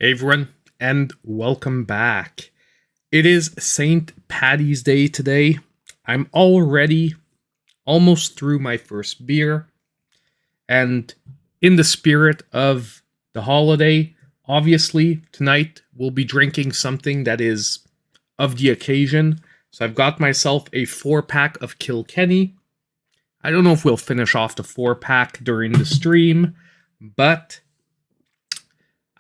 Hey everyone, and welcome back. It is St. Paddy's Day today. I'm already almost through my first beer, and in the spirit of the holiday, obviously tonight we'll be drinking something that is of the occasion. So I've got myself a 4-pack of Kilkenny. I don't know if we'll finish off the 4-pack during the stream, but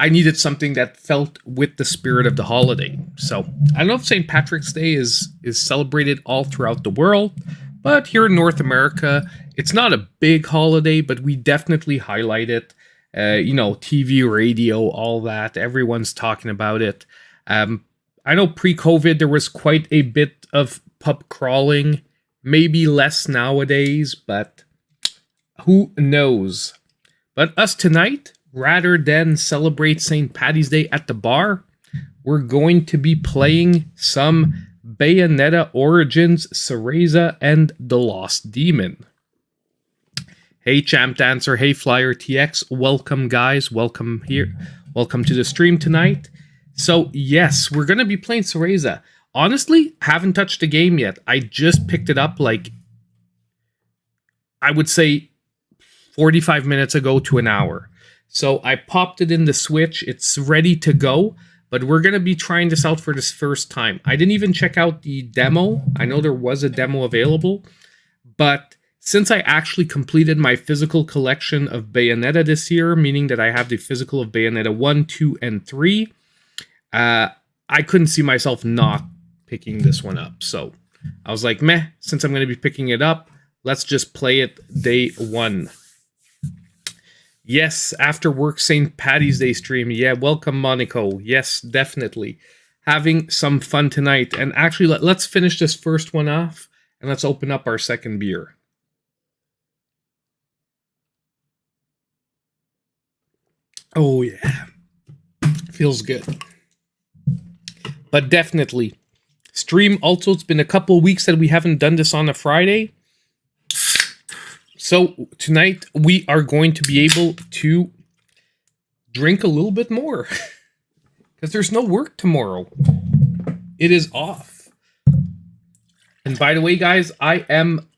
I needed something that felt with the spirit of the holiday. So I don't know if St. Patrick's Day is celebrated all throughout the world, but here in North America, it's not a big holiday, but we definitely highlight it. TV, radio, all that. Everyone's talking about it. I know pre-COVID there was quite a bit of pub crawling, maybe less nowadays, but who knows? But us tonight, rather than celebrate St. Paddy's Day at the bar, we're going to be playing some Bayonetta Origins, CEREZA, and The Lost Demon. Hey Champ Dancer, hey Flyer TX, welcome guys, welcome here, welcome to the stream tonight. So yes, we're going to be playing CEREZA. Honestly, haven't touched the game yet. I just picked it up like, I would say 45 minutes ago to an hour. So I popped it in the Switch. It's ready to go, but we're going to be trying this out for this first time. I didn't even check out the demo. I know there was a demo available, but since I actually completed my physical collection of Bayonetta this year, meaning that I have the physical of Bayonetta 1, 2, and 3, I couldn't see myself not picking this one up. So I was like, meh, since I'm going to be picking it up, let's just play it day one. Yes, after work St. Paddy's Day stream. Yeah, welcome Monaco. Yes, definitely. Having some fun tonight. And actually, let's finish this first one off and let's open up our second beer. Oh yeah, feels good. But definitely, stream also, it's been a couple weeks that we haven't done this on a Friday. So tonight we are going to be able to drink a little bit more because there's no work tomorrow. It is off. And by the way, guys, I am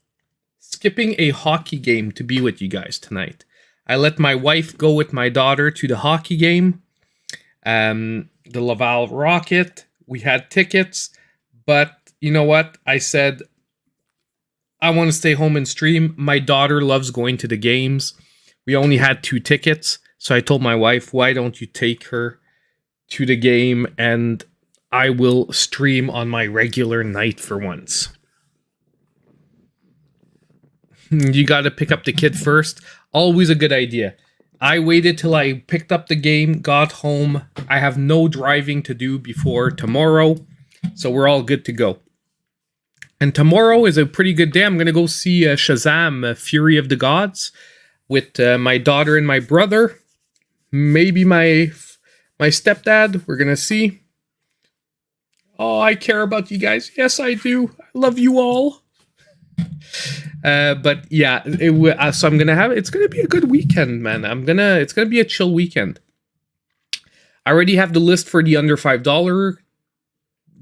skipping a hockey game to be with you guys tonight. I let my wife go with my daughter to the hockey game, the Laval Rocket. We had tickets, but you know what? I said, I want to stay home and stream. My daughter loves going to the games. We only had 2 tickets, so I told my wife, why don't you take her to the game and I will stream on my regular night for once. You got to pick up the kid first. Always a good idea. I waited till I picked up the game, got home. I have no driving to do before tomorrow, so we're all good to go. And tomorrow is a pretty good day. I'm going to go see Shazam, Fury of the Gods, with my daughter and my brother. Maybe my stepdad. We're going to see. Oh, I care about you guys. Yes, I do. I love you all. But yeah, so I'm going to have, it's going to be a good weekend, man. It's going to be a chill weekend. I already have the list for the under $5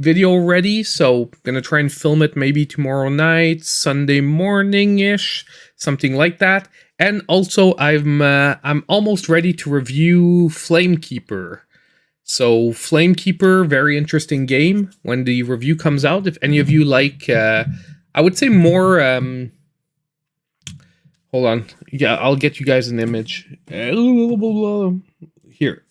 video ready, so I'm gonna try and film it maybe tomorrow night, Sunday morning-ish, something like that. And also I'm almost ready to review Flamekeeper. So Flamekeeper, very interesting game. When the review comes out, if any of you like, I would say more, hold on, yeah, I'll get you guys an image. Here.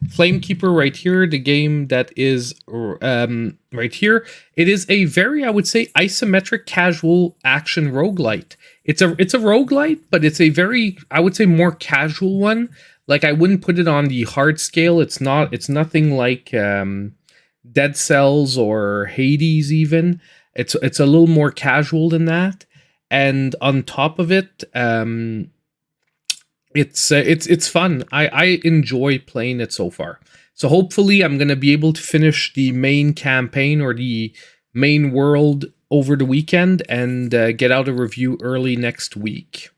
Flamekeeper right here, the game that is right here. It is a very, I would say, isometric casual action roguelite. It's a roguelite, but it's a very, I would say, more casual one. Like, I wouldn't put it on the hard scale. It's nothing like Dead Cells or Hades even. It's a little more casual than that. And on top of it, it's fun. I enjoy playing it so far. So hopefully I'm going to be able to finish the main campaign or the main world over the weekend and get out a review early next week.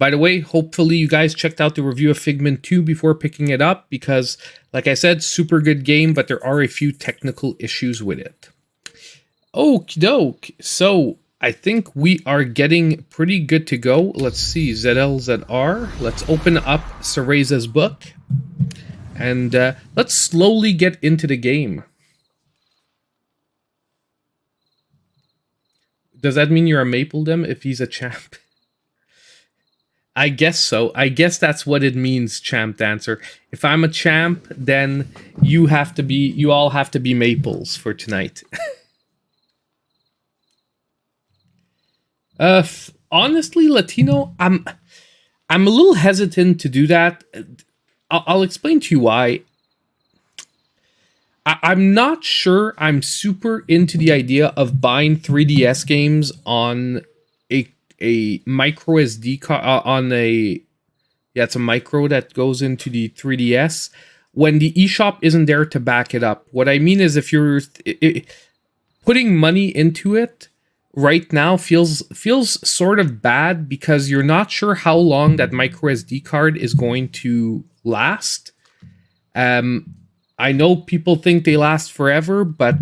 By the way, hopefully you guys checked out the review of Figment 2 before picking it up because, like I said, super good game, but there are a few technical issues with it. Okie doke. So I think we are getting pretty good to go. Let's see, ZLZR. Let's open up CEREZA's book and let's slowly get into the game. Does that mean you're a Mapledom if he's a champ? I guess so. I guess that's what it means, champ dancer. If I'm a champ, then you all have to be maples for tonight. Honestly, Latino, I'm a little hesitant to do that. I'll explain to you why. I'm not sure I'm super into the idea of buying 3DS games on a micro SD card it's a micro that goes into the 3DS when the eShop isn't there to back it up. What I mean is if you're putting money into it right now feels sort of bad because you're not sure how long that micro SD card is going to last. I know people think they last forever, but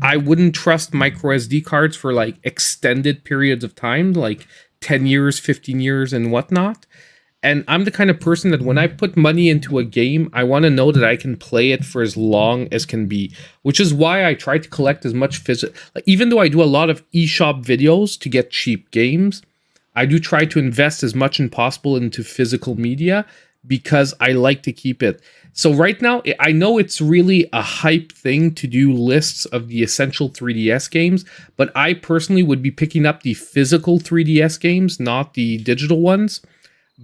I wouldn't trust micro SD cards for like extended periods of time, like 10 years, 15 years and whatnot. And I'm the kind of person that when I put money into a game, I want to know that I can play it for as long as can be, which is why I try to collect as much physical. Like, even though I do a lot of eShop videos to get cheap games, I do try to invest as much as possible into physical media because I like to keep it. So right now, I know it's really a hype thing to do lists of the essential 3DS games, but I personally would be picking up the physical 3DS games, not the digital ones.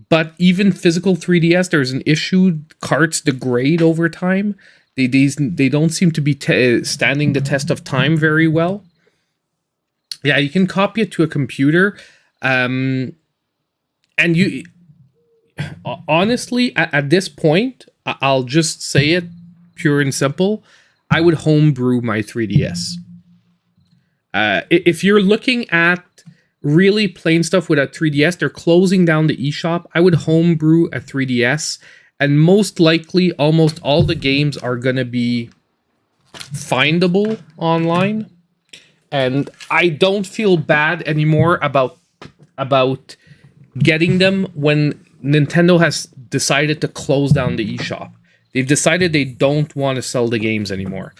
But even physical 3DS, there's an issue. Carts degrade over time. They don't seem to be standing the test of time very well. Yeah, you can copy it to a computer. And you... Honestly, at this point, I'll just say it pure and simple. I would homebrew my 3DS. If you're looking at really plain stuff with a 3DS, they're closing down the eShop. I would homebrew a 3DS, and most likely, almost all the games are going to be findable online. And I don't feel bad anymore about getting them when Nintendo has decided to close down the eShop. They've decided they don't want to sell the games anymore.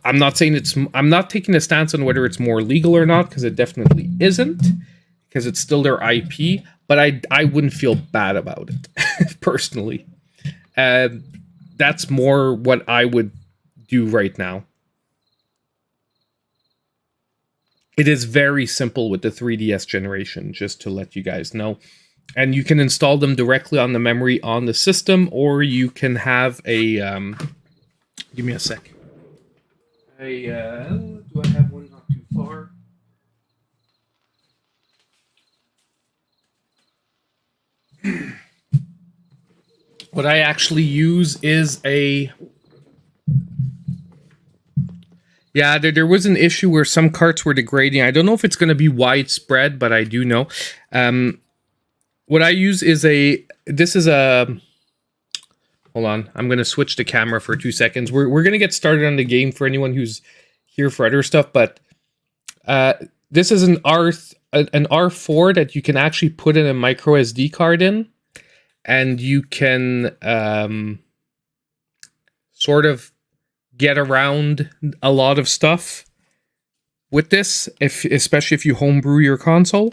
I'm not taking a stance on whether it's more legal or not, because it definitely isn't, because it's still their IP, but I wouldn't feel bad about it, personally. That's more what I would do right now. It is very simple with the 3DS generation, just to let you guys know. And you can install them directly on the memory on the system, or you can have a... give me a sec. Do I have one not too far? What I actually use is a... Yeah, there was an issue where some carts were degrading. I don't know if it's going to be widespread, but I do know. What I use is hold on, I'm going to switch the camera for 2 seconds. We're going to get started on the game for anyone who's here for other stuff, but this is an R4 that you can actually put in a micro SD card in, and you can sort of get around a lot of stuff with this, especially if you homebrew your console.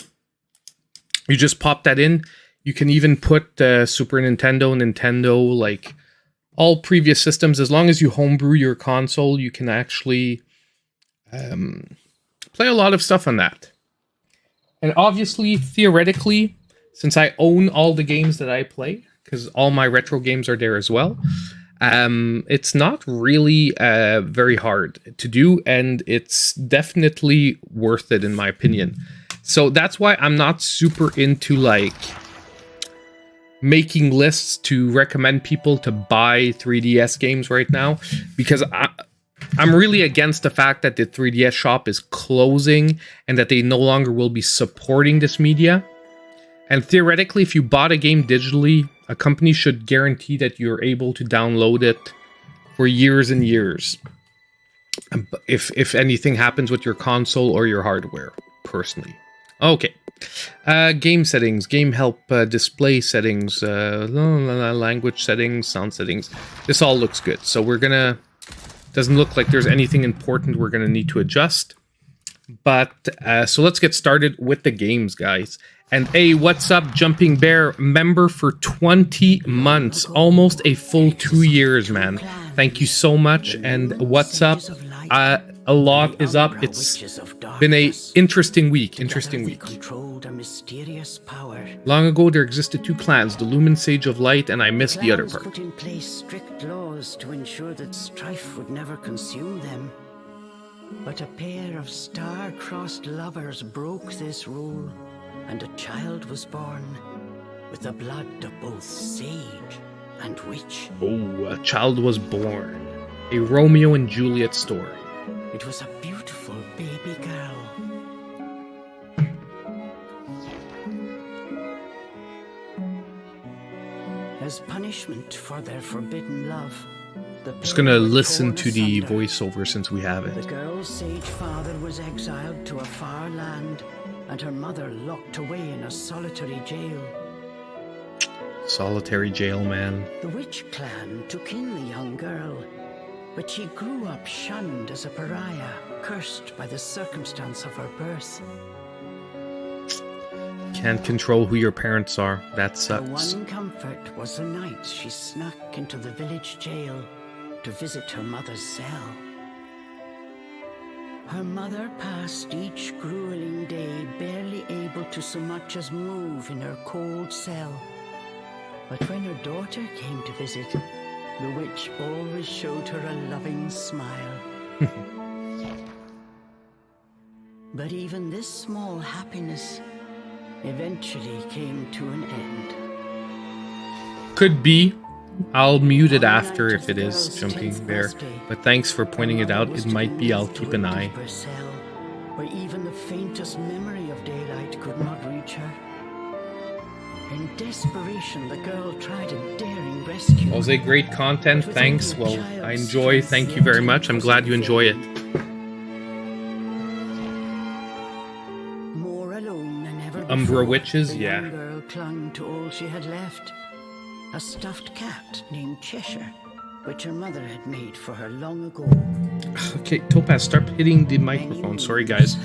You just pop that in. You can even put Super Nintendo, like all previous systems. As long as you homebrew your console, you can actually play a lot of stuff on that. And obviously, theoretically, since I own all the games that I play, because all my retro games are there as well, it's not really very hard to do, and it's definitely worth it in my opinion. So that's why I'm not super into like making lists to recommend people to buy 3DS games right now, because I'm really against the fact that the 3DS shop is closing and that they no longer will be supporting this media. And theoretically, if you bought a game digitally, a company should guarantee that you're able to download it for years and years. If anything happens with your console or your hardware, personally. Okay. Game settings, game help, display settings, language settings, sound settings. This all looks good. So we're gonna... Doesn't look like there's anything important we're gonna need to adjust. But, so let's get started with the games, guys. And hey, what's up, Jumping Bear? Member for 20 months. Almost a full 2 years, man. Thank you so much. And what's up? A lot is up. It's been a interesting week. Long ago, there existed two clans, the Lumen Sage of Light, and I missed the other part. Put in place strict laws to ensure that strife would never consume them. But a pair of star-crossed lovers broke this rule, and a child was born with the blood of both sage and witch. Oh, a child was born. A Romeo and Juliet story. It was a beautiful baby girl. As punishment for their forbidden love, just gonna listen to the voiceover since we have it. The girl's sage father was exiled to a far land, and her mother locked away in a solitary jail. Solitary jail, man. The witch clan took in the young girl, but she grew up shunned as a pariah, cursed by the circumstance of her birth. Can't control who your parents are. That sucks. The one comfort was the night she snuck into the village jail to visit her mother's cell. Her mother passed each grueling day barely able to so much as move in her cold cell. But when her daughter came to visit, the witch always showed her a loving smile. But even this small happiness eventually came to an end. Could be. I'll mute it after if it is, Jumping Bear. But thanks for pointing it out. It might be. I'll keep an eye. Where even the faintest memory of daylight could not reach her. In desperation, the girl tried a daring rescue. Jose, great content. Thanks. Well, I enjoy. Thank you very much. I'm glad you enjoy it. More alone than ever before, Umbra witches, the yeah. young girl clung to all she had left. A stuffed cat named Cheshire, which her mother had made for her long ago. Okay, Topaz, start hitting the microphone. Sorry, guys.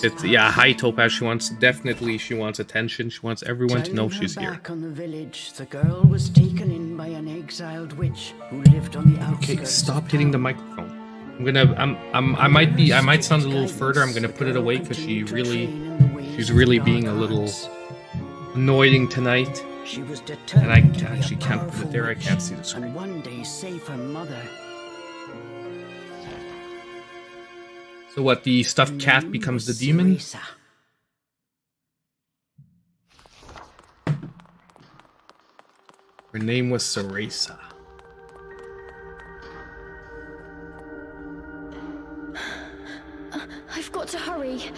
It's hi, Topaz. She wants attention. She wants everyone to know she's here. Back on the village, the girl was taken in by an exiled witch who lived on the outskirts. Okay, stop hitting the microphone. I might sound a little further. I'm gonna put it away because she's really being a little annoying tonight. She was determined and I to be actually a can't put powerful it there. I witch can't see the screen. And one day save her mother. So what? The stuffed cat becomes the demon? CEREZA. Her name was CEREZA. I've got to hurry.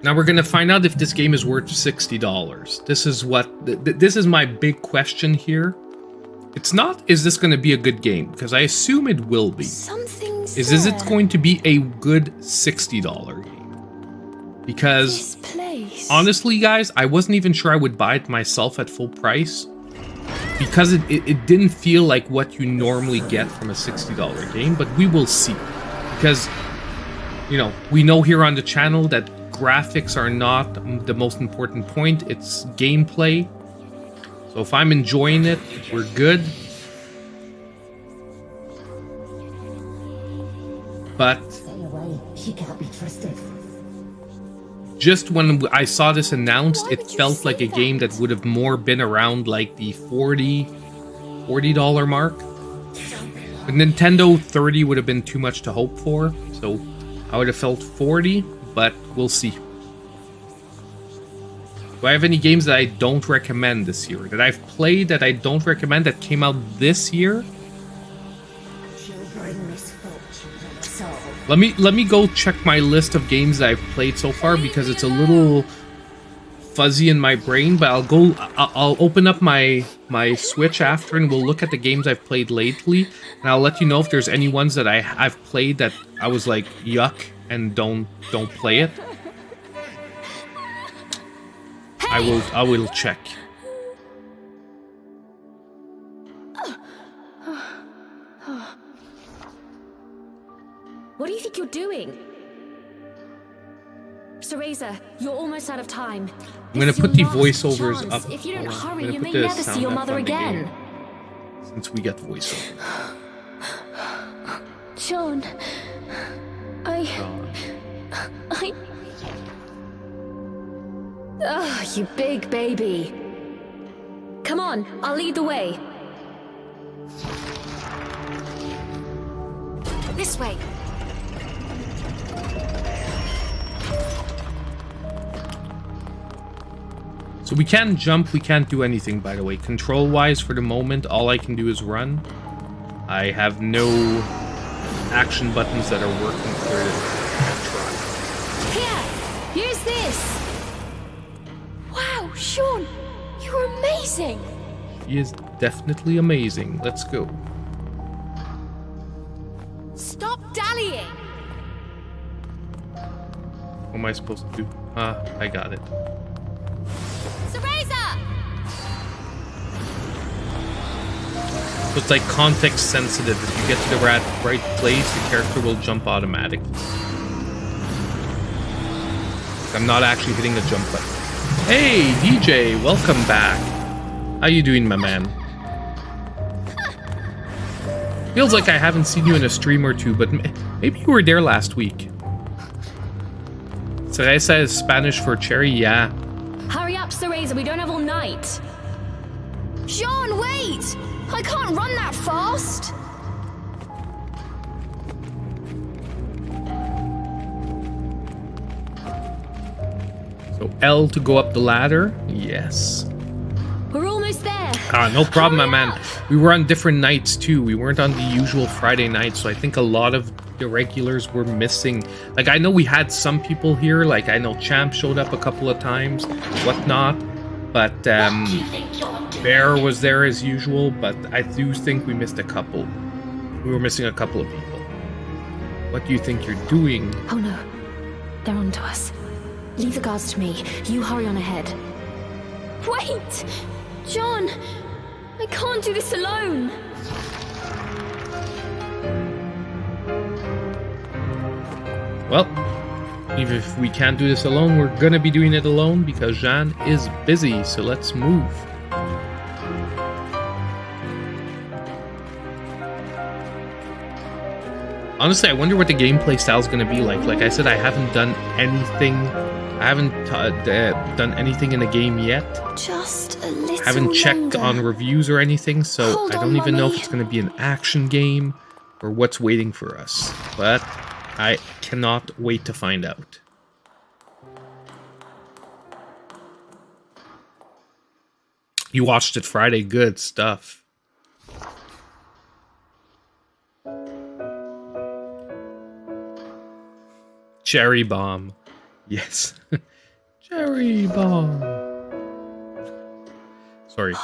Now we're gonna find out if this game is worth $60. This is what this is my big question here. It's not, is this gonna be a good game? Because I assume it will be. Something's Is it going to be a good $60 game? Because honestly, guys, I wasn't even sure I would buy it myself at full price. Because it didn't feel like what you normally get from a $60 game, but we will see. Because, you know, we know here on the channel that graphics are not the most important point, it's gameplay. So if I'm enjoying it, we're good. But she can't be trusted. Just when I saw this announced, it felt like a game that would have more been around like the $40 mark. With Nintendo, 30 would have been too much to hope for, so I would have felt 40, but we'll see. Do I have any games that I don't recommend this year? That I've played that I don't recommend that came out this year? Let me go check my list of games that I've played so far, because it's a little fuzzy in my brain, but I'll open up my Switch after and we'll look at the games I've played lately, and I'll let you know if there's any ones that I've played that I was like yuck and don't play it. Hey! I will check. What do you think you're doing? CEREZA, you're almost out of time. I'm gonna put the voiceovers up. If you don't Hold on. hurry, I'm you gonna may put the never see sound your up mother on the game, again. since we get voiceover. John, Oh, you big baby. Come on, I'll lead the way. This way. So we can't jump, we can't do anything, by the way. Control-wise, for the moment, all I can do is run. I have no action buttons that are working for it. Here, use this. Wow, Sean, you're amazing. He is definitely amazing. Let's go. Stop dallying. What am I supposed to do? I got it. CEREZA! So it's like context sensitive. If you get to the right place, the character will jump automatically. I'm not actually hitting the jump button. Hey, DJ, welcome back. How you doing, my man? Feels like I haven't seen you in a stream or two, but maybe you were there last week. Cereza is Spanish for cherry, yeah. Hurry up, CEREZA, we don't have all night. Sean, wait! I can't run that fast! So L to go up the ladder, yes. We're almost there. No problem, my Hurry man. up. We were on different nights too. We weren't on the usual Friday night, so I think a lot of the regulars were missing. Like, I know we had some people here, like I know Champ showed up a couple of times, whatnot, but Bear was there as usual, but I do think we missed a couple. We were missing a couple of people. What do you think you're doing? Oh no, they're on to us. Leave the guards to me. You hurry on ahead. Wait! John! I can't do this alone! Well, even if we can't do this alone, we're gonna be doing it alone because Jean is busy, so let's move. Honestly, I wonder what the gameplay style is gonna be like. Like I said, I haven't done anything. I haven't done anything in the game yet. Just a little Haven't checked longer. on reviews or anything, so Hold I on, don't even know if Mummy. it's gonna be an action game or what's waiting for us. But I cannot wait to find out. You watched it Friday, good stuff. Cherry bomb. Yes. Cherry bomb. Sorry.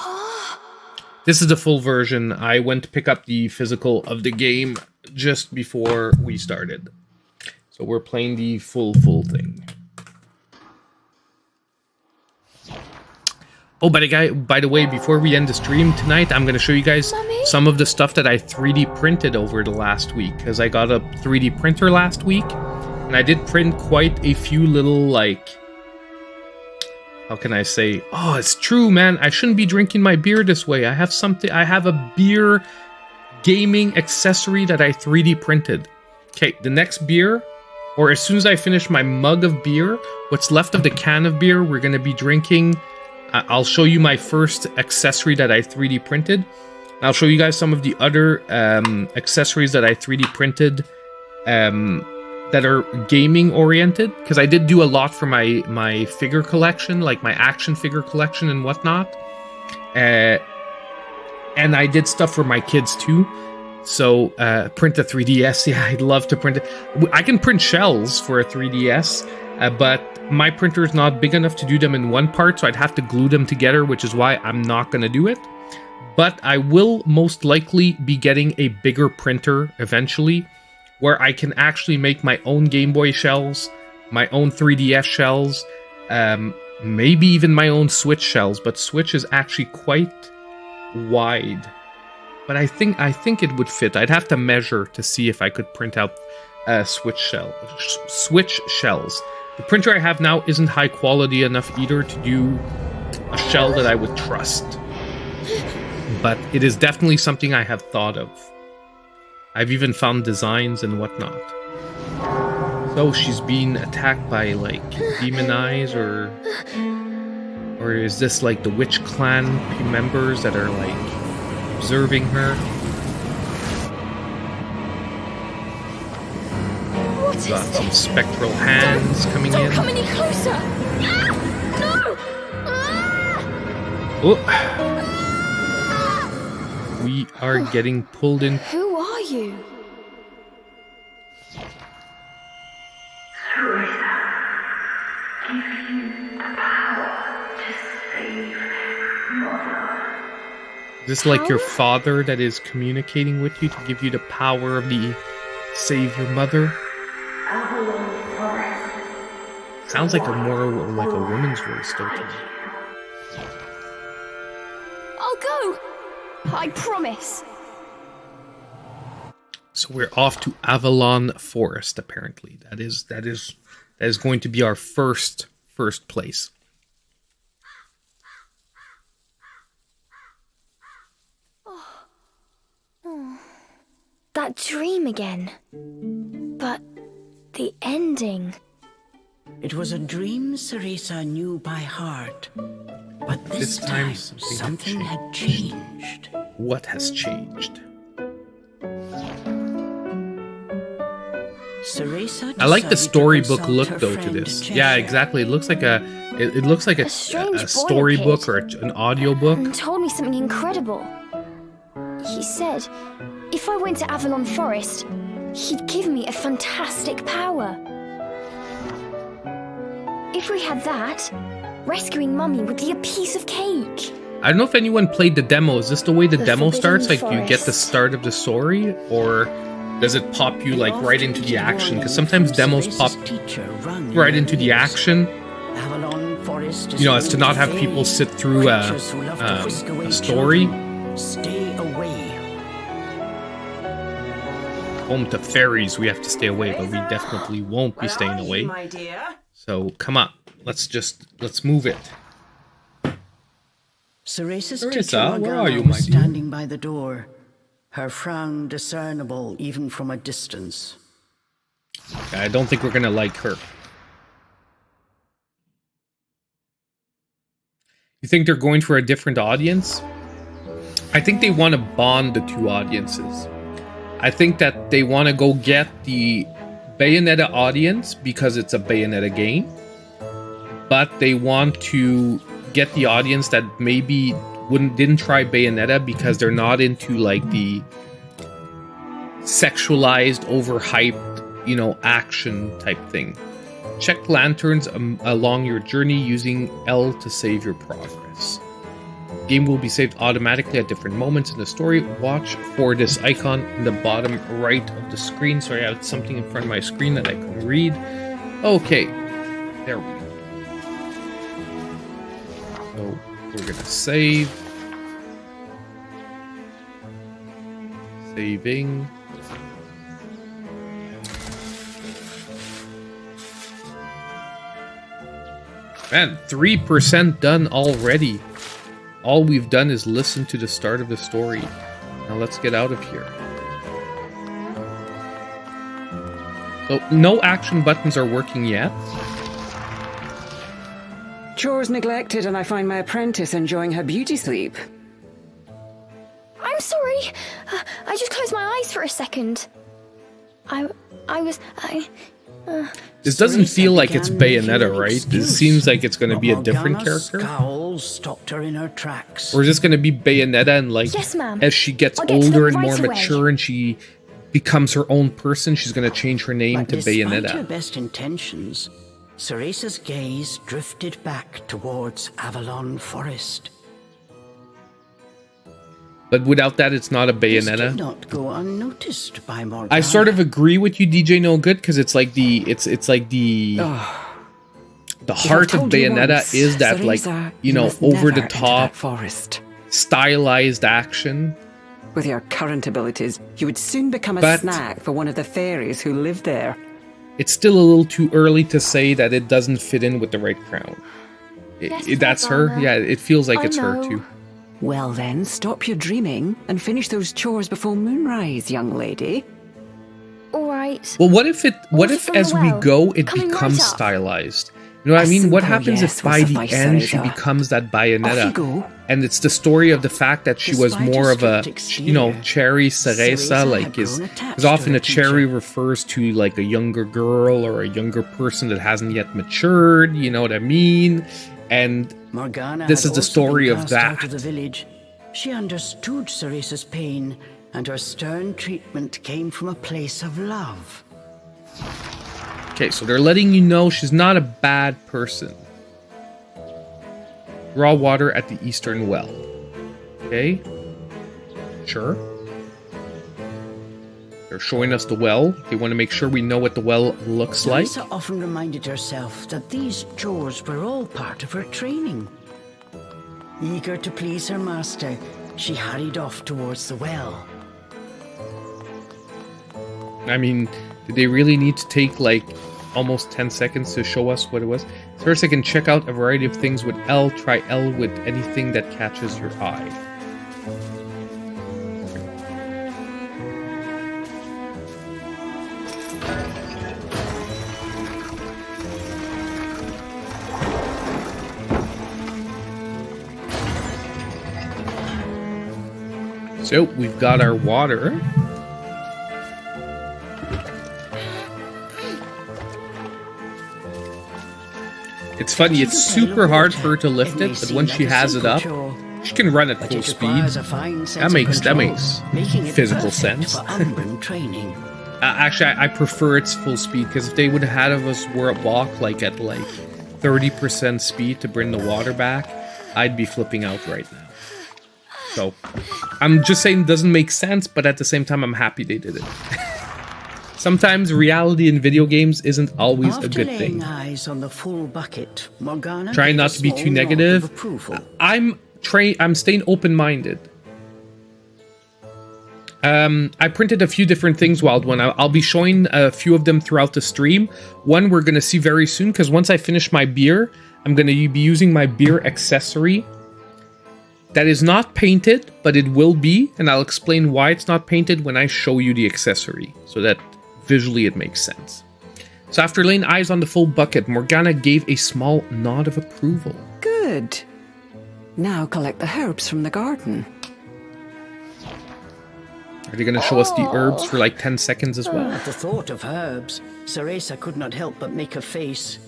This is the full version. I went to pick up the physical of the game just before we started. So we're playing the full thing. Oh, by the way, before we end the stream tonight, I'm going to show you guys Mommy? some of the stuff that I 3D printed over the last week. Because I got a 3D printer last week. And I did print quite a few little, like... How can I say? Oh, it's true, man. I shouldn't be drinking my beer this way. I have a beer gaming accessory that I 3D printed. Okay, the next beer, or as soon as I finish my mug of beer, what's left of the can of beer, we're going to be drinking. I'll show you my first accessory that I 3D printed. I'll show you guys some of the other accessories that I 3D printed that are gaming oriented, because I did do a lot for my figure collection, like my action figure collection and whatnot. And I did stuff for my kids too. So print a 3DS. Yeah, I'd love to print it. I can print shells for a 3DS, but my printer is not big enough to do them in one part, so I'd have to glue them together, which is why I'm not going to do it. But I will most likely be getting a bigger printer eventually, where I can actually make my own Game Boy shells, my own 3DS shells, maybe even my own Switch shells, but Switch is actually quite wide. But I think it would fit. I'd have to measure to see if I could print out Switch shells. The printer I have now isn't high quality enough either to do a shell that I would trust. But it is definitely something I have thought of. I've even found designs and whatnot. So she's being attacked by like demon eyes, or is this like the witch clan members that are like observing her? What is Got some this? spectral hands coming Don't in. come any closer! Ah! No! Ah! Oh. We are getting pulled in. Who are you? CEREZA, give you the power to save Mother. Is this like your father that is communicating with you to give you the power of the save your mother? Avalon Forest. Sounds like a more like a woman's voice, don't you? I'll go! I promise. So we're off to Avalon Forest, apparently. That is going to be our first place. That dream again. But the ending. It was a dream CEREZA knew by heart. But this time time, something had changed. What has changed? CEREZA I like the decided to storybook consult look her though to friend this. Cheshire. Yeah, exactly. It looks like a strange boy storybook or appeared. an audiobook. And told me something incredible. He said, if I went to Avalon Forest, he'd give me a fantastic power. If we had that, rescuing Mummy would be a piece of cake. I don't know if anyone played the demo. Is this the way the demo Forbidden starts? Like you get the Forest. start of the story, or does it pop you like right into the action? Because sometimes demos pop right into the action. Avalon Forest is You know, as to home not have fairies, people sit through creatures who love to whisk away a story. children. Stay away. Home to fairies, we have to stay away, but we definitely won't be staying away. My dear. So come on, let's move it. CEREZA's CEREZA, teacher where are you, Morgana my was dear? standing by the door, her frown discernible even from a distance. I don't think we're gonna like her. You think they're going for a different audience? I think they want to bond the two audiences. I think that they want to go get the Bayonetta audience because it's a Bayonetta game, but they want to get the audience that maybe didn't try Bayonetta because they're not into like the sexualized, overhyped, you know, action type thing. Check lanterns along your journey using L to save your progress. Game will be saved automatically at different moments in the story. Watch for this icon in the bottom right of the screen. Sorry, I have something in front of my screen that I can read. Okay, there we go. So we're gonna save. Saving. Man, 3% done already. All we've done is listen to the start of the story. Now let's get out of here. So no action buttons are working yet. Chores neglected, and I find my apprentice enjoying her beauty sleep. I'm sorry. I just closed my eyes for a second. This doesn't CEREZA feel like it's began making Bayonetta, an right? excuse, This seems like it's going to but be a different Morgana's character. scowl stopped her in her tracks. Or is this going to be Bayonetta and like Yes, ma'am. as she gets I'll get to older them and more right away. mature and she becomes her own person, she's going to change her name But to despite her Bayonetta. best intentions, Cereza's gaze drifted back towards Avalon Forest. But without that, it's not a This did Bayonetta. not go unnoticed by Morgana. I sort of agree with you, DJ No Good, because it's like the heart of told you Bayonetta once, is that Cereza, like you must over never the enter top that forest. stylized action. With your current abilities, you would soon become a But- snack for one of the fairies who live there. It's still a little too early to say that it doesn't fit in with the right crown. Yes, That's her. Madonna. Yeah, it feels like I it's her know. too. Well then, stop your dreaming and finish those chores before moonrise, young lady. Alright. Well, what if What's from the as we well? go it Coming right becomes up. stylized? You know what I A mean? What simple happens yes if will by the suffice, end she Cereza. becomes that Off you Bayonetta? go. And it's the story of the fact that she was Despite more her of a, strict cherry Cereza CEREZA, had like is grown attached because often to a her cherry teacher. refers to like a younger girl or a younger person that hasn't yet matured. You know what I mean? And Morgana this had is the also story been of cast out that. of the village. She understood Cereza's pain, and her stern treatment came from a place of love. okay, so they're letting you know she's not a bad person. Draw water at the eastern well. Okay. Sure. They're showing us the well. They want to make sure we know what the well looks like. Cereza often reminded herself that these chores were all part of her training. Eager to please her master, she hurried off towards the well. I mean, did they really need to take like almost 10 seconds to show us what it was? First, I can check out a variety of things with L. Try L with anything that catches your eye. So we've got our water. It's funny, it's super hard for her to lift it, but when she has it up, she can run at But full it speed. requires a fine sense That of makes control, making it physical perfect sense. for Umbran training. Actually, I prefer its full speed, because if they would have had of us walk like at like 30% speed to bring the water back, I'd be flipping out right now. So, I'm just saying it doesn't make sense, but at the same time, I'm happy they did it. Sometimes reality in video games isn't always After a good laying thing. eyes on the full bucket, Morgana Trying gave a not to be small too nod of negative. approval. I'm staying open-minded. I printed a few different things, Wild One. I'll be showing a few of them throughout the stream. One we're going to see very soon, because once I finish my beer, I'm going to be using my beer accessory. That is not painted, but it will be, and I'll explain why it's not painted when I show you the accessory, so that visually it makes sense. So after laying eyes on the full bucket, Morgana gave a small nod of approval. Good. Now collect the herbs from the garden. Are they going to show us the herbs for like 10 seconds as well? At the thought of herbs, Cereza could not help but make a face.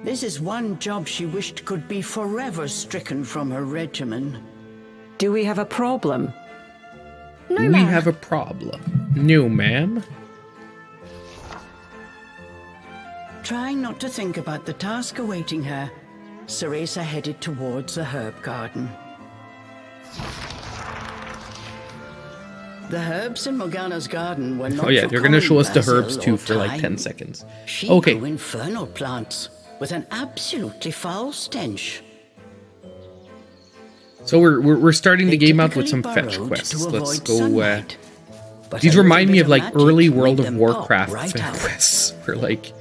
This is one job she wished could be forever stricken from her regimen. Do we have a problem? No, We ma'am. have a problem. No, ma'am. Trying not to think about the task awaiting her, Cereza headed towards the herb garden. The herbs in Morgana's garden were not Oh yeah, for they're going to show us the common herbs basil too or for like 10 thyme. seconds. She Okay. grew infernal plants with an absolutely foul stench. So we're starting the They game out with typically some fetch burrowed quests. to Let's avoid go. sunlight. But These a little remind me bit of like magic early made World of them pop Warcraft right out. quests. Where like,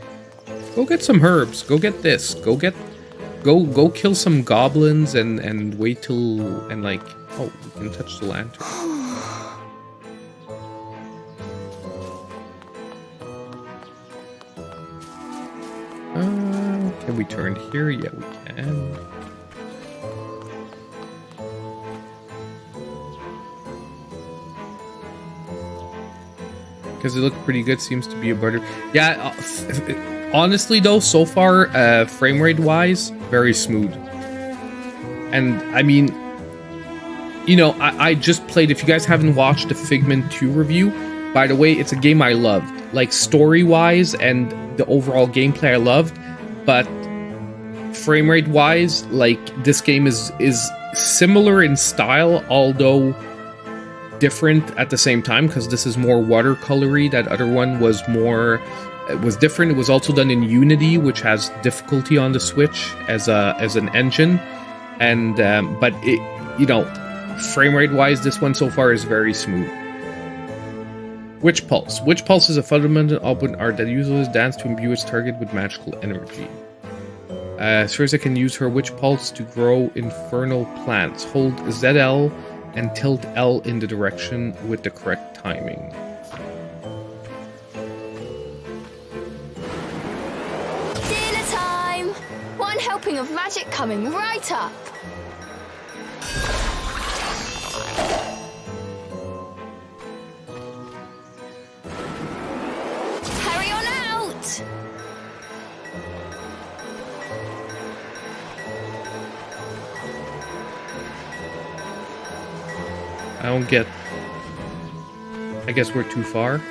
go get some herbs. Go get this. Go kill some goblins and wait till and like oh we can touch the lantern. Can we turn here? Yeah, we can. Because it looked pretty good. Seems to be a better. Yeah, honestly though, so far, frame rate wise, very smooth. And I mean, you know, I just played. If you guys haven't watched the Figment 2 review, by the way, it's a game I loved. Like story wise and the overall gameplay I loved. but frame rate wise, like this game is similar in style, although different at the same time, because this is more watercolory. That other one was more, it was different. It was also done in Unity, which has difficulty on the Switch as an engine, and but it, you know, frame rate wise, this one so far is very smooth. Witch Pulse. Witch Pulse is a fundamental open art that uses dance to imbue its target with magical energy. CEREZA can use her Witch Pulse to grow infernal plants. Hold ZL and tilt L in the direction with the correct timing. Dinner time! One helping of magic coming right up. Hurry on out! I don't get... I guess we're too far. Good!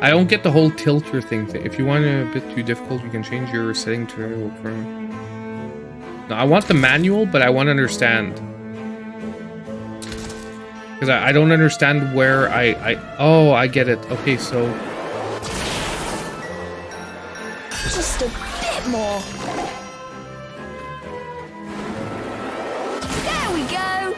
I don't get the whole tilter thing. If you want it a bit too difficult, you can change your setting to... No, I want the manual, but I want to understand. Because I don't understand where Oh, I get it. Okay, so... Just a bit more. There we go.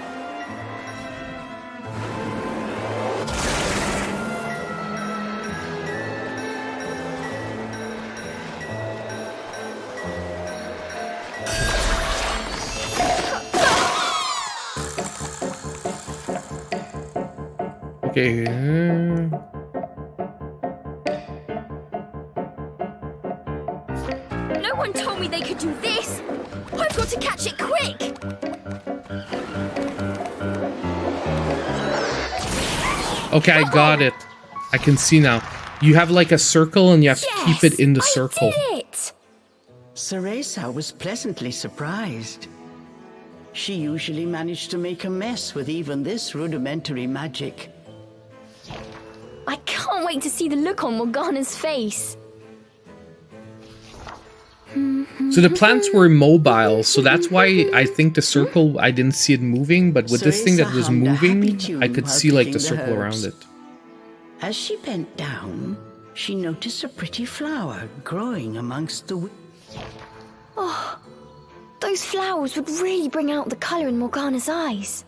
Okay. No one told me they could do this. I've got to catch it quick. Okay, I got it. I can see now. You have like a circle and you have to keep it in the circle. I did it. CEREZA was pleasantly surprised. She usually managed to make a mess with even this rudimentary magic. I can't wait to see the look on Morgana's face. So the plants were mobile, so that's why I think the circle, I didn't see it moving, but with this thing that was CEREZA hummed a moving, happy tune I could while see like the picking the circle around herbs. it. As she bent down, she noticed a pretty flower growing amongst the... Those flowers would really bring out the colour in Morgana's eyes.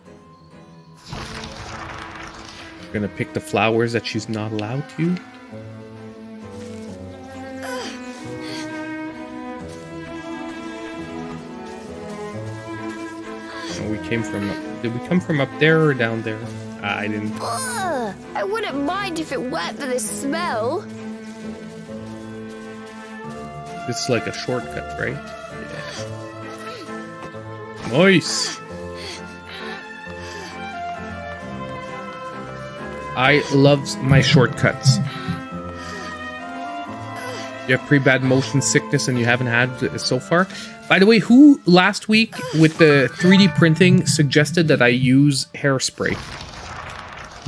You're gonna pick the flowers that she's not allowed to? And we came from... Did we come from up there or down there? I didn't... Ugh, I wouldn't mind if it weren't for this smell. This is like a shortcut, right? Yeah. Nice! I love my shortcuts. You have pretty bad motion sickness and you haven't had it so far. By the way, who last week with the 3D printing suggested that I use hairspray?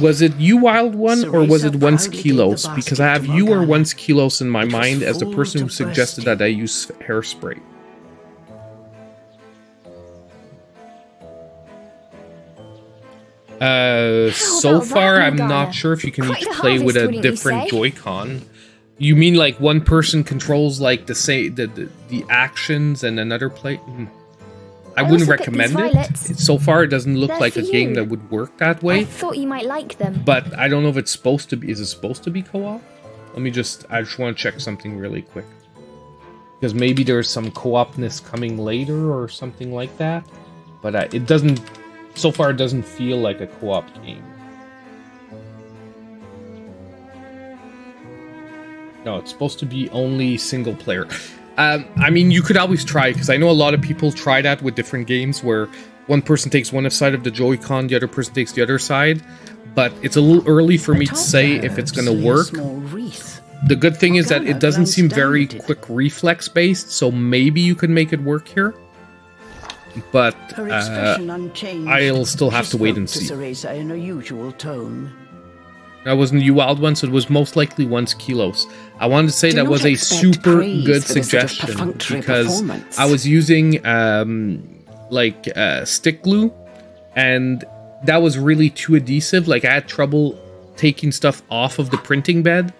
Was it you, Wild One, or was it Once Kilos? Because I have you or Once Kilos in my mind as the person who suggested that I use hairspray. So far, I'm not sure if you can each play with a different Joy-Con. You mean like one person controls like the actions and another play? I wouldn't recommend it. So far, it doesn't look like a game that would work that way. I thought you might like them. But I don't know if it's supposed to be. Is it supposed to be co-op? I just want to check something really quick. Because maybe there's some co-opness coming later or something like that. But it doesn't... So far, it doesn't feel like a co-op game. No, it's supposed to be only single player. I mean, you could always try, because I know a lot of people try that with different games where one person takes one side of the Joy-Con, the other person takes the other side. But it's a little early for me to say if it's going to work. The good thing is that it doesn't seem very quick reflex based, so maybe you could make it work here. but Her expression unchanged. I'll still have She to wait spoke and to see. CEREZA in her usual tone. That wasn't you wild one, so it was most likely once kilos. I wanted to say Do that not was a expect super praise good for this sort of suggestion perfunctory because performance. I was using stick glue, and that was really too adhesive. Like I had trouble taking stuff off of the printing bed,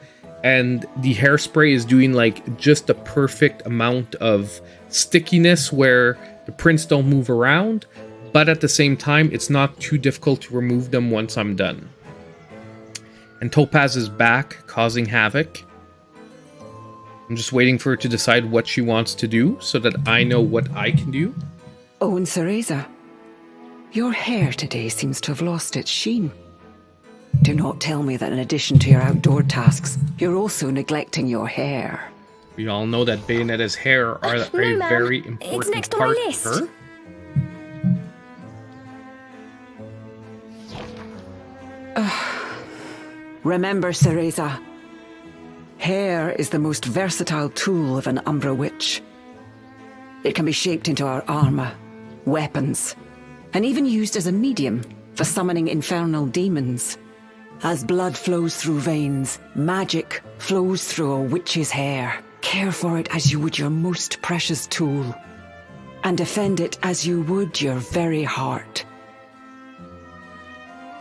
and the hairspray is doing like just the perfect amount of stickiness where the prints don't move around, but at the same time it's not too difficult to remove them once I'm done. And Topaz is back, causing havoc. I'm just waiting for her to decide what she wants to do so that I know what I can do. Oh, and CEREZA, your hair today seems to have lost its sheen. Do not tell me that in addition to your outdoor tasks, you're also neglecting your hair. We all know that Bayonetta's hair are No, a ma'am. very It's important next on my part list. of her. Remember, CEREZA, hair is the most versatile tool of an Umbra witch. It can be shaped into our armor, weapons, and even used as a medium for summoning infernal demons. As blood flows through veins, magic flows through a witch's hair. Care for it as you would your most precious tool, and defend it as you would your very heart.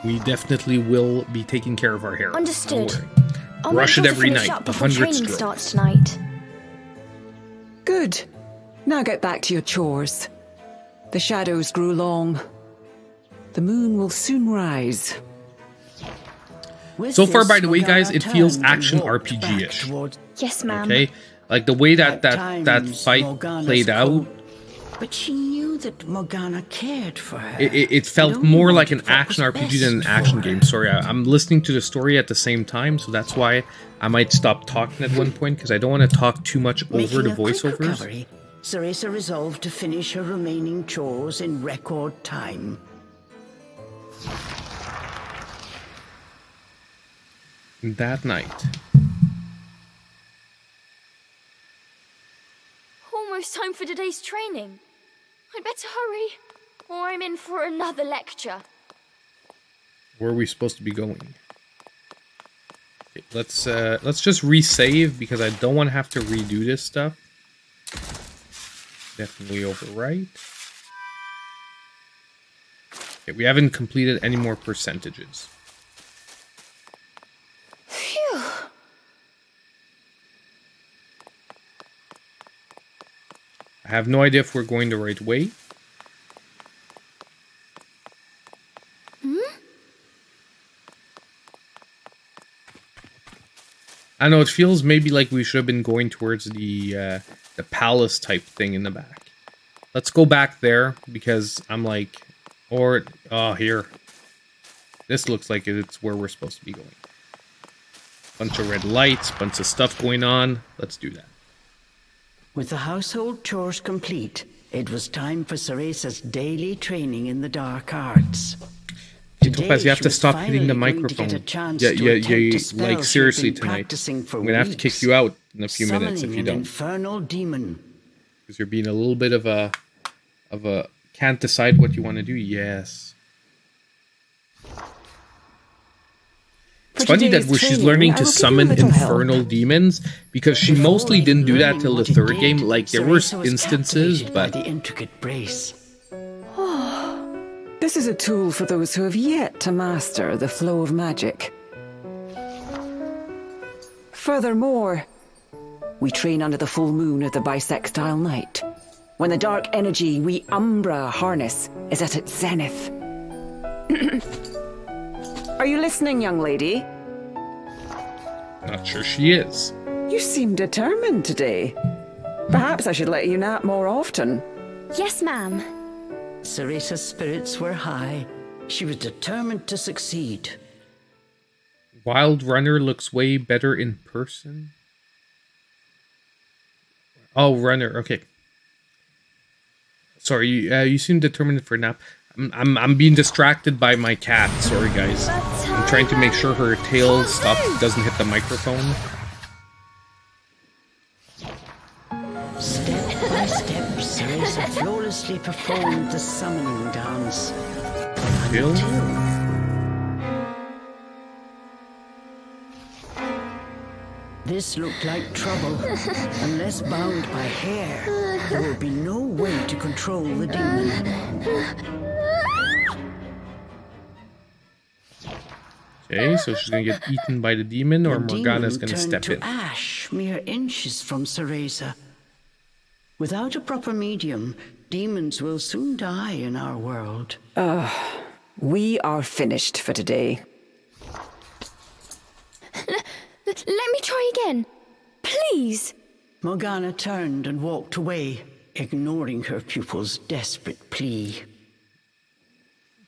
We definitely will be taking care of our hair. Understood. Don't worry. I'll Brush make it sure to every finish night, up before 100 training strokes. starts tonight. Good. Now get back to your chores. The shadows grew long. The moon will soon rise. With So far, this, by the way, guys, Morgana it feels turned and action walked RPG-ish. back towards- Yes, ma'am. Okay? Like the way that At that times, fight Morgana's played out, coat- But she knew that Morgana cared for her. it felt and only more like an wanted what action was RPG than an best action for her. game. Sorry, I'm listening to the story at the same time, so that's why I might stop talking at one point, because I don't want to talk too much over Making the a quick voiceovers. recovery, CEREZA resolved to finish her remaining chores in record time. That night. Almost time for today's training. I'd better hurry, or I'm in for another lecture. Where are we supposed to be going? Okay, let's just resave because I don't want to have to redo this stuff. Definitely overwrite. Okay, we haven't completed any more percentages. Phew. I have no idea if we're going the right way. I know it feels maybe like we should have been going towards the palace type thing in the back. Let's go back there because I'm like, here. This looks like it's where we're supposed to be going. Bunch of red lights, bunch of stuff going on. Let's do that. With the household chores complete, it was time for CEREZA's daily training in the dark arts. Hey, Topaz, you have she to was stop hitting the finally going to microphone. get a chance Yeah, to yeah, attempt a yeah. spell Like she'd seriously been tonight. practicing for I'm gonna have to kick weeks, you out in a few minutes if summoning you an don't, infernal demon. because you're being a little bit of a can't decide what you want to do. Yes. It's For funny that today's she's training, learning I to will give you a summon little help. infernal demons because she Before mostly didn't do that learning till the what it third did, game. Like there were CEREZA was instances, captivated by but the intricate brace. This is a tool for those who have yet to master the flow of magic. Furthermore, we train under the full moon of the bisextile night, when the dark energy we Umbra harness is at its zenith. Are you listening, young lady? not sure she is. You seem determined today. Perhaps I should let you nap more often. Yes, ma'am. CEREZA's spirits were high. She was determined to succeed. Wild Runner looks way better in person. Oh, Runner. Okay. Sorry, you seem determined for a nap. I'm being distracted by my cat. Sorry, guys. I'm trying to make sure her tail doesn't hit the microphone. Step by step, CEREZA Cereza flawlessly performed the summoning dance. Bill? This looked like trouble. Unless bound by hair, there will be no way to control the demon. Okay, so she's gonna get eaten by the demon, or The Morgana's demon gonna turned step to in. ash mere inches from Cereza. Without a proper medium, demons will soon die in our world. We are finished for today. Let me try again. Please. Morgana turned and walked away, ignoring her pupil's desperate plea.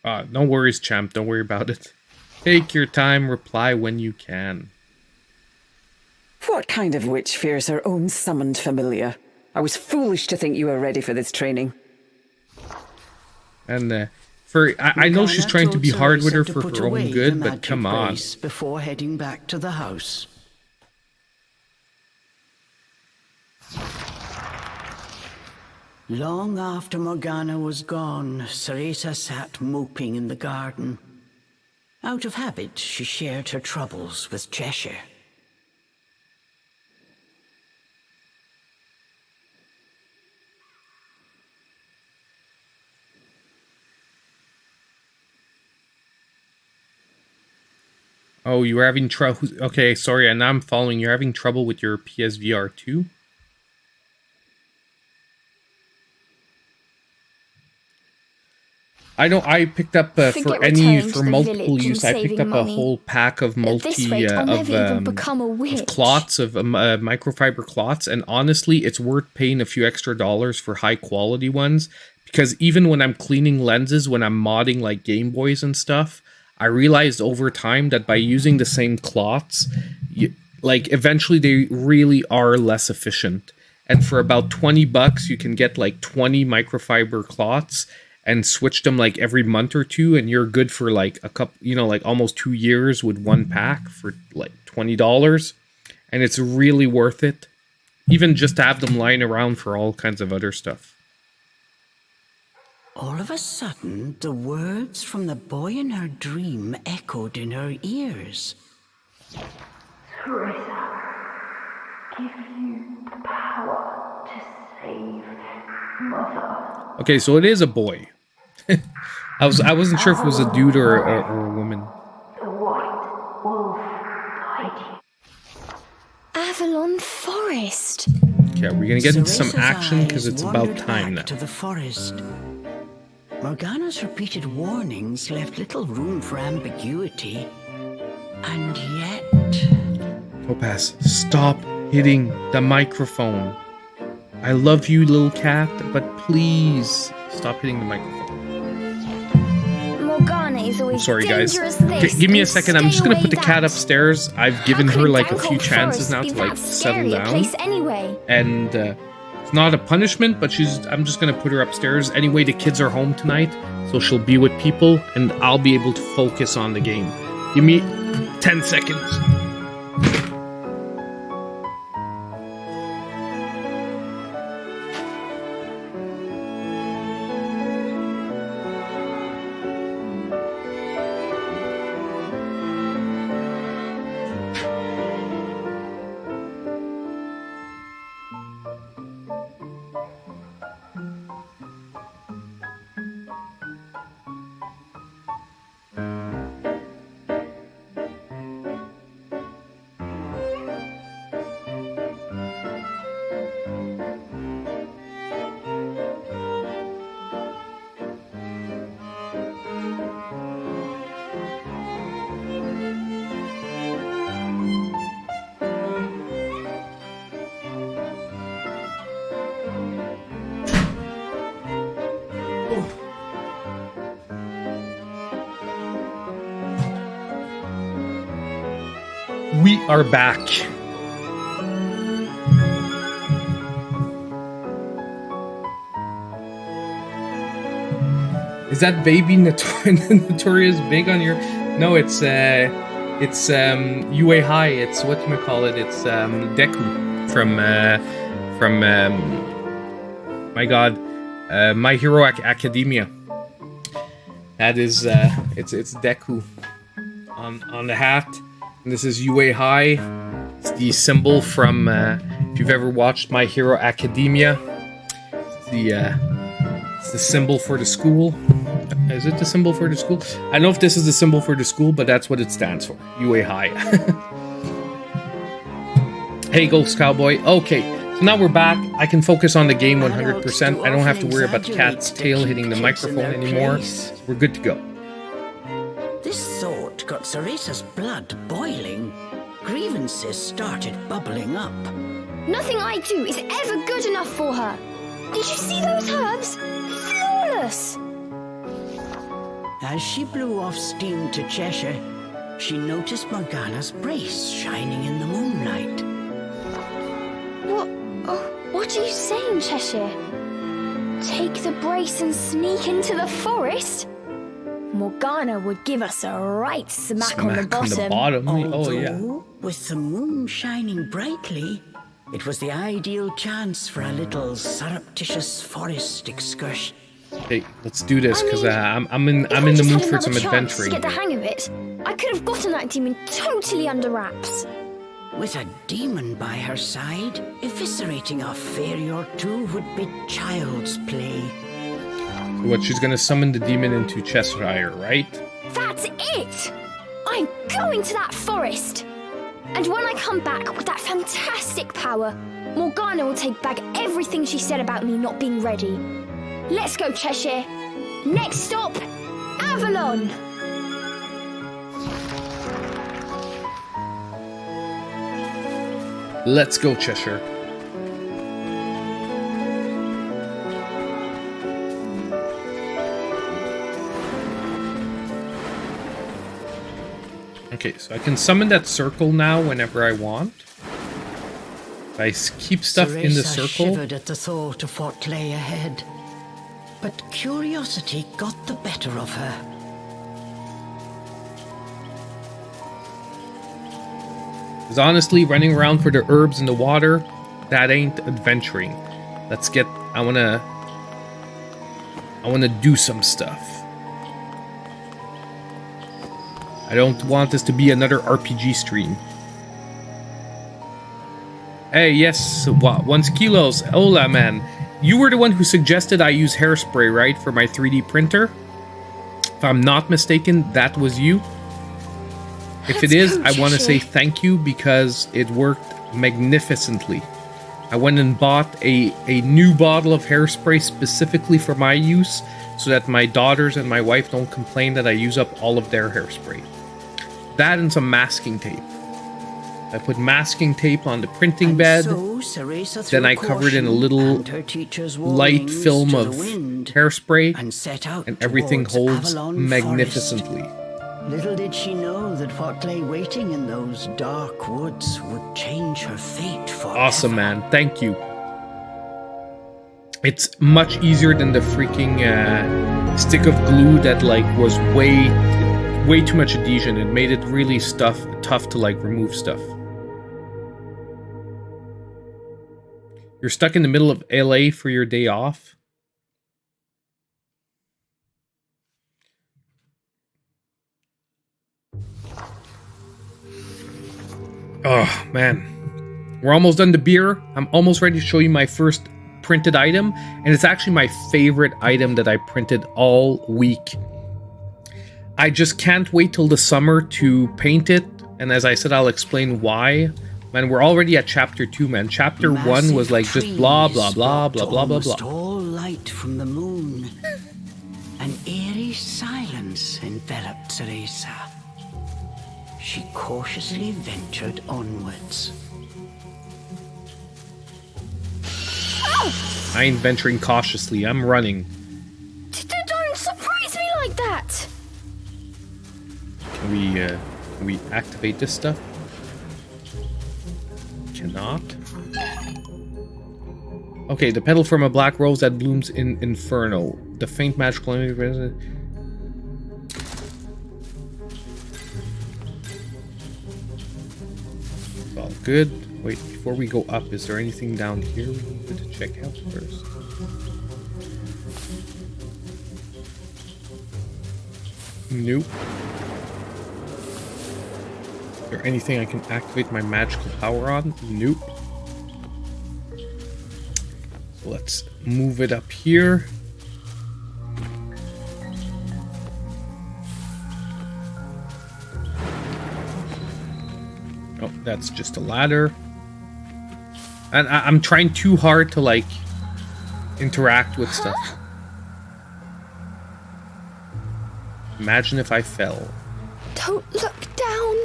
No worries, champ. Don't worry about it. Take your time. Reply when you can. What kind of witch fears her own summoned familiar? I was foolish to think you were ready for this training. And I know she's trying to be hard with her for her own good, but come on. Before heading back to the house. Long after Morgana was gone, Cereza sat moping in the garden. Out of habit, she shared her troubles with Cheshire. Oh, you were having trouble. Okay, sorry, and now I'm following. You're having trouble with your PSVR 2? I know I picked up for multiple use. I picked up a whole pack of clots of microfiber clots, and honestly, it's worth paying a few extra dollars for high quality ones, because even when I'm cleaning lenses, when I'm modding like Game Boys and stuff, I realized over time that by using the same clots, eventually they really are less efficient. And for about $20, you can get like 20 microfiber clots and switch them like every month or two, and you're good for like a couple, like almost 2 years with one pack for like $20. And it's really worth it, even just to have them lying around for all kinds of other stuff. All of a sudden, the words from the boy in her dream echoed in her ears. CEREZA, give you the power to save Mother. Okay, so it is a boy. I wasn't sure if it was a dude or a woman. The white wolf guide you. Avalon Forest. Okay, we're gonna get into some Cereza's action because eyes it's about wandered time now. back to the forest. Morgana's repeated warnings left little room for ambiguity. And yet... Topaz, stop hitting the microphone. I love you, little cat, but please stop hitting the microphone. Morgana is always Sorry, guys. dangerous Okay, this give me a and second. I'm just stay gonna away put the cat that. upstairs. I've given How her could like a Dangle few chances Forest now be to that like settle scary a down. place anyway? And it's not a punishment, but I'm just gonna put her upstairs. Anyway, the kids are home tonight, so she'll be with people, and I'll be able to focus on the game. Give me 10 seconds. We are back. Is that baby Notorious big on your? No, it's UA High. It's whatchamacallit. It's Deku from my god, My Hero Academia. That is, it's Deku on the hat. And this is UA High. It's the symbol from, if you've ever watched My Hero Academia, it's the symbol for the school. Is it the symbol for the school? I don't know if this is the symbol for the school, but that's what it stands for. UA High. Hey, Ghost Cowboy. Okay, so now we're back. I can focus on the game 100%. I don't have to worry about the cat's tail hitting the microphone anymore. We're good to go. This thought got CEREZA's blood boiling. Grievances started bubbling up. Nothing I do is ever good enough for her. Did you see those herbs? Flawless! As she blew off steam to Cheshire, she noticed Morgana's brace shining in the moonlight. What are you saying, Cheshire? Take the brace and sneak into the forest? Morgana would give us a right smack on the bottom. Oh, yeah. With the moon shining brightly, it was the ideal chance for a little surreptitious forest excursion. Hey, let's do this, because I'm in the mood for some adventuring. To get the hang of it, I could have gotten that demon totally under wraps. With a demon by her side, eviscerating a fairy or two would be child's play. So what, she's gonna summon the demon into Cheshire, right? That's it! I'm going to that forest! And when I come back with that fantastic power, Morgana will take back everything she said about me not being ready. Let's go, Cheshire. Next stop, Avalon! Let's go, Cheshire. Okay, so I can summon that circle now whenever I want. If I keep stuff in the circle. Shivered at the thought of what lay ahead, but curiosity got the better of her. Because honestly, running around for the herbs in the water, that ain't adventuring. Let's get. I wanna do some stuff. I don't want this to be another RPG stream. Hey, yes, what? 1 kilos. Hola, man. You were the one who suggested I use hairspray, right, for my 3D printer? If I'm not mistaken, that was you. If it is, I want to say thank you because it worked magnificently. I went and bought a new bottle of hairspray specifically for my use so that my daughters and my wife don't complain that I use up all of their hairspray. That and some masking tape. I put masking tape on the printing bed, then I covered in a little light film of hairspray, and everything holds magnificently. Little did she know that what lay waiting in those dark woods would change her fate forever. Awesome, man. Thank you. It's much easier than the freaking stick of glue that like was way too much adhesion. It made it really tough to like remove stuff. You're stuck in the middle of LA for your day off? Oh, man. We're almost done the beer. I'm almost ready to show you my first printed item. And it's actually my favorite item that I printed all week. I just can't wait till the summer to paint it. And as I said, I'll explain why. Man, we're already at chapter 2, man. Chapter 1 was like just blah, blah, blah, blah, blah, blah, blah. All light from the moon. An eerie silence enveloped CEREZA. She cautiously ventured onwards. I ain't venturing cautiously. I'm running. Don't surprise me like that! Can we activate this stuff? Cannot. Okay, the petal from a black rose that blooms in Inferno. The faint magical energy. All good. Wait, before we go up, is there anything down here we need to check out first? Nope. Is there anything I can activate my magical power on? Nope. So let's move it up here. Oh, that's just a ladder. And I'm trying too hard to, like, interact with stuff. Imagine if I fell. Don't look down.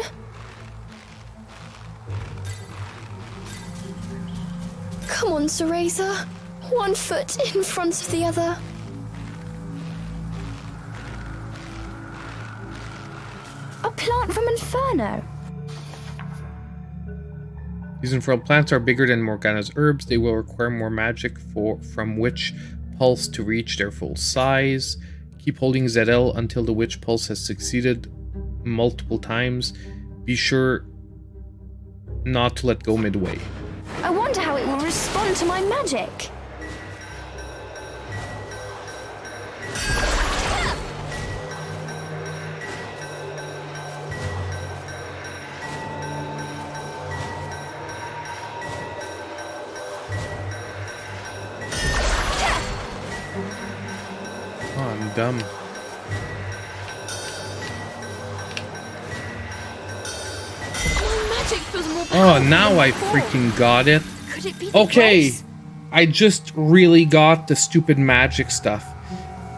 Come on, CEREZA. One foot in front of the other. A plant from Inferno. These infernal plants are bigger than Morgana's herbs. They will require more magic from Witch Pulse to reach their full size. Keep holding ZL until the Witch Pulse has succeeded multiple times. Be sure not to let go midway. I wonder how it will respond to my magic. Oh, I'm dumb. Oh, now I freaking got it. Could it be the Okay, place? I just really got the stupid magic stuff.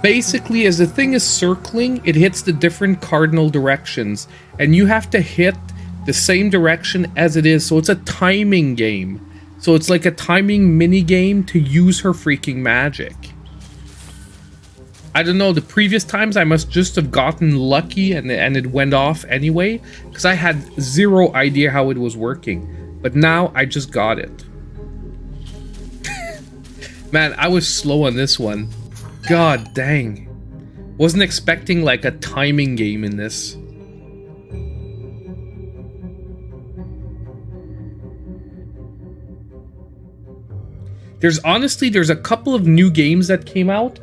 Basically, as the thing is circling, it hits the different cardinal directions, and you have to hit the same direction as it is, so it's a timing game. So it's like a timing mini game to use her freaking magic. I don't know, the previous times I must just have gotten lucky and it went off anyway, because I had zero idea how it was working. But now I just got it. Man, I was slow on this one. God dang. Wasn't expecting like a timing game in this. There's a couple of new games that came out.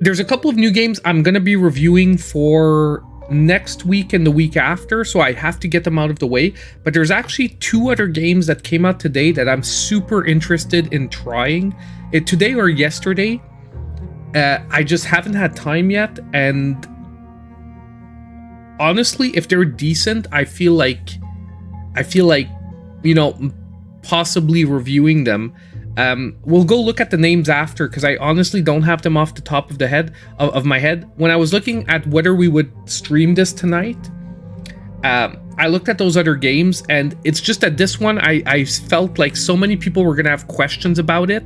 There's a couple of new games I'm going to be reviewing for next week and the week after, so I have to get them out of the way. But there's actually 2 other games that came out today that I'm super interested in trying. Today or yesterday. I just haven't had time yet, and honestly, if they're decent, I feel like, you know, possibly reviewing them. We'll go look at the names after, because I honestly don't have them off the top of the head of my head. When I was looking at whether we would stream this tonight, I looked at those other games, and it's just that this one, I felt like so many people were gonna have questions about it,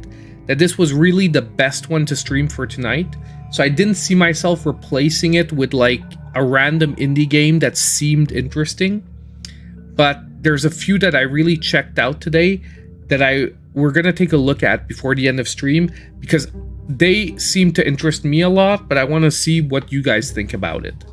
that this was really the best one to stream for tonight. So I didn't see myself replacing it with like a random indie game that seemed interesting. But there's a few that I really checked out today that we're gonna take a look at before the end of stream, because they seem to interest me a lot, but I want to see what you guys think about it.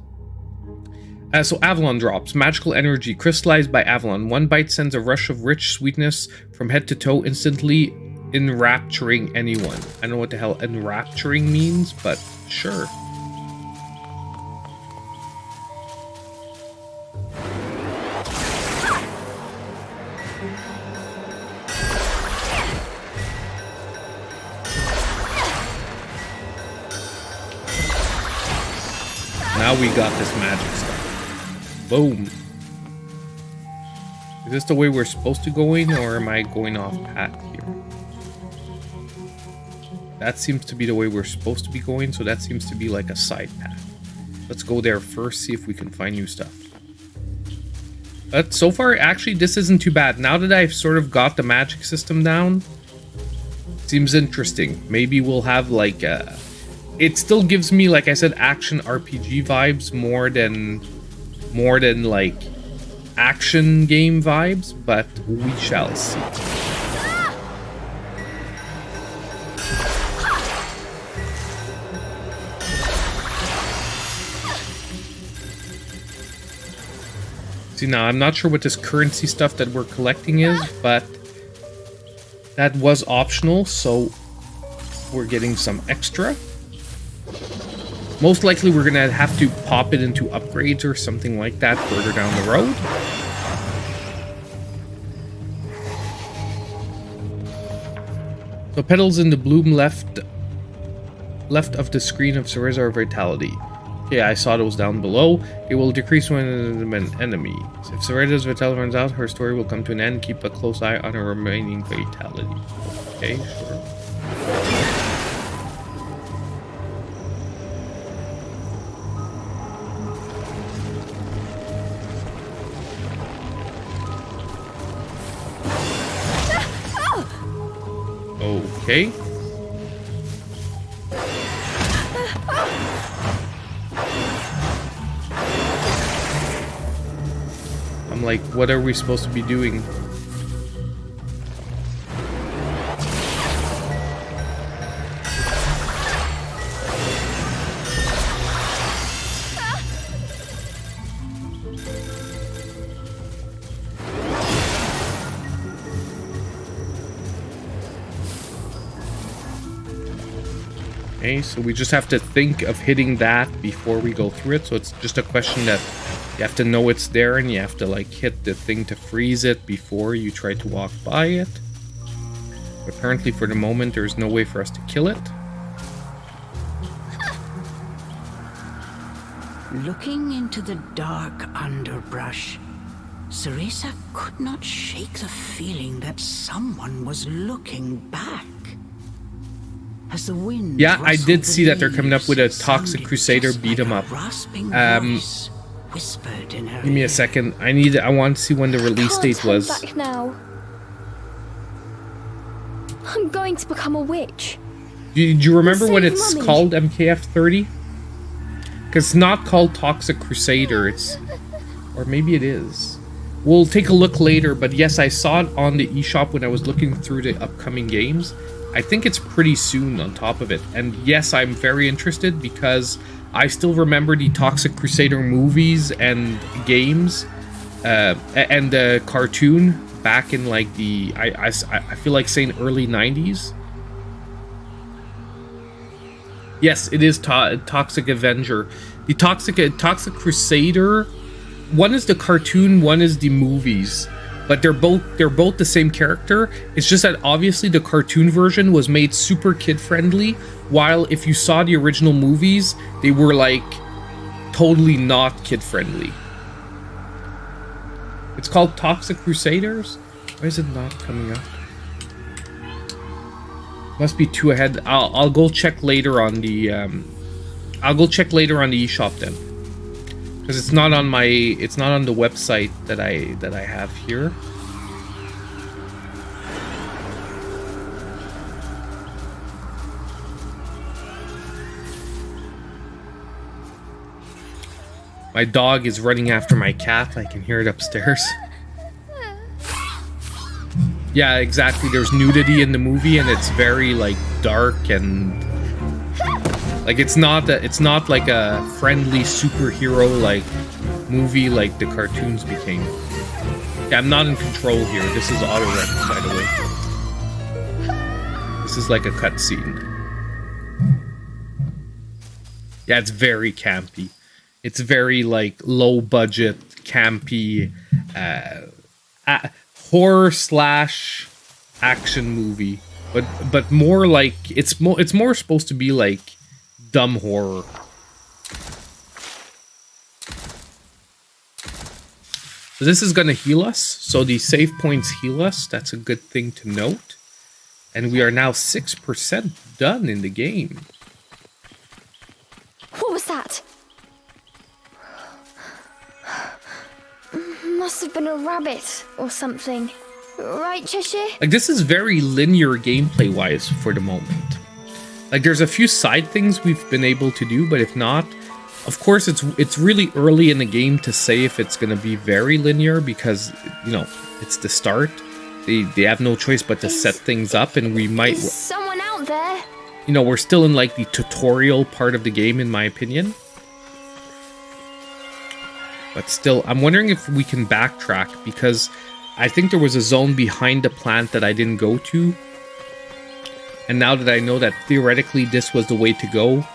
So Avalon drops. Magical energy crystallized by Avalon. 1 bite sends a rush of rich sweetness from head to toe, instantly enrapturing anyone. I don't know what the hell enrapturing means, but sure. Now we got this magic stuff. Boom. Is this the way we're supposed to go in, or am I going off path here? That seems to be the way we're supposed to be going, so that seems to be like a side path. Let's go there first, see if we can find new stuff. But so far, actually, this isn't too bad. Now that I've sort of got the magic system down, seems interesting. Maybe we'll have like a... It still gives me, like I said, action RPG vibes more than like action game vibes, but we shall see. See, now I'm not sure what this currency stuff that we're collecting is, but that was optional, so we're getting some extra. Most likely we're gonna have to pop it into upgrades or something like that further down the road. So petals in the bloom left of the screen of CEREZA are vitality. Okay, I saw those down below. It will decrease when an enemy. If CEREZA's vitality runs out, her story will come to an end. Keep a close eye on her remaining vitality. Okay, sure. Okay. I'm like, what are we supposed to be doing? Okay, so we just have to think of hitting that before we go through it. So it's just a question that you have to know it's there and you have to like hit the thing to freeze it before you try to walk by it. But apparently for the moment there's no way for us to kill it. Looking into the dark underbrush, CEREZA could not shake the feeling that someone was looking back. As the wind Yeah, I did see that they're coming up with a Toxic Crusader beat 'em up. Give me a second. I want to see when the release date was. Back now. I'm going to become a witch. Do you remember what Save it's Mummy. called, MKF30? Because it's not called Toxic Crusader, it's... Or maybe it is. We'll take a look later, but yes, I saw it on the eShop when I was looking through the upcoming games. I think it's pretty soon on top of it. And yes, I'm very interested because I still remember the Toxic Crusader movies and games and the cartoon back in like the... I feel like saying early 90s. Yes, it is Toxic Avenger. The Toxic Crusader, one is the cartoon, one is the movies, but they're both the same character. It's just that obviously the cartoon version was made super kid friendly, while if you saw the original movies, they were like totally not kid friendly. It's called Toxic Crusaders. Why is it not coming up? Must be two ahead. I'll go check later on the I'll go check later on the eShop then, because it's not on the website that I have here. My dog is running after my cat. I can hear it upstairs. Yeah, exactly. There's nudity in the movie, and it's very like dark and like it's not like a friendly superhero like movie like the cartoons became. Yeah, I'm not in control here. This is auto rec, by the way. This is like a cutscene. Yeah, it's very campy. It's very like low budget, campy, horror slash action movie, but more like it's more supposed to be like dumb horror. So this is gonna heal us. So the save points heal us. That's a good thing to note. And we are now 6% done in the game. What was that? Must have been a rabbit or something. Right, Cheshire? Like, this is very linear gameplay-wise for the moment. Like, there's a few side things we've been able to do, but if not, of course, it's really early in the game to say if it's going to be very linear because, you know, it's the start. They have no choice but to set things up, and we might... Is someone out there? You know, we're still in, like, the tutorial part of the game, in my opinion. But still, I'm wondering if we can backtrack, because I think there was a zone behind the plant that I didn't go to. And now that I know that theoretically this was the way to go,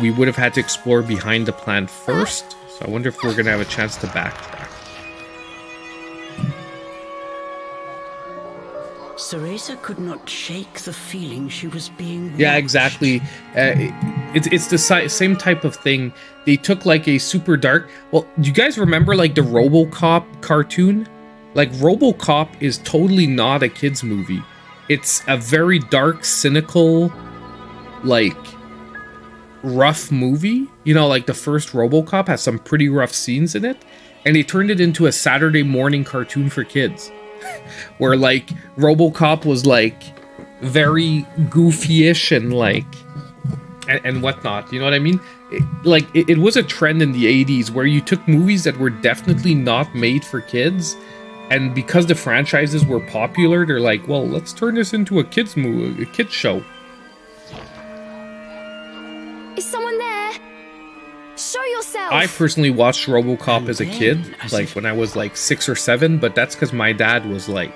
we would have had to explore behind the plant first. So I wonder if we're going to have a chance to backtrack. CEREZA could not shake the feeling she was being watched. Yeah, exactly. It's the same type of thing. They took like a super dark... Well, do you guys remember like the RoboCop cartoon? Like RoboCop is totally not a kid's movie. It's a very dark, cynical, like rough movie. You know, like the first RoboCop has some pretty rough scenes in it. And they turned it into a Saturday morning cartoon for kids. Where like RoboCop was like very goofy-ish and like and whatnot, you know what I mean? It was a trend in the 80s where you took movies that were definitely not made for kids, and because the franchises were popular, they're like, well, let's turn this into a kids movie, a kids show. Is someone there? Show yourself! I personally watched RoboCop as a kid, like when I was like 6 or 7, but that's because my dad was like,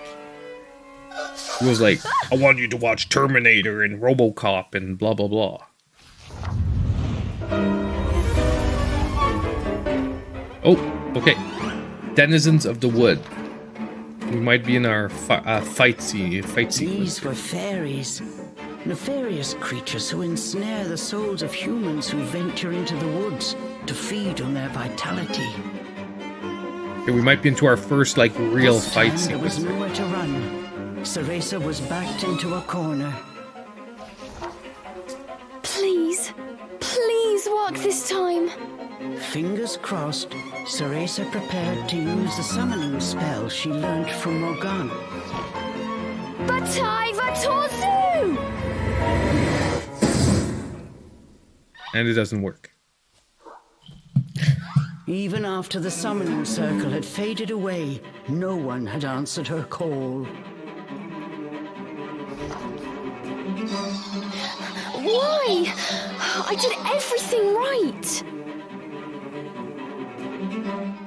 I want you to watch Terminator and RoboCop and blah blah blah. Oh, okay. Denizens of the wood. We might be in our fight sequence. These were fairies. Nefarious creatures who ensnare the souls of humans who venture into the woods to feed on their vitality. Okay, we might be into our first, like, real This fight time sequence. There was nowhere to run. CEREZA was backed into a corner. Please, please work this time. Fingers crossed, CEREZA prepared to use the summoning spell she learned from Morgana. Batai Vatozu! And it doesn't work. Even after the summoning circle had faded away, no one had answered her call. Why? I did everything right.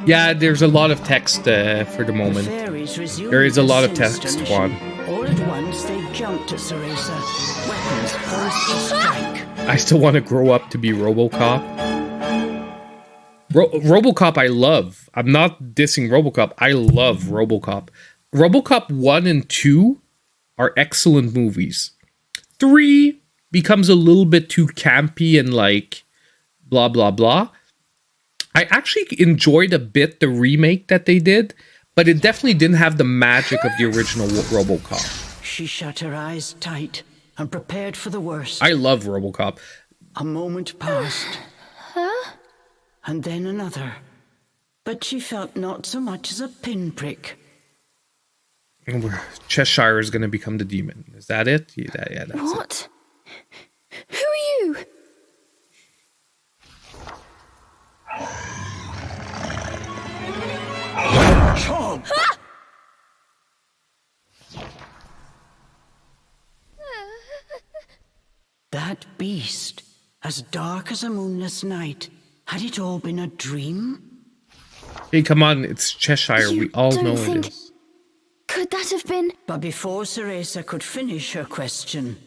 Yeah, there's a lot of text for the moment. Fairies resumed There is a lot of their text, sinister Juan. mission. All at once, they jumped at CEREZA, weapons poised to strike. I still want to grow up to be RoboCop. RoboCop I love. I'm not dissing RoboCop. I love RoboCop. RoboCop 1 and 2 are excellent movies. 3 becomes a little bit too campy and like blah blah blah. I actually enjoyed a bit the remake that they did, but it definitely didn't have the magic of the original RoboCop. She shut her eyes tight and prepared for the worst. I love RoboCop. A moment passed. And then another. But she felt not so much as a pinprick. Cheshire is going to become the demon. Is that it? Yeah, that's it. What? Who are you? That beast, as dark as a moonless night, had it all been a dream? Hey, come on, it's Cheshire. You We all don't know think- it is. Could that have been? But before CEREZA could finish her question,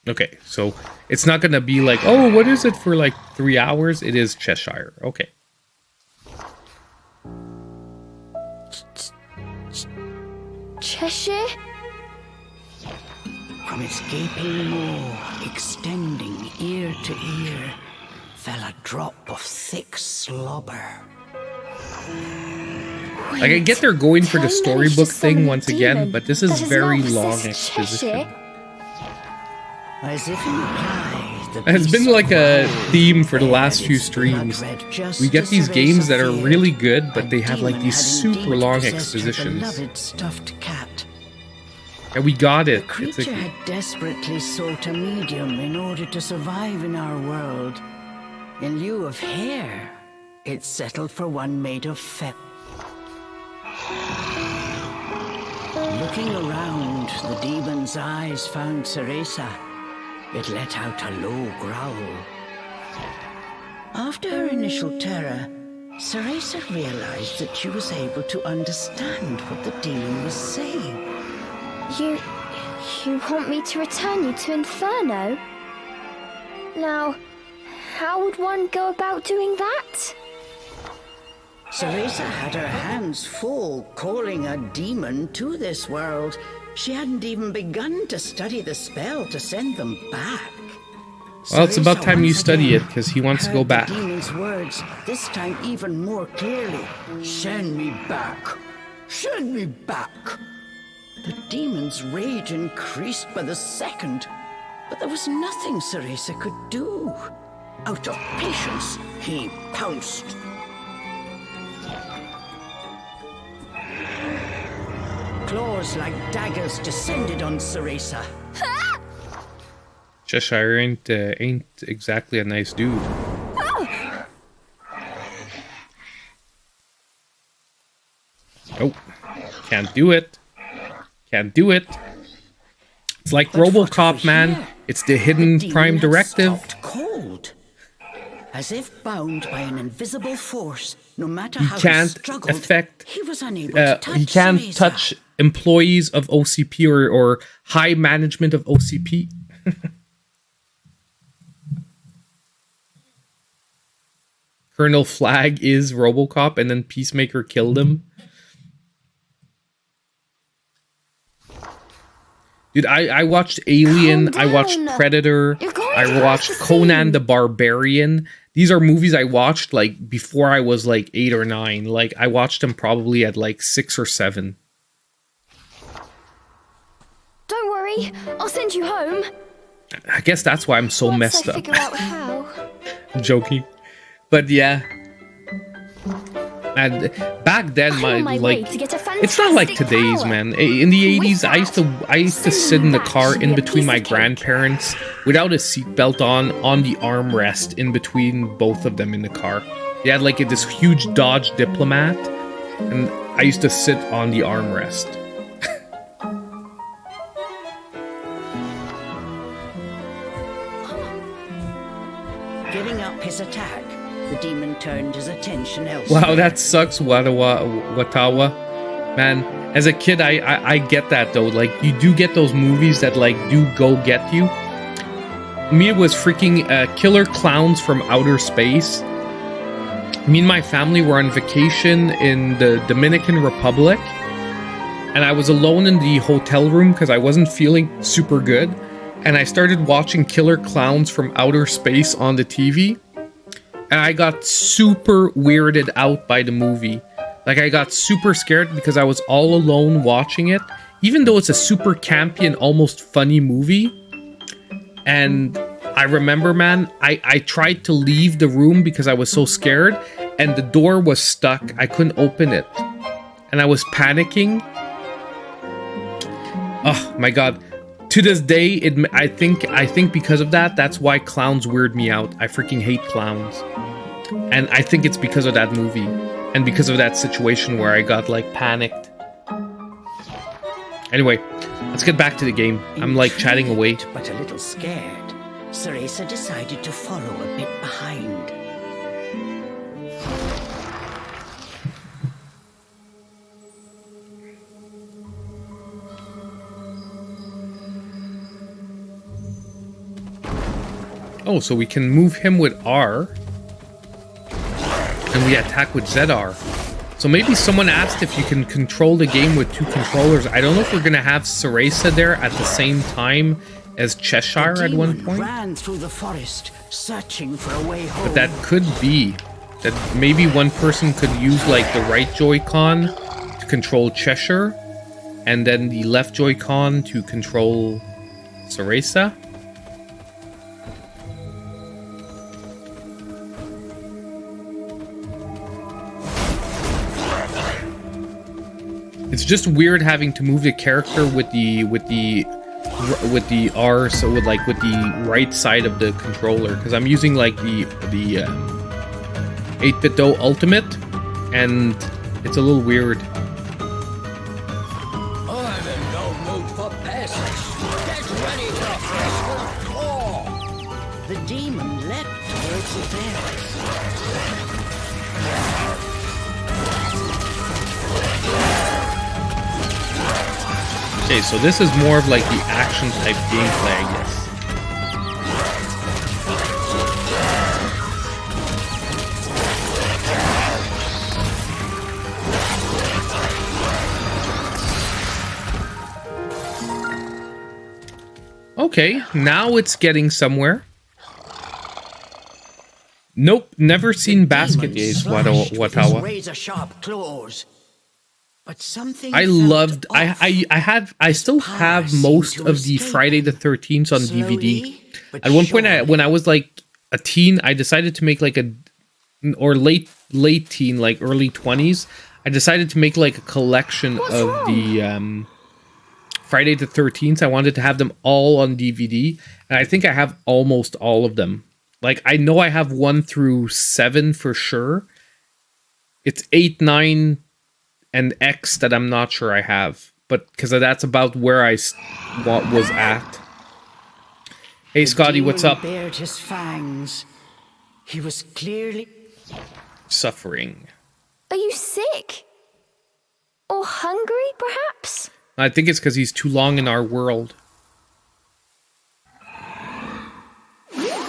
Okay, so it's not going to be like, oh, what is it for like 3 hours? It is Cheshire. Okay. Cheshire? from its gaping maw, extending ear to ear, fell a drop of thick slobber. Like, I get they're going for the Time managed to storybook summon thing a once again, demon but this is that has very now long possessed exposition. Cheshire. As if in reply, the And it's been beast like a growled, theme for the last bared few its blood streams. red just We get as these CEREZA games that are feared. really good, but A they have like demon these had super indeed long possessed her expositions. beloved stuffed cat. And we got The it. It's creature a, had desperately sought a medium in order to survive in our world. In lieu of hair, it settled for one made of feathers. Looking around, the demon's eyes found CEREZA. It let out a low growl. After her initial terror, CEREZA realized that she was able to understand what the demon was saying. You want me to return you to Inferno? Now, how would one go about doing that? CEREZA had her hands full calling a demon to this world. She hadn't even begun to study the spell to send them back. Well, it's about CEREZA time you once study again it, because he wants to go heard back. The demon's words, this time even more clearly. Send me back. Send me back. The demon's rage increased by the second, but there was nothing CEREZA could do. Out of patience, he pounced. Claws like daggers descended on CEREZA. Cheshire ain't exactly a nice dude. Nope. Can't do it. Can't do it. It's like But RoboCop, what man. here? It's the hidden demon prime had directive. stopped cold. As if bound by an invisible force, no matter He how can't he struggled, affect. he was unable to touch He can't CEREZA. touch employees of OCP or high management of OCP. Colonel Flag is RoboCop, and then Peacemaker killed him. Dude, I watched Alien, I watched down. Predator, You're going I to watched have to Conan see. the Barbarian. These are movies I watched like before I was like 8 or 9. Like I watched them probably at like 6 or 7. Don't worry, I'll send you home. I guess that's why I'm so Once messed I up. figure out how. I'm joking. But yeah. And back then I'm on my way like to get a it's not like fantastic today's, power. man. In the With 80s, I used to sit in the that car should in be a between piece my of cake. grandparents without a seatbelt on the armrest in between both of them in the car. They had like this huge Dodge Diplomat, and I used to sit on the armrest. Giving up his attack, the demon turned his attention elsewhere. Wow, that sucks, Watawa. Man, as a kid, I get that though. Like, you do get those movies that like do go get you. Me, it was freaking Killer Clowns from Outer Space. Me and my family were on vacation in the Dominican Republic, and I was alone in the hotel room because I wasn't feeling super good. And I started watching Killer Clowns from Outer Space on the TV. And I got super weirded out by the movie. Like, I got super scared because I was all alone watching it. Even though it's a super campy and almost funny movie. And I remember, man, I tried to leave the room because I was so scared. And the door was stuck. I couldn't open it. And I was panicking. Oh, my God. To this day, I think because of that, that's why clowns weird me out. I freaking hate clowns. And I think it's because of that movie. And because of that situation where I got, like, panicked. Anyway, let's get back to the game. I'm, like, chatting away. Intrigued, but a little scared, CEREZA decided to follow a bit behind. Oh, so we can move him with R. And we attack with ZR. So maybe someone asked if you can control the game with 2 controllers. I don't know if we're going to have CEREZA there at the same time as Cheshire The at one demon point. ran through the forest, searching for a way home. But that could be. That maybe one person could use like the right Joy-Con to control Cheshire. And then the left Joy-Con to control CEREZA. It's just weird having to move the character with the R, so with the right side of the controller, because I'm using like the 8BitDo Ultimate, and it's a little weird. I'm in no mood for peasants. Get ready to face the claw. The demon leapt towards the bears. Okay, so this is more of like the action type gameplay, I guess. Okay, now it's getting somewhere. Nope, never seen basket gaze. Razor sharp claws. But something I loved. I still have most of the Friday the 13th on DVD. At one point, when I was like a teen, I decided to make like or late teen, like early 20s. I decided to make like a collection of the Friday the 13th. I wanted to have them all on DVD, and I think I have almost all of them. Like, I know I have 1 through 7 for sure. It's 8, 9, and X that I'm not sure I have. But, because that's about where I was at. Hey, Scotty, what's up? Bared his fangs. He was clearly suffering. Are you sick? Or hungry, perhaps? I think it's because he's too long in our world.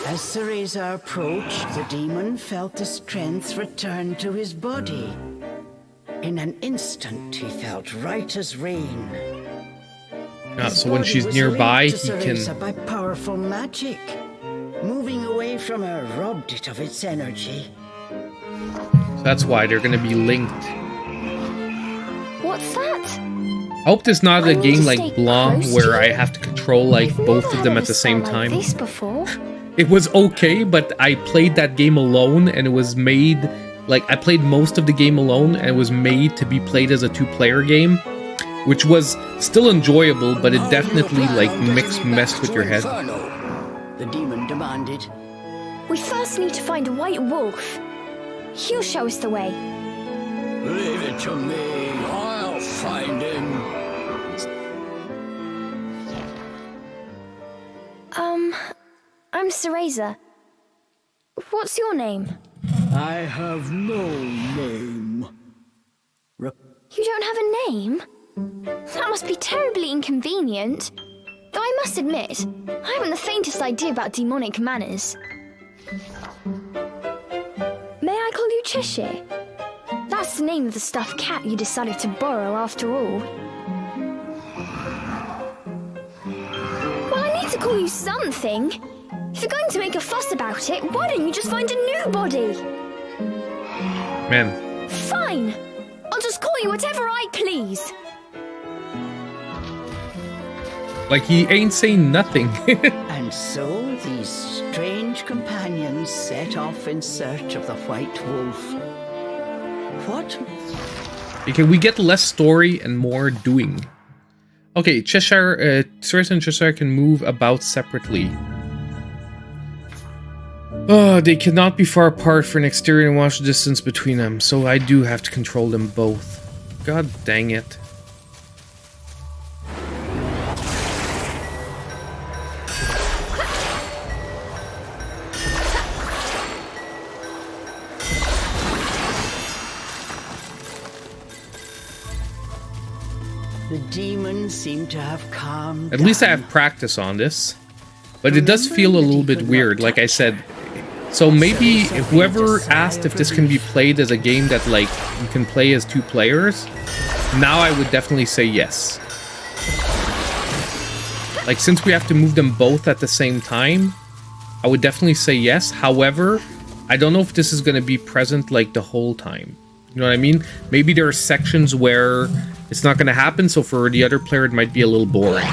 As CEREZA approached, the demon felt the strength return to his body. In an instant, he felt right as rain. So when she's nearby, he can... by powerful magic. Moving away from her robbed it of its energy. So that's why they're going to be linked. What's that? I hope there's not a game like Blanc where I have to control like both of them at the same time. Like this before. It was okay, but I played that game alone, and it was made... Like, I played most of the game alone, and it was made to be played as a 2-player game, which was still enjoyable, but it definitely, like, messed with your head. The demon demanded. We first need to find a white wolf. He'll show us the way. Leave it to me. I'll find him. I'm CEREZA. What's your name? I have no name. You don't have a name? That must be terribly inconvenient. Though I must admit, I haven't the faintest idea about demonic manners. May I call you Cheshire? That's the name of the stuffed cat you decided to borrow after all. Well, I need to call you something. If you're going to make a fuss about it, why don't you just find a new body? Man. Fine. I'll just call you whatever I please. Like, he ain't saying nothing. And so these strange companions set off in search of the white wolf. What? Okay, we get less story and more doing. Okay, Cheshire, CEREZA and Cheshire can move about separately. Oh, they cannot be far apart for an exterior and watch the distance between them, so I do have to control them both. God dang it. The demons seem to have calmed At least I down. have practice on this. But it does feel a little bit weird, like I said. So maybe whoever asked if this can be played as a game that, like, you can play as 2 players, now I would definitely say yes. Like, since we have to move them both at the same time, I would definitely say yes. However, I don't know if this is going to be present, like, the whole time. You know what I mean? Maybe there are sections where it's not going to happen, so for the other player it might be a little boring.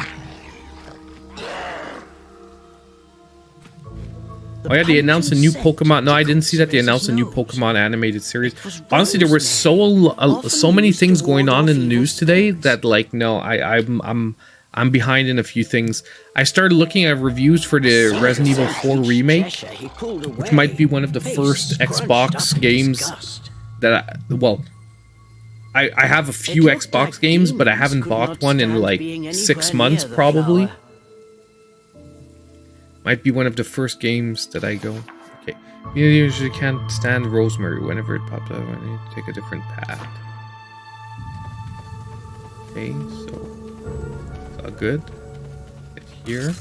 Oh yeah, they announced a new Pokemon. No, I didn't see that they announced a new Pokemon animated series. Honestly, there were so many things going on in the news today that, like, no, I'm behind in a few things. I started looking at reviews for the Resident Evil 4 remake, which might be one of the first Xbox games that I have a few Xbox games, but I haven't bought one in like 6 months probably. Might be one of the first games that I go, okay. You usually can't stand rosemary whenever it pops up. I need to take a different path. Okay, so Good. Get here.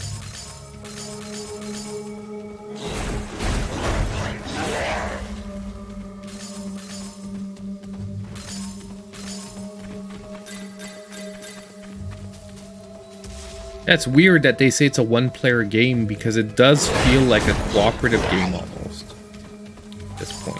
That's weird that they say it's a one-player game because it does feel like a cooperative game almost at this point.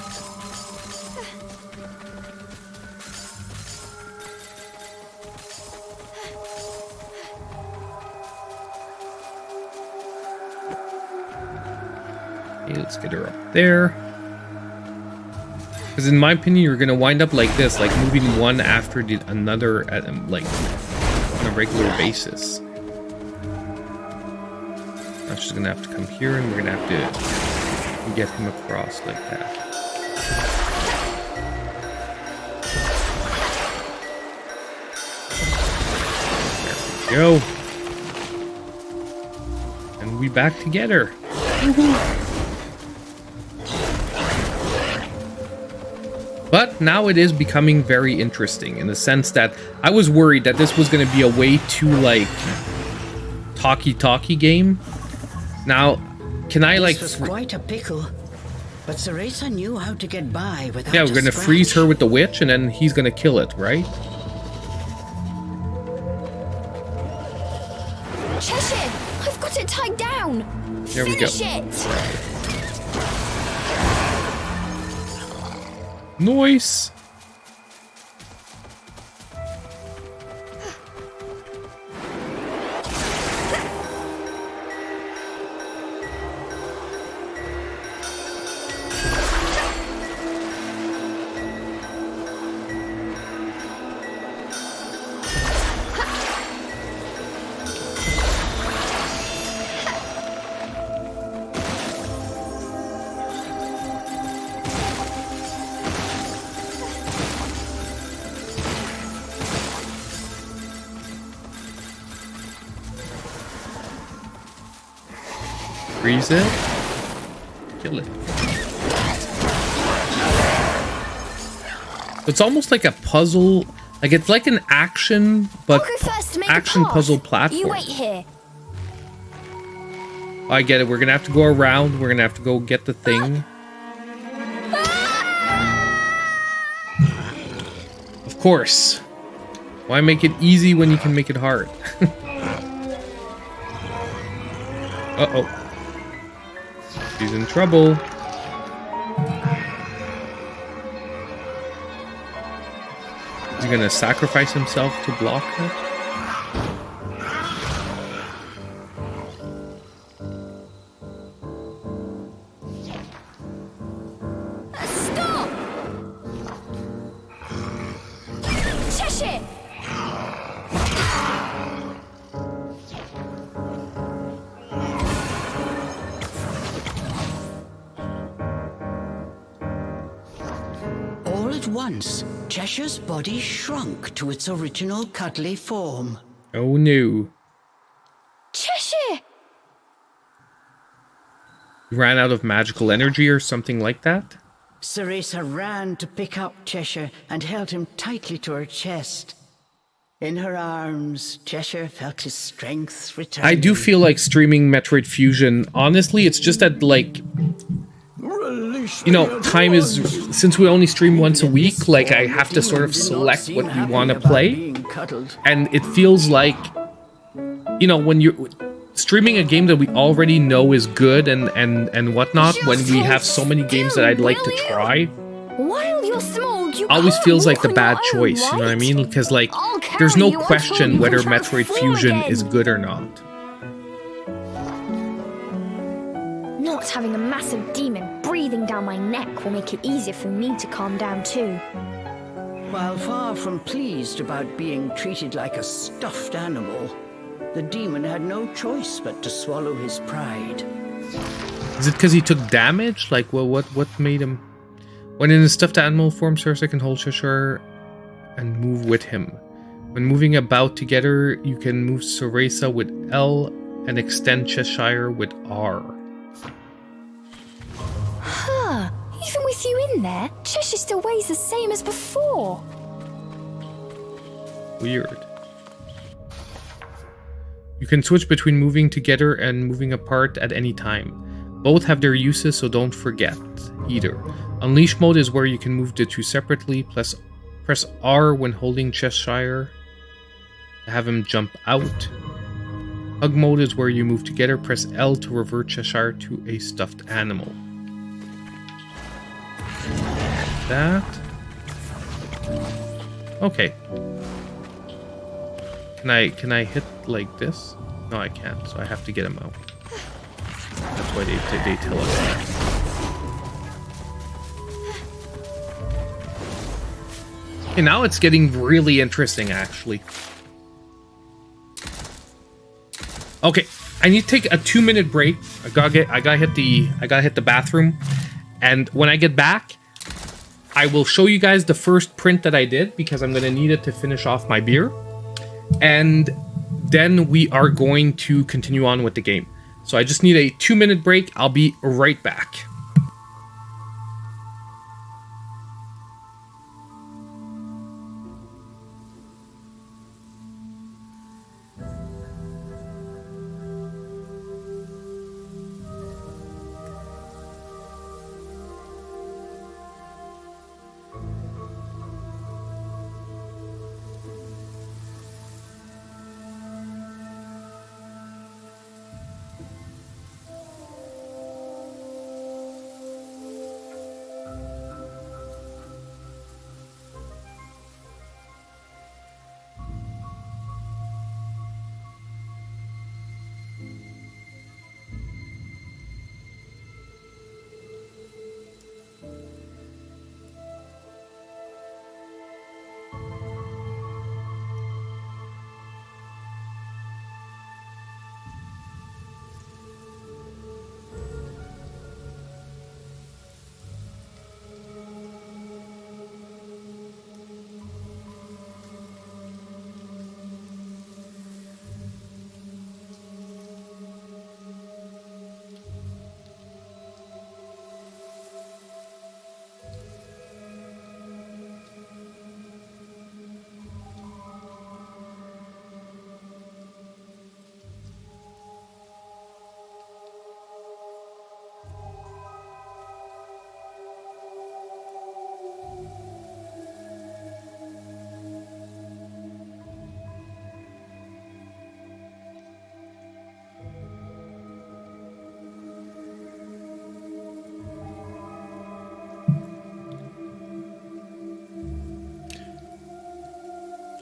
Okay, let's get her up there. Because in my opinion, you're going to wind up like this, like moving one after the another at like on a regular basis. Now she's gonna have to come here, and we're gonna have to get him across like that. There we go. And we back together. But now it is becoming very interesting in the sense that I was worried that this was gonna be a way too like talky game. Now, can I like... This was quite a pickle, but CEREZA knew how to get by without Yeah, we're gonna freeze her with the witch, and then he's gonna kill it, right? Cheshire, I've got it tied down. There we go. Finish it. Nice. Freeze it. Kill it. It's almost like a puzzle. Like it's like an action, but I'll go first to make a action path. puzzle platform. You wait here. I get it. We're gonna have to go around. We're gonna have to go get the thing. Of course. Why make it easy when you can make it hard? Uh-oh. He's in trouble. He's gonna sacrifice himself to block her. Stop! Cheshire! All at once, Cheshire's body shrunk to its original cuddly form. Oh no. Cheshire! He ran out of magical energy or something like that? CEREZA ran to pick up Cheshire and held him tightly to her chest. In her arms, Cheshire felt his strength return. I do feel like streaming Metroid Fusion. Honestly, it's just that, like, you know, time is, since we only stream once a week, like, I have to sort of select what we want to play. And it feels like, you know, when you're streaming a game that we already know is good and whatnot, when we have so many games that I'd like to try, While you're small, you always can't feels like walk the on bad your own, choice, you know what I right? mean? Because, like, I'll there's carry no you until question you whether can Metroid transform Fusion again. is good or not. Not having a massive demon breathing down my neck will make it easier for me to calm down too. While far from pleased about being treated like a stuffed animal, the demon had no choice but to swallow his pride. Is it because he took damage? Like, well, what made him... When in his stuffed animal form, CEREZA can hold Cheshire and move with him. When moving about together, you can move CEREZA with L and extend Cheshire with R. Huh. Even with you in there, Cheshire still weighs the same as before. Weird. You can switch between moving together and moving apart at any time. Both have their uses, so don't forget either. Unleash mode is where you can move the two separately. Press R when holding Cheshire to have him jump out. Hug mode is where you move together. Press L to revert Cheshire to a stuffed animal. That. Okay. Can I hit like this? No, I can't. So I have to get him out. That's why they tell us that. Okay, now it's getting really interesting, actually. Okay, I need to take a 2-minute break. I gotta hit the bathroom, and when I get back, I will show you guys the first print that I did because I'm gonna need it to finish off my beer, and then we are going to continue on with the game. So I just need a 2-minute break. I'll be right back.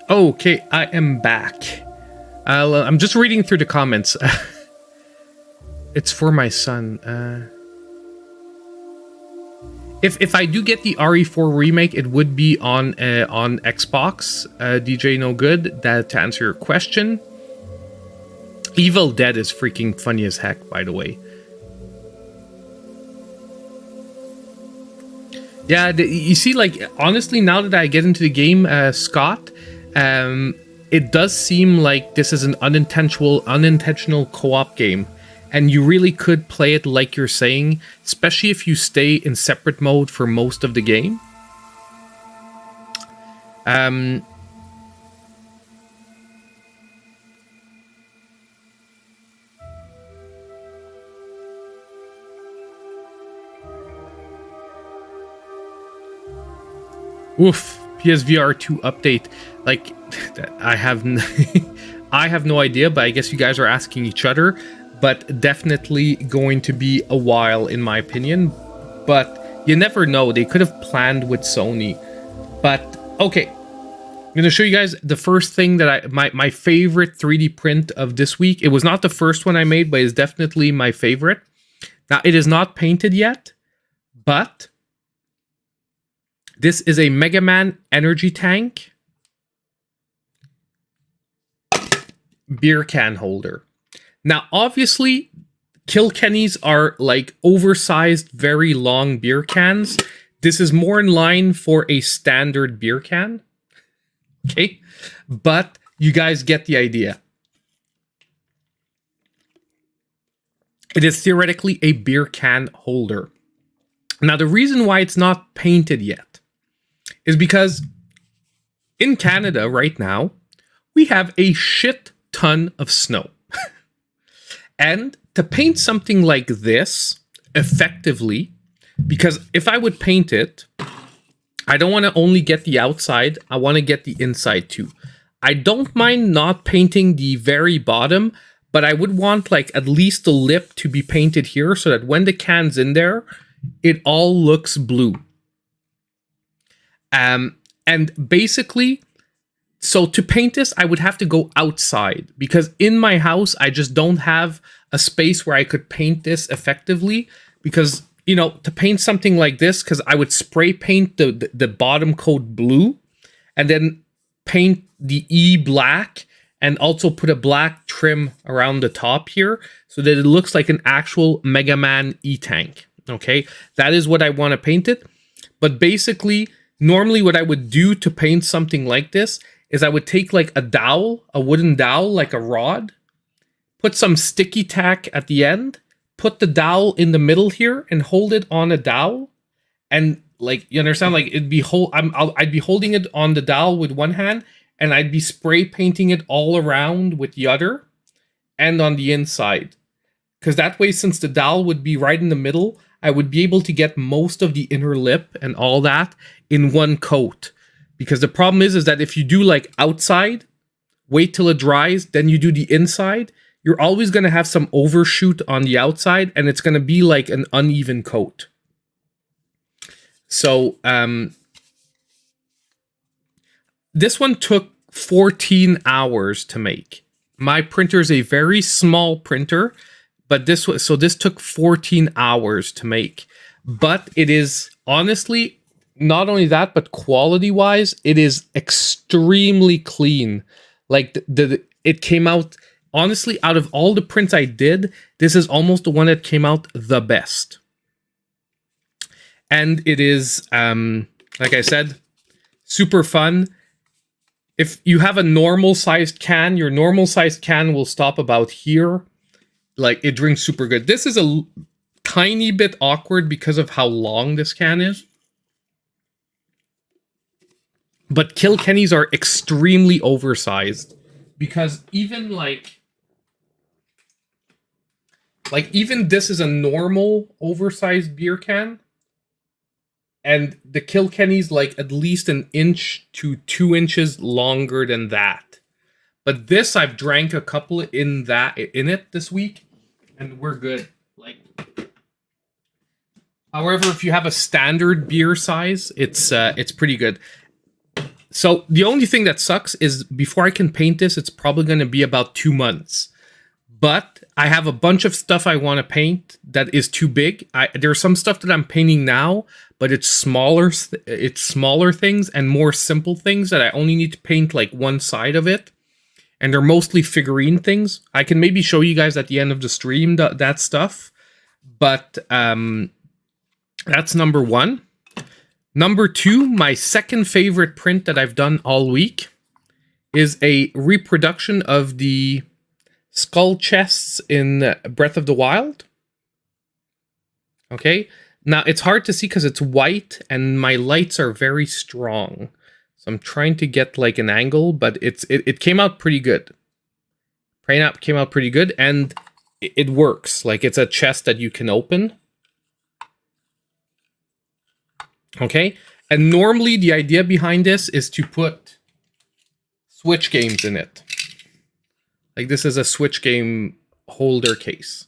Okay, I am back. I'm just reading through the comments. It's for my son. If I do get the RE4 remake, it would be on Xbox. DJ No Good. That to answer your question. Evil Dead is freaking funny as heck, by the way. Yeah, you see, like, honestly, now that I get into the game, Scott, it does seem like this is an unintentional co-op game, and you really could play it like you're saying, especially if you stay in separate mode for most of the game. Oof, PSVR 2 update. Like, I have I have no idea, but I guess you guys are asking each other. But definitely going to be a while, in my opinion. But you never know. They could have planned with Sony. But, okay. I'm going to show you guys the first thing that my favorite 3D print of this week. It was not the first one I made, but it's definitely my favorite. Now, it is not painted yet, but this is a Mega Man energy tank beer can holder. Now, obviously, Kilkennys are like oversized, very long beer cans. This is more in line for a standard beer can. Okay, but you guys get the idea. It is theoretically a beer can holder. Now, the reason why it's not painted yet is because in Canada right now, we have a shit ton of snow. And to paint something like this effectively, because if I would paint it, I don't want to only get the outside, I want to get the inside too. I don't mind not painting the very bottom, but I would want like at least the lip to be painted here so that when the can's in there, it all looks blue. And basically, so to paint this, I would have to go outside because in my house, I just don't have a space where I could paint this effectively because, you know, to paint something like this, because I would spray paint the bottom coat blue and then paint the E black and also put a black trim around the top here so that it looks like an actual Mega Man E-Tank. Okay, that is what I want to paint it. But basically, normally what I would do to paint something like this is I would take like a dowel, a wooden dowel, like a rod, put some sticky tack at the end, put the dowel in the middle here and hold it on a dowel. And like, you understand, like I'd be holding it on the dowel with one hand and I'd be spray painting it all around with the other and on the inside. Because that way, since the dowel would be right in the middle, I would be able to get most of the inner lip and all that in one coat. Because the problem is that if you do like outside, wait till it dries, then you do the inside, you're always going to have some overshoot on the outside and it's going to be like an uneven coat. So this one took 14 hours to make. My printer is a very small printer, but this took 14 hours to make. But it is honestly not only that, but quality wise, it is extremely clean. Like it came out, honestly, out of all the prints I did, this is almost the one that came out the best. And it is, like I said, super fun. If you have a normal sized can, your normal sized can will stop about here. Like it drinks super good. This is a tiny bit awkward because of how long this can is. But Kilkennys are extremely oversized because even even this is a normal oversized beer can. And the Kilkenny's like at least 1 inch to 2 inches longer than that. But this I've drank a couple in it this week, and we're good. Like, however, if you have a standard beer size, it's pretty good. So the only thing that sucks is before I can paint this, it's probably going to be about 2 months. But I have a bunch of stuff I want to paint that is too big. There's some stuff that I'm painting now, but it's smaller things and more simple things that I only need to paint like one side of it. And they're mostly figurine things. I can maybe show you guys at the end of the stream that stuff. But that's number one. Number two, my second favorite print that I've done all week is a reproduction of the skull chests in Breath of the Wild. Okay, now it's hard to see because it's white and my lights are very strong. So I'm trying to get like an angle, but it came out pretty good. Came out pretty good and it works. Like it's a chest that you can open. Okay, and normally the idea behind this is to put Switch games in it. Like this is a Switch game holder case.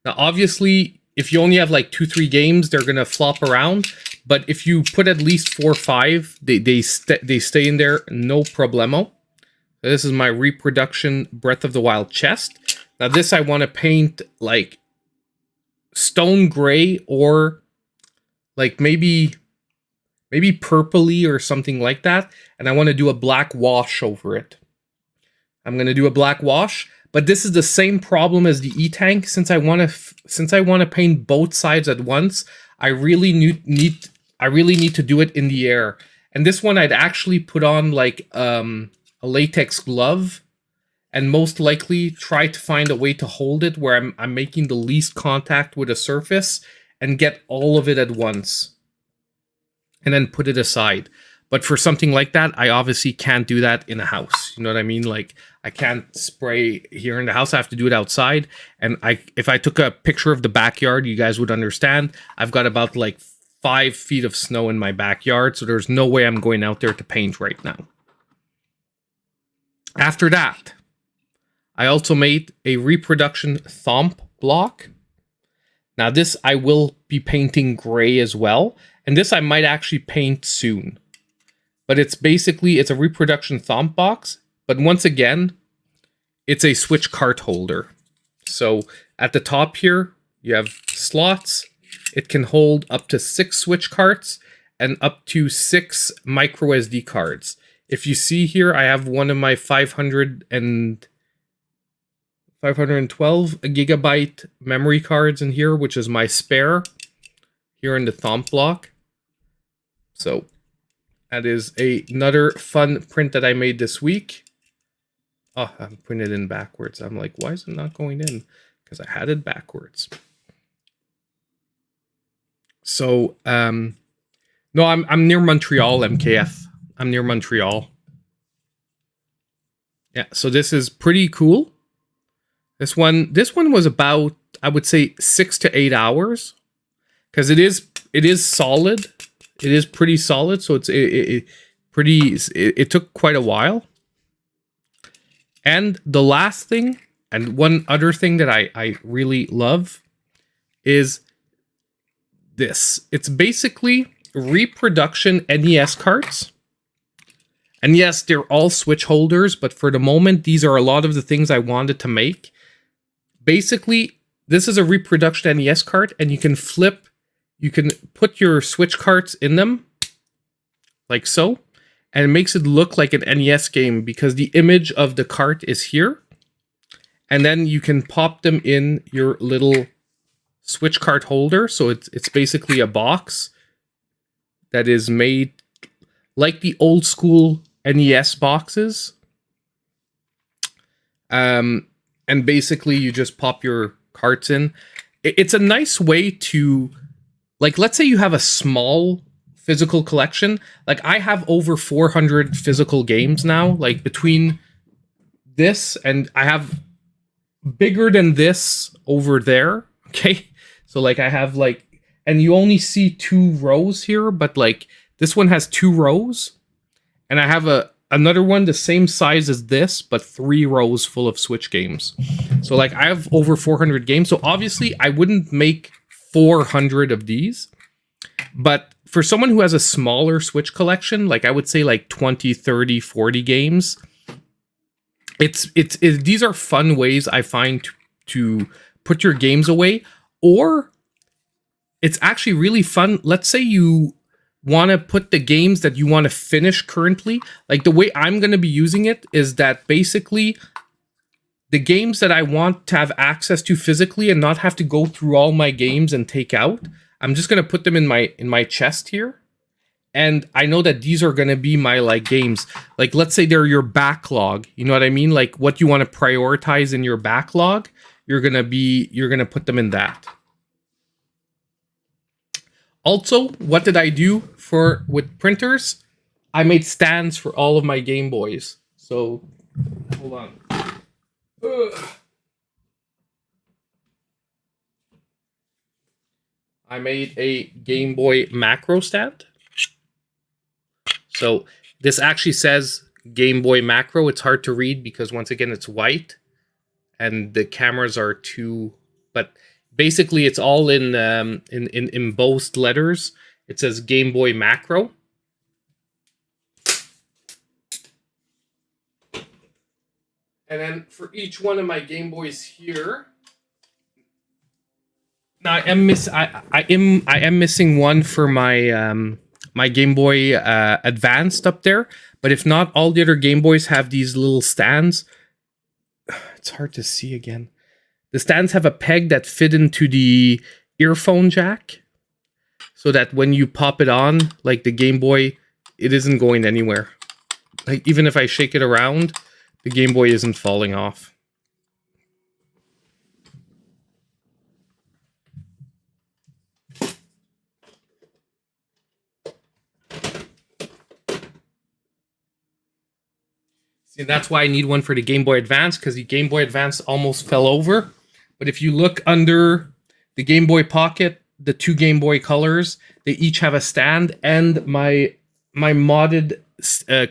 Now, obviously, if you only have like 2-3 games, they're gonna flop around. But if you put at least 4 or 5, they stay in there, no problemo. So this is my reproduction Breath of the Wild chest. Now this I want to paint like stone gray or like maybe purpley or something like that. And I want to do a black wash over it. I'm going to do a black wash, but this is the same problem as the E-Tank. Since I want to paint both sides at once, I really need to do it in the air. And this one I'd actually put on like a latex glove and most likely try to find a way to hold it where I'm making the least contact with a surface and get all of it at once. And then put it aside. But for something like that, I obviously can't do that in a house. You know what I mean? Like, I can't spray here in the house. I have to do it outside. And if I took a picture of the backyard, you guys would understand. I've got about like 5 feet of snow in my backyard, so there's no way I'm going out there to paint right now. After that, I also made a reproduction thump block. Now this I will be painting gray as well, and this I might actually paint soon. But it's basically, it's a reproduction thump box, but once again, it's a switch cart holder. So at the top here, you have slots. It can hold up to 6 switch carts and up to 6 micro SD cards. If you see here, I have one of my 512 gigabyte memory cards in here, which is my spare here in the thump block. So that is another fun print that I made this week. Oh, I'm putting it in backwards. I'm like, why is it not going in? Because I had it backwards. So, no, I'm near Montreal, MKF. I'm near Montreal. Yeah, so this is pretty cool. This one was about, I would say, 6 to 8 hours, because it is solid. It is pretty solid, so it took quite a while. And the last thing, and one other thing that I really love, is this. It's basically reproduction NES carts. And yes, they're all switch holders, but for the moment, these are a lot of the things I wanted to make. Basically, this is a reproduction NES cart, and you can put your switch carts in them, like so, and it makes it look like an NES game because the image of the cart is here. And then you can pop them in your little switch cart holder. So it's basically a box that is made like the old school NES boxes. And basically you just pop your carts in. It's a nice way to, like, let's say you have a small physical collection. Like, I have over 400 physical games now, like between this and I have bigger than this over there. Okay. So like I have like, and you only see 2 rows here, but like this one has 2 rows, and I have another one the same size as this, but 3 rows full of Switch games. So like I have over 400 games. So obviously I wouldn't make 400 of these, but for someone who has a smaller Switch collection, like I would say like 20, 30, 40 games, these are fun ways I find to put your games away. Or it's actually really fun. Let's say you want to put the games that you want to finish currently. Like the way I'm going to be using it is that basically the games that I want to have access to physically and not have to go through all my games and take out, I'm just going to put them in my chest here. And I know that these are going to be my like games. Like, let's say they're your backlog. You know what I mean? Like what you want to prioritize in your backlog, you're going to put them in that. Also, what did I do with printers? I made stands for all of my Game Boys. So, hold on. Ugh. I made a Game Boy macro stand. So, this actually says Game Boy macro. It's hard to read because, once again, it's white. And the cameras are too... But basically, it's all in embossed letters. It says Game Boy macro. And then for each one of my Game Boys here, now I am missing one for my my Game Boy Advanced up there. But if not, all the other Game Boys have these little stands. It's hard to see again. The stands have a peg that fit into the earphone jack, so that when you pop it on, like the Game Boy, it isn't going anywhere. Like even if I shake it around, the Game Boy isn't falling off. See, that's why I need one for the Game Boy Advance, because the Game Boy Advance almost fell over. But if you look under the Game Boy Pocket, the 2 Game Boy Colors, they each have a stand, and my modded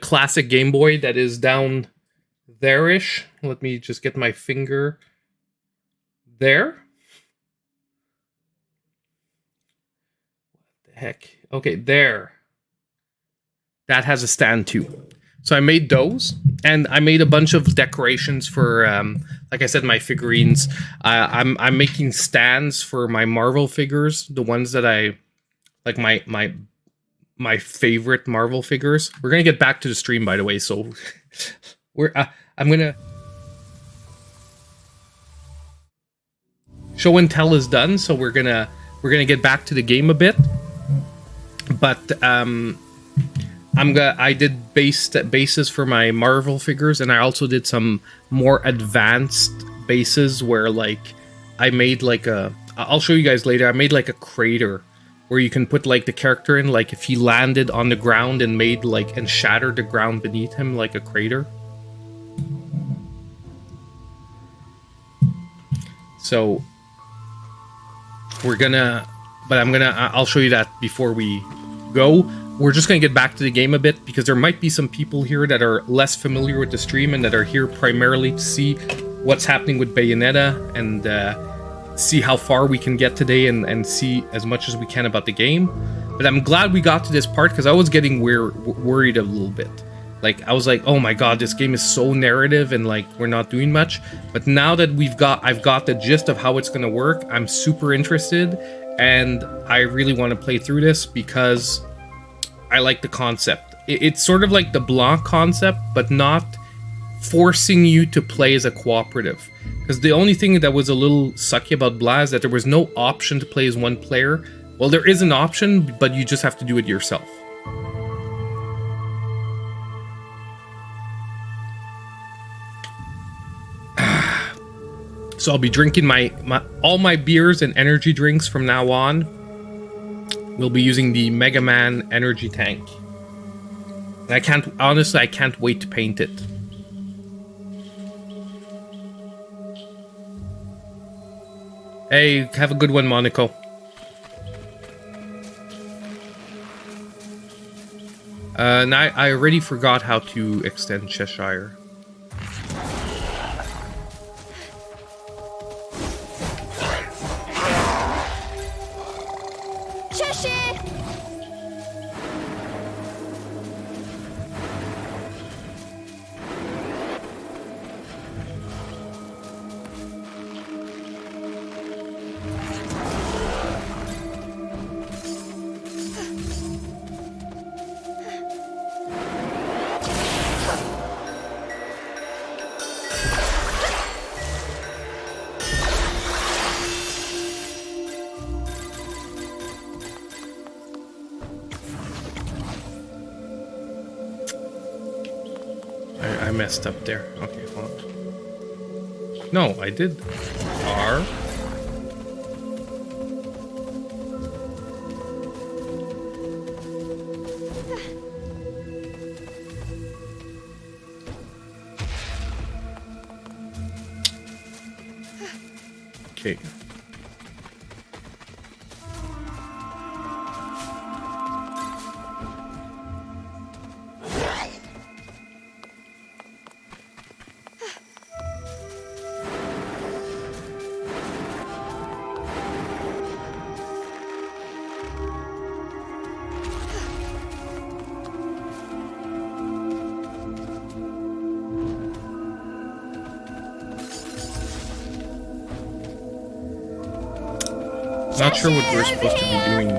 classic Game Boy that is down there-ish. Let me just get my finger there. What the heck? Okay, there. That has a stand too. So I made those, and I made a bunch of decorations for, like I said, my figurines. I'm making stands for my Marvel figures, the ones that I like, my favorite Marvel figures. We're gonna get back to the stream, by the way. So I'm gonna show and tell is done. So we're gonna get back to the game a bit, but I did bases for my Marvel figures, and I also did some more advanced bases where, like, I made like I'll show you guys later. I made like a crater where you can put like the character in, like if he landed on the ground and made like and shattered the ground beneath him like a crater. So I'll show you that before we go. We're just going to get back to the game a bit, because there might be some people here that are less familiar with the stream and that are here primarily to see what's happening with Bayonetta and see how far we can get today and see as much as we can about the game. But I'm glad we got to this part, because I was getting worried a little bit. Like, I was like, oh my god, this game is so narrative and like we're not doing much. But now that I've got the gist of how it's going to work, I'm super interested, and I really want to play through this because I like the concept. It's sort of like the Blanc concept, but not forcing you to play as a cooperative. Because the only thing that was a little sucky about Blah is that there was no option to play as one player. Well, there is an option, but you just have to do it yourself. So I'll be drinking all my beers and energy drinks from now on. We'll be using the Mega Man energy tank. And I can't wait to paint it. Hey, have a good one, Monaco. And I already forgot how to extend Cheshire. I messed up there. Okay, hold on. No, I did. R. Okay. Not sure what we're supposed to be doing.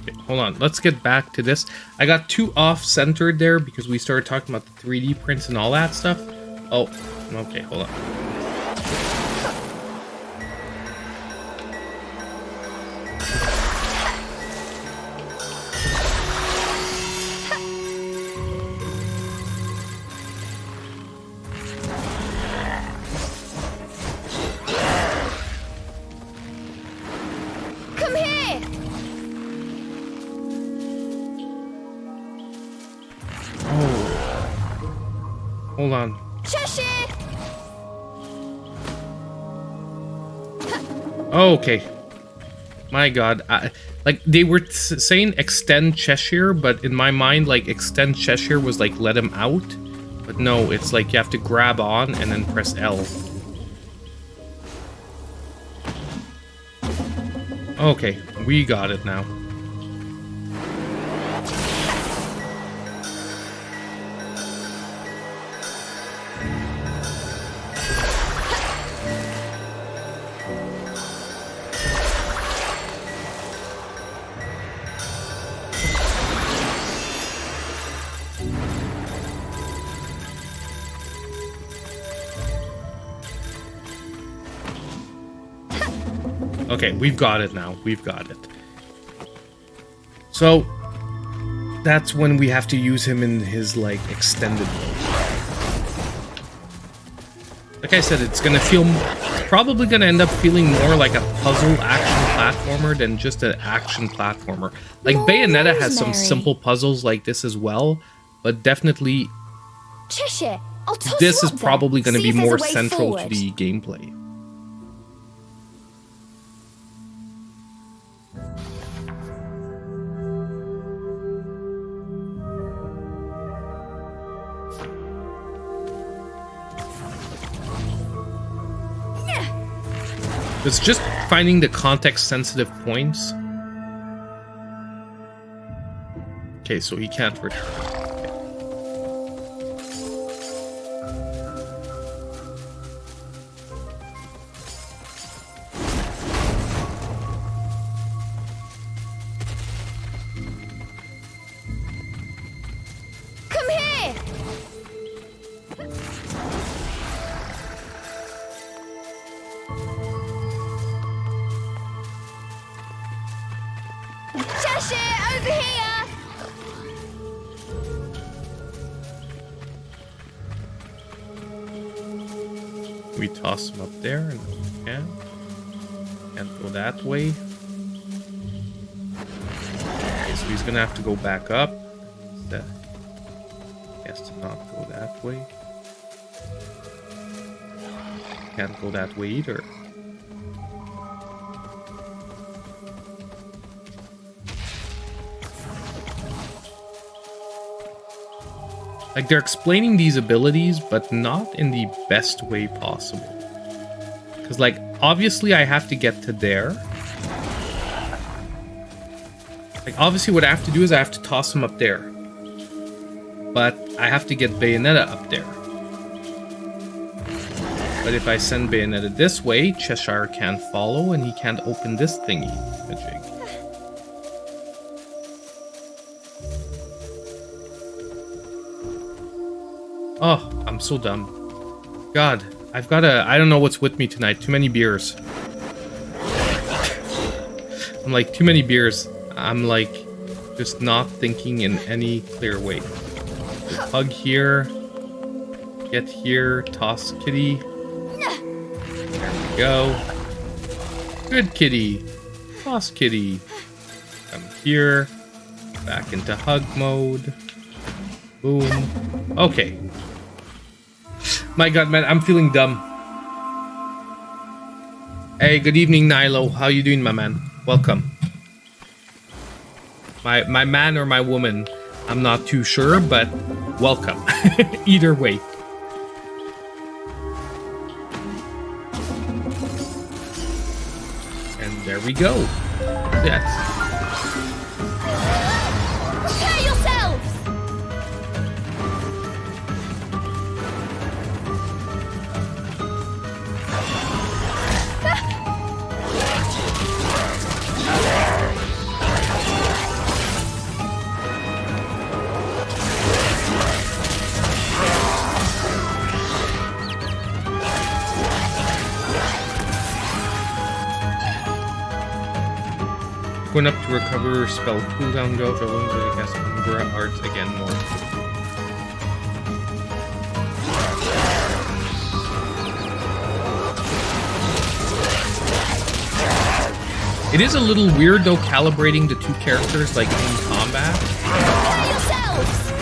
Okay, hold on. Let's get back to this. I got too off-centered there because we started talking about the 3D prints and all that stuff. Oh, okay, hold on. hold on. Cheshire! Oh, okay. My god. Like, they were saying extend Cheshire, but in my mind, like, extend Cheshire was like, let him out. But no, it's like you have to grab on and then press L. Okay, we got it now. Okay, we've got it now. We've got it. So, that's when we have to use him in his, like, extended mode. Like I said, it's gonna feel... probably gonna end up feeling more like a puzzle action platformer than just an action platformer. Like, Bayonetta has some simple puzzles like this as well, but definitely... Cheshire, I'll toss this you is up probably there. gonna See be if there's more a way central forward. to the gameplay. It's just finding the context-sensitive points. Okay, so he can't return. Come here! Cheshire, over here! We toss him up there, and we can't go that way. Okay, so he's gonna have to go back up. He has to not go that way. Can't go that way either. Like, they're explaining these abilities, but not in the best way possible. Because, like, obviously I have to get to there. Like, obviously what I have to do is I have to toss him up there. But I have to get Bayonetta up there. But if I send Bayonetta this way, Cheshire can't follow, and he can't open this thingy. Majig. Oh, I'm so dumb. God, I've got I don't know what's with me tonight. Too many beers. I'm like, too many beers. I'm like, just not thinking in any clear way. So hug here. Get here. Toss kitty. There we go. Good kitty. Toss kitty. Come here. Back into hug mode. Boom. Okay. My god, man, I'm feeling dumb. Hey, good evening, Nilo. How you doing, my man? Welcome. My man or my woman, I'm not too sure, but welcome. Either way. And there we go. Yes. Prepare yourselves! Going up to recover spell cooldown gauge, I will cast Umbra Arts again more. It is a little weird though calibrating the two characters like in combat. Prepare yourselves!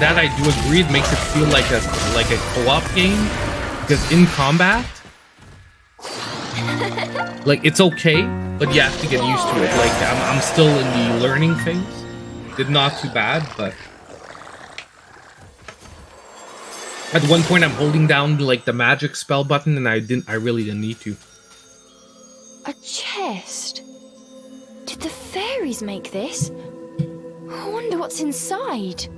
that I do agree. It makes it feel like a co-op game, because in combat, like it's okay, but you have to get used to it. Like I'm still in the learning phase. Did not too bad, but at one point I'm holding down like the magic spell button, and I really didn't need to. A chest? Did the fairies make this? I wonder what's inside.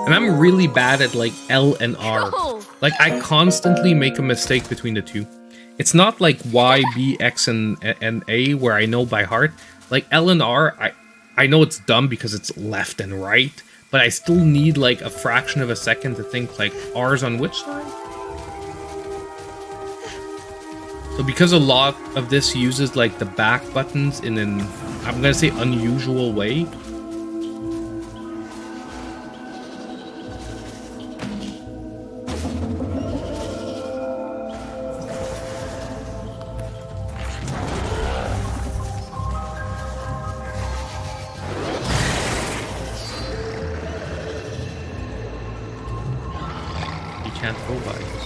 And I'm really bad at like L and R. Cool. Like I constantly make a mistake between the two. It's not like Y, B, X, and A where I know by heart. Like L and R, I know it's dumb because it's left and right, but I still need like a fraction of a second to think like R's on which side? So because a lot of this uses like the back buttons in an, I'm gonna say, unusual way. You can't go by this.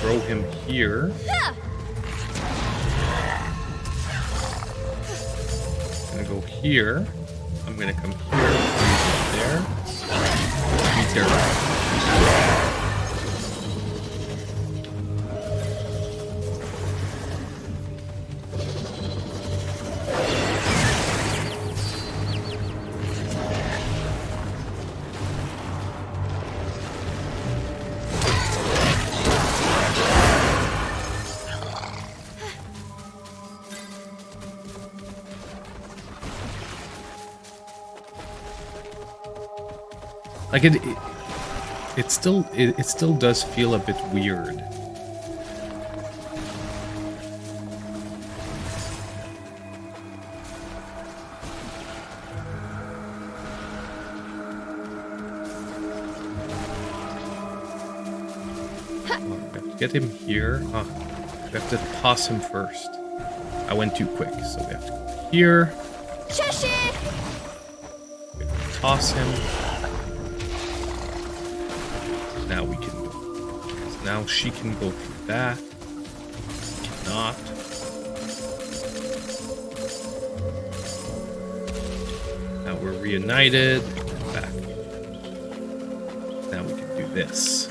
Throw him here. I'm gonna go here. I'm gonna come here. There. He's there. Like it still does feel a bit weird. We have to get him here. We have to toss him first. I went too quick, so we have to go here. Cheshire! We have to toss him. Now we can go. Because now she can go through that. Cannot. Now we're reunited. Back. Now we can do this.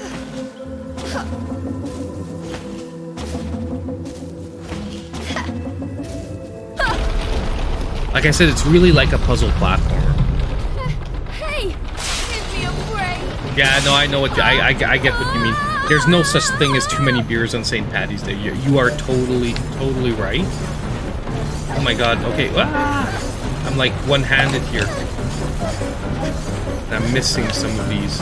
Like I said, it's really like a puzzle platformer. Hey! Give me a break! Yeah, no, I know what I get what you mean. There's no such thing as too many beers on St. Paddy's Day. You are totally right. Oh my god, okay. Ah! I'm like one-handed here. And I'm missing some of these.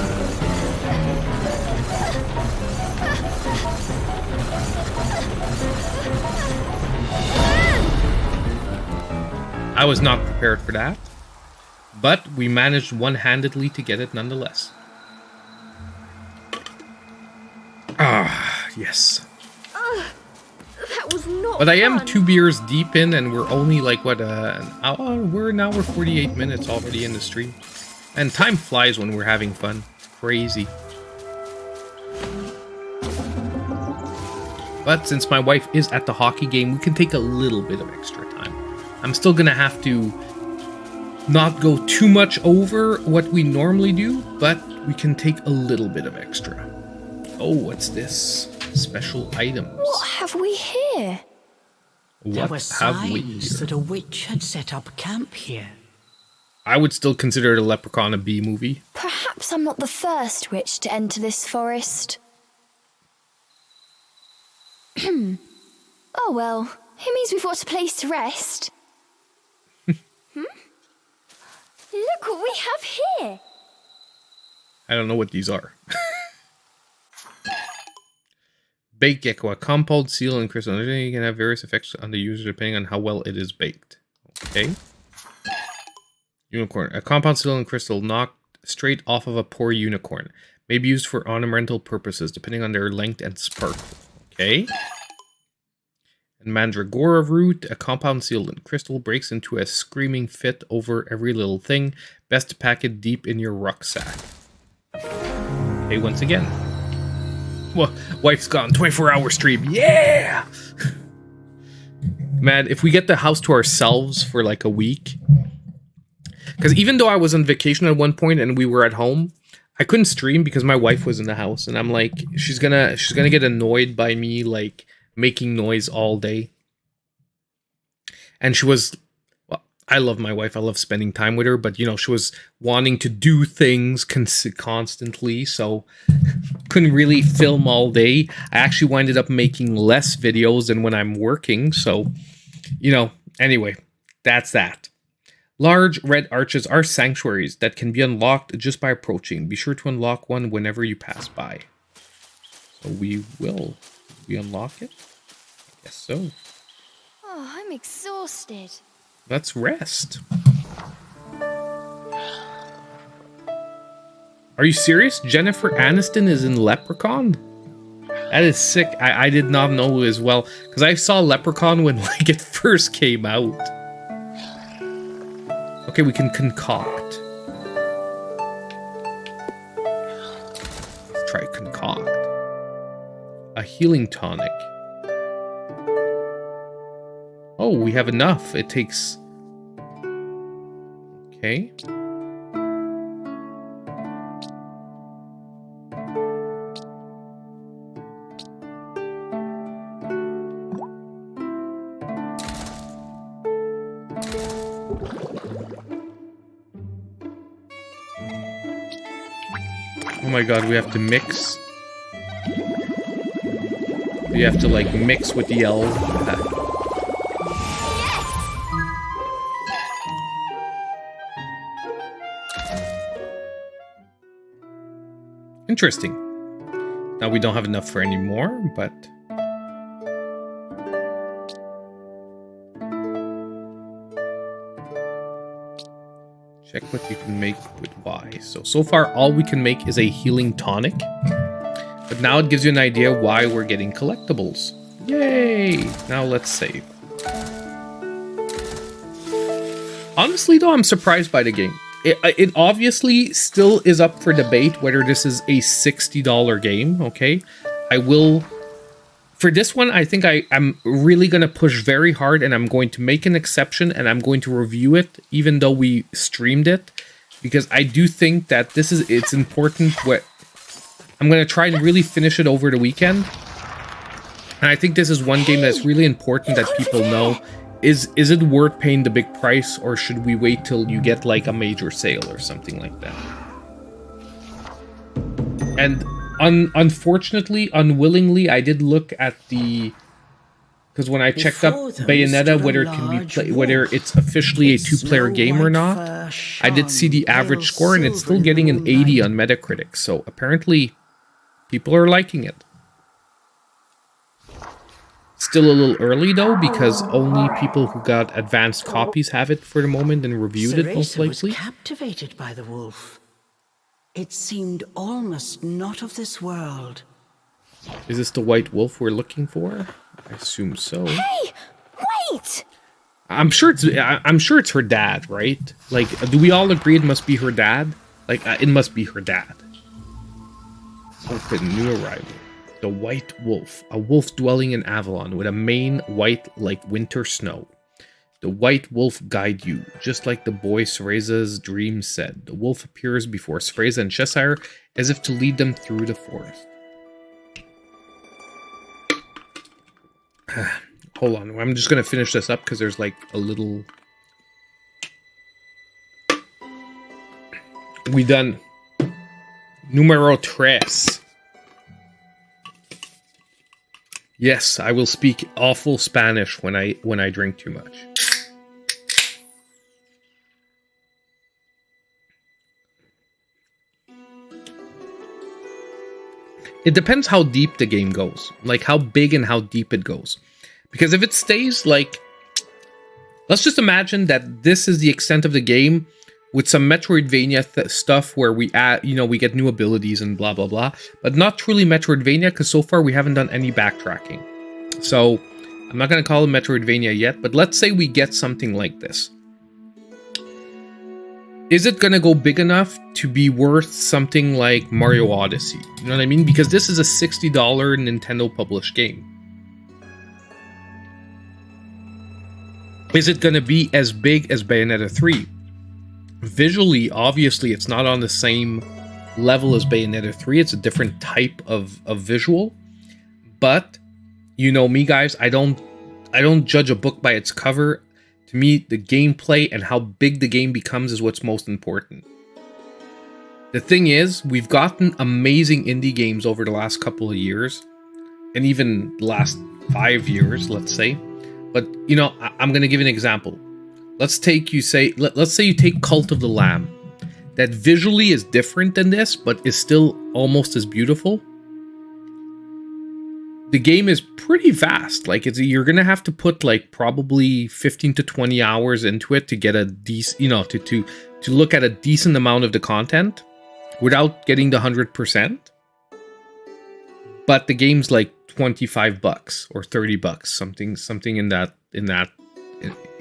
I was not prepared for that. But we managed one-handedly to get it nonetheless. Ah, yes. That was not But I am fun. 2 beers deep in, and we're only like, what, an hour? We're 48 minutes already in the stream. And time flies when we're having fun. It's crazy. But since my wife is at the hockey game, we can take a little bit of extra time. I'm still gonna have to not go too much over what we normally do, but we can take a little bit of extra. Oh, what's this? Special items. What have we here? There were What have we signs here? that a witch had set up camp here. I would still consider it a Leprechaun a B movie. Perhaps I'm not the first witch to enter this forest. Oh well, it means we've got a place to rest. Look what we have here. I don't know what these are. Baked gecko, a compound seal and crystal. You can have various effects on the user depending on how well it is baked. Okay. Unicorn, a compound seal and crystal knocked straight off of a poor unicorn. May be used for ornamental purposes depending on their length and sparkle. Okay. And Mandragora root, a compound sealed in crystal, breaks into a screaming fit over every little thing. Best to pack it deep in your rucksack. Okay, once again. Well, wife's gone, 24-hour stream. Yeah! Man, if we get the house to ourselves for like a week. Because even though I was on vacation at one point and we were at home, I couldn't stream because my wife was in the house. And I'm like, she's gonna get annoyed by me, like, making noise all day. And she was, well, I love my wife, I love spending time with her, but you know, she was wanting to do things constantly, so couldn't really film all day. I actually winded up making less videos than when I'm working, so you know, anyway, that's that. Large red arches are sanctuaries that can be unlocked just by approaching. Be sure to unlock one whenever you pass by. So we will. We unlock it? Yes, so. Oh, I'm exhausted. Let's rest. Are you serious? Jennifer Aniston is in Leprechaun? That is sick. I did not know as well. Because I saw Leprechaun when like it first came out. Okay, we can concoct. Let's try concoct. A healing tonic. Oh, we have enough. It takes... Okay. Oh my god, we have to mix. We have to like mix with the elves. Interesting. Now we don't have enough for any more, but... Check what you can make with Y. So far all we can make is a healing tonic. But now it gives you an idea why we're getting collectibles. Yay! Now let's save. Honestly though, I'm surprised by the game. It obviously still is up for debate whether this is a $60 game, okay? I will... For this one, I think I'm really going to push very hard and I'm going to make an exception and I'm going to review it even though we streamed it. Because I do think that it's important. I'm going to try and really finish it over the weekend. And I think this is one game that's really important that people know. Is it worth paying the big price, or should we wait till you get like a major sale or something like that? And unfortunately, unwillingly, I did look at the... Because when I checked up Bayonetta, whether it can be whether it's officially a two-player game or not, I did see the average score, and it's still getting an 80 on Metacritic. So apparently, people are liking it. Still a little early though, because only people who got advanced copies have it for the moment and reviewed it most likely. CEREZA was captivated by the wolf. It seemed almost not of this world. Is this the white wolf we're looking for? I assume so. Hey, wait! I'm sure it's her dad, right? Like, do we all agree it must be her dad? Like, it must be her dad. Open new arrival. The White Wolf, a wolf dwelling in Avalon with a mane white like winter snow. The White Wolf guide you, just like the boy CEREZA's dream said. The wolf appears before CEREZA and Cheshire as if to lead them through the forest. Hold on, I'm just going to finish this up because there's like a little... We done. Numero tres. Yes, I will speak awful Spanish when I drink too much. It depends how deep the game goes, like how big and how deep it goes. Because if it stays like, let's just imagine that this is the extent of the game with some Metroidvania stuff where we add, you know, we get new abilities and blah, blah, blah. But not truly Metroidvania because so far we haven't done any backtracking. So I'm not going to call it Metroidvania yet, but let's say we get something like this. Is it going to go big enough to be worth something like Mario Odyssey? You know what I mean? Because this is a $60 Nintendo published game. Is it going to be as big as Bayonetta 3? Visually, obviously, it's not on the same level as Bayonetta 3. It's a different type of visual. But you know me, guys, I don't judge a book by its cover. To me, the gameplay and how big the game becomes is what's most important. The thing is, we've gotten amazing indie games over the last couple of years, and even the last 5 years, let's say. But you know, I'm gonna give an example. Let's say you take Cult of the Lamb, that visually is different than this, but is still almost as beautiful. The game is pretty vast. Like you're gonna have to put like probably 15 to 20 hours into it to get a decent, you know, to look at a decent amount of the content without getting the 100%. But the game's like $25 or $30, something in that,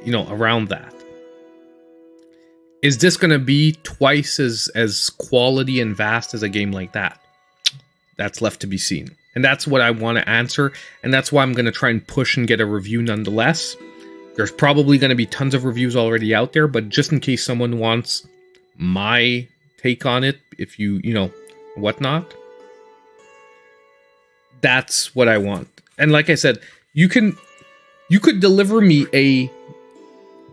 you know, around that. Is this gonna be twice as quality and vast as a game like that? That's left to be seen. And that's what I want to answer, and that's why I'm going to try and push and get a review nonetheless. There's probably going to be tons of reviews already out there, but just in case someone wants my take on it, if you know, whatnot, that's what I want. And like I said, you could deliver me a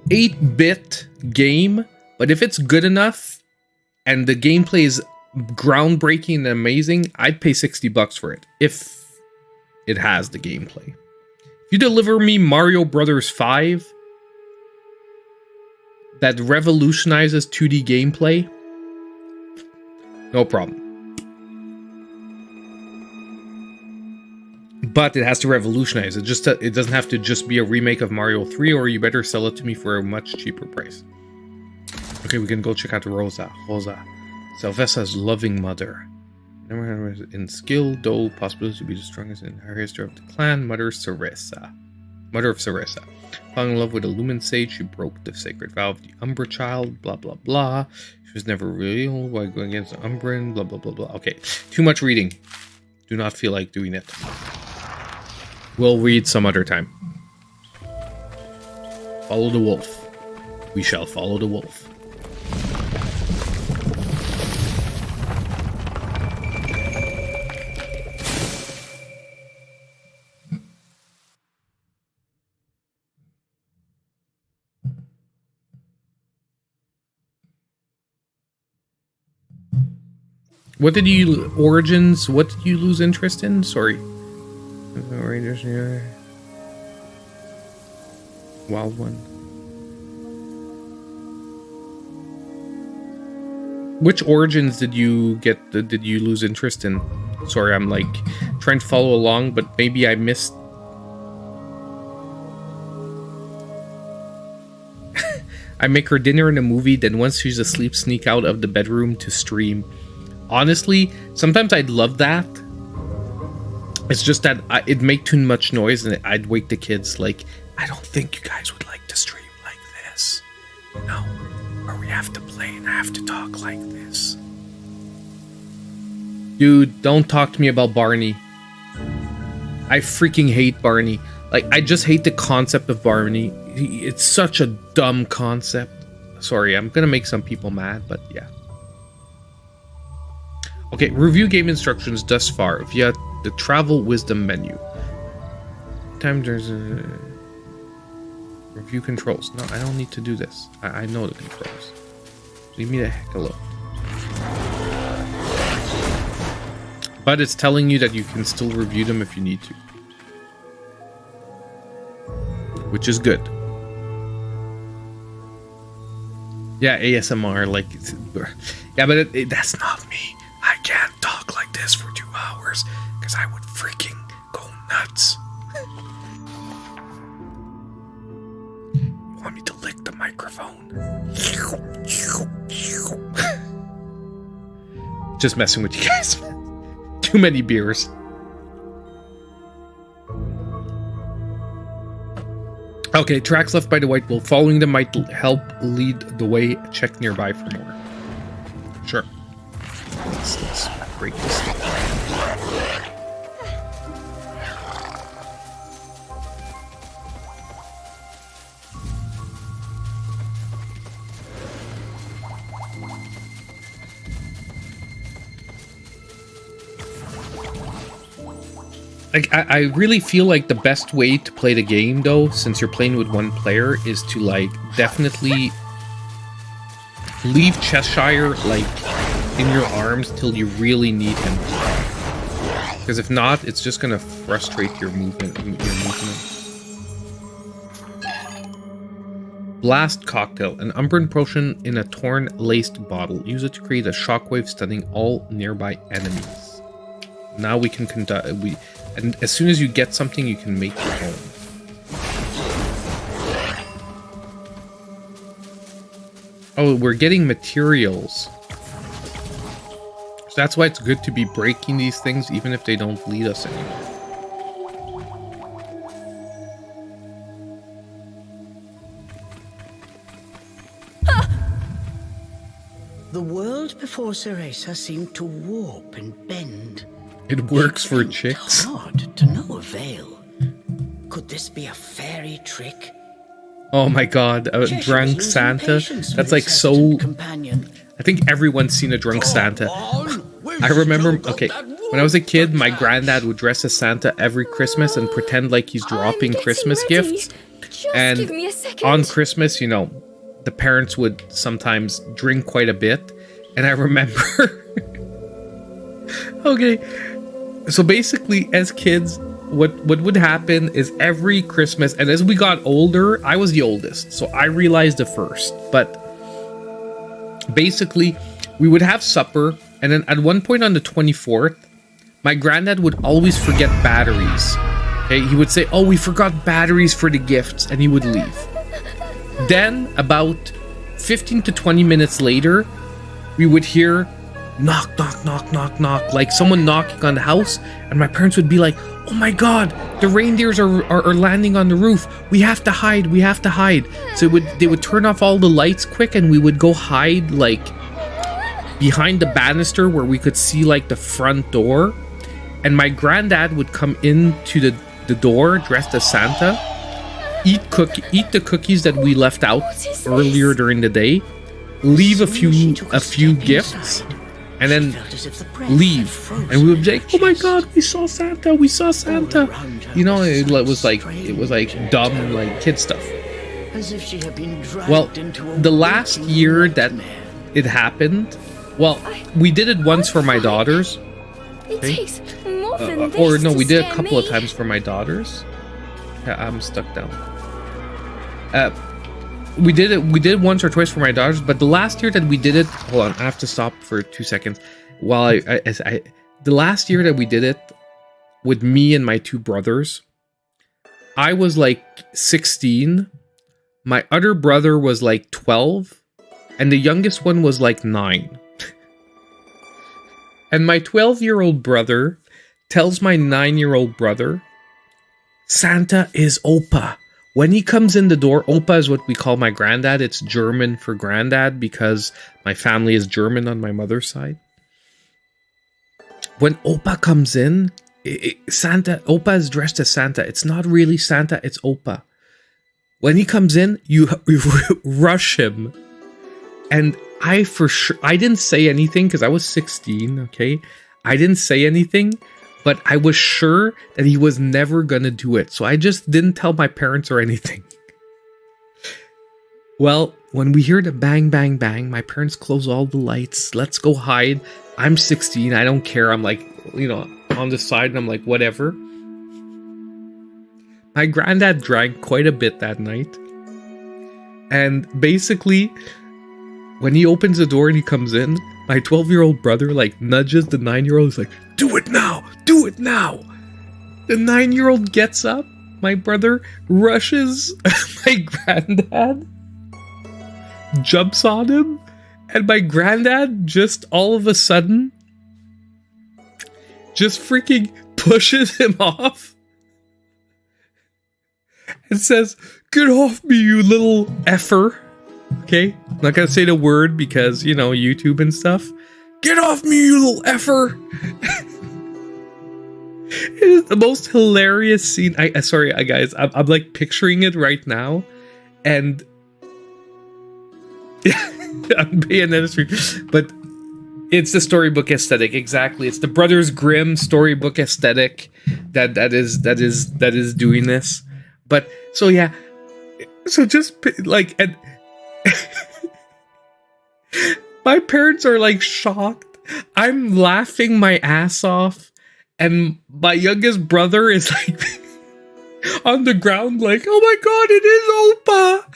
8-bit game, but if it's good enough and the gameplay is groundbreaking and amazing, I'd pay $60 for it if it has the gameplay. If you deliver me Mario Brothers 5 that revolutionizes 2D gameplay, no problem. But it has to revolutionize it. It doesn't have to just be a remake of Mario 3, or you better sell it to me for a much cheaper price. Okay, we can go check out Rosa. Sylvester's loving mother. In skill, though possibility to be the strongest in her history of the clan, Mother of Cereza. Falling in love with a Lumen Sage, she broke the sacred vow of the Umbra child, blah blah blah. She was never real, why going against the Umbran, blah blah blah blah. Okay, too much reading. Do not feel like doing it. We'll read some other time. Follow the wolf. We shall follow the wolf. What did you Origins? What did you lose interest in? Sorry. Rangers, yeah. Wild one. Which Origins did you get? Did you lose interest in? Sorry, I'm like trying to follow along, but maybe I missed. I make her dinner in a movie, then once she's asleep, sneak out of the bedroom to stream. Honestly, sometimes I'd love that. It's just that it'd make too much noise and I'd wake the kids. Like, I don't think you guys would like to stream like this. No, or we have to play and I have to talk like this. Dude, don't talk to me about Barney. I freaking hate Barney. Like, I just hate the concept of Barney. It's such a dumb concept. Sorry, I'm gonna make some people mad, but yeah. Okay, review game instructions thus far via the travel wisdom menu. Time there's a review controls. No, I don't need to do this. I know the controls. Leave me the heck alone. But it's telling you that you can still review them if you need to, which is good. Yeah, ASMR, like, yeah, but that's not me. I can't talk like this for 2 hours because I would freaking go nuts. You want me to lick the microphone? Just messing with you guys. Too many beers. Okay, tracks left by the white wolf. Following them might help lead the way. Check nearby for more. Sure. Let's break this thing. Like, I really feel like the best way to play the game, though, since you're playing with one player, is to, like, definitely leave Cheshire, like, in your arms till you really need him. Because if not, it's just gonna frustrate your movement. Blast Cocktail, an Umbran potion in a torn, laced bottle. Use it to create a shockwave stunning all nearby enemies. Now we can conduct... And as soon as you get something, you can make your own. Oh, we're getting materials. So that's why it's good to be breaking these things, even if they don't lead us anywhere. The world before CEREZA seemed to warp and bend. It works for chicks. Hard to no avail. Could this be a fairy trick? Oh my god, a drunk Santa. That's like so... Companion. I think everyone's seen a drunk Santa. I remember, okay, when I was a kid, my granddad would dress as Santa every Christmas and pretend like he's dropping Christmas gifts. And give me a second. on Christmas, you know, the parents would sometimes drink quite a bit. And I remember... Okay, so basically, as kids, what would happen is every Christmas, and as we got older, I was the oldest, so I realized it first. But basically, we would have supper, and then at one point on the 24th, my granddad would always forget batteries. Okay, he would say, "Oh, we forgot batteries for the gifts," and he would leave. Then, about 15 to 20 minutes later, we would hear knock, knock, knock, knock, knock, like someone knocking on the house, and my parents would be like, "Oh my god, the reindeers are landing on the roof. We have to hide, we have to hide." So they would turn off all the lights quick, and we would go hide, like, behind the banister where we could see, like, the front door. And my granddad would come into the door dressed as Santa, eat the cookies that we left out earlier during the day, leave a few gifts, and then leave. And we would be like, "Oh my god, we saw Santa, we saw Santa." You know, it was like dumb, like, kid stuff. Well, the last year that it happened, well, we did it once for my daughters. It takes more than this Or no, to we did a scare couple of me. times for my daughters. Yeah, I'm stuck down. We did it once or twice for my daughters, but the last year that we did it, hold on, I have to stop for 2 seconds. While the last year that we did it with me and my two brothers, I was like 16, my other brother was like 12, and the youngest one was like 9. And my 12-year-old brother tells my 9-year-old brother, "Santa is Opa. When he comes in the door," Opa is what we call my granddad. It's German for granddad because my family is German on my mother's side. When Opa comes in, Opa is dressed as Santa. It's not really Santa, it's Opa. When he comes in, you rush him. And I didn't say anything because I was 16, okay? I didn't say anything, but I was sure that he was never gonna do it. So I just didn't tell my parents or anything. Well, when we hear the bang, bang, bang, my parents close all the lights. Let's go hide. I'm 16. I don't care. I'm like, you know, on the side, and I'm like, whatever. My granddad drank quite a bit that night. And basically, when he opens the door and he comes in, my 12-year-old brother, like, nudges the 9-year-old. He's like, "Do it now! Do it now!" The 9-year-old gets up. My brother rushes my granddad, jumps on him, and my granddad just all of a sudden just freaking pushes him off. It says, "Get off me, you little effer." Okay? I'm not gonna say the word because, you know, YouTube and stuff. Get off me, you little effer. It is the most hilarious scene. Sorry, guys. I'm like picturing it right now. And on Bayonetta Street. But it's the storybook aesthetic, exactly. It's the Brothers Grimm storybook aesthetic that is doing this. But so yeah, so just like, and my parents are like shocked. I'm laughing my ass off, and my youngest brother is like on the ground, like, "Oh my god, it is Opa!"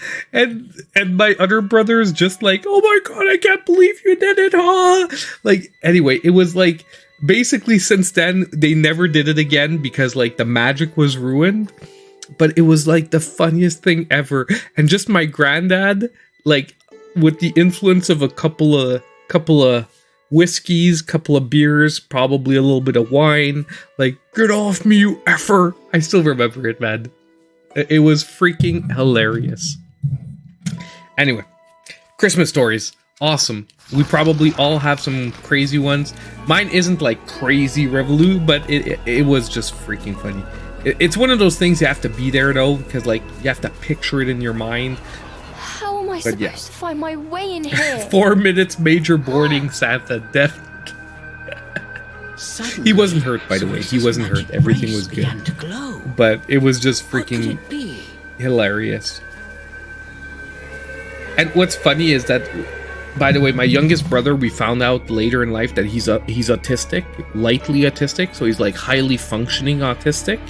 And my other brother is just like, "Oh my god, I can't believe you did it, huh?" Like, anyway, it was like basically since then they never did it again because like the magic was ruined. But it was like the funniest thing ever. And just my granddad, like with the influence of a couple of whiskeys, couple of beers, probably a little bit of wine, like, "Get off me, you effer." I still remember it, man. It was freaking hilarious. Anyway, Christmas stories. Awesome. We probably all have some crazy ones. Mine isn't like crazy Revolu, but it was just freaking funny. It's one of those things you have to be there though, because like you have to picture it in your mind. How am I supposed to find my way in here? 4 minutes major boarding Santa death. He wasn't hurt, by the way. He wasn't hurt. Everything was good. But it was just freaking hilarious. And what's funny is that, by the way, my youngest brother, we found out later in life that he's autistic, lightly autistic, so he's like highly functioning autistic.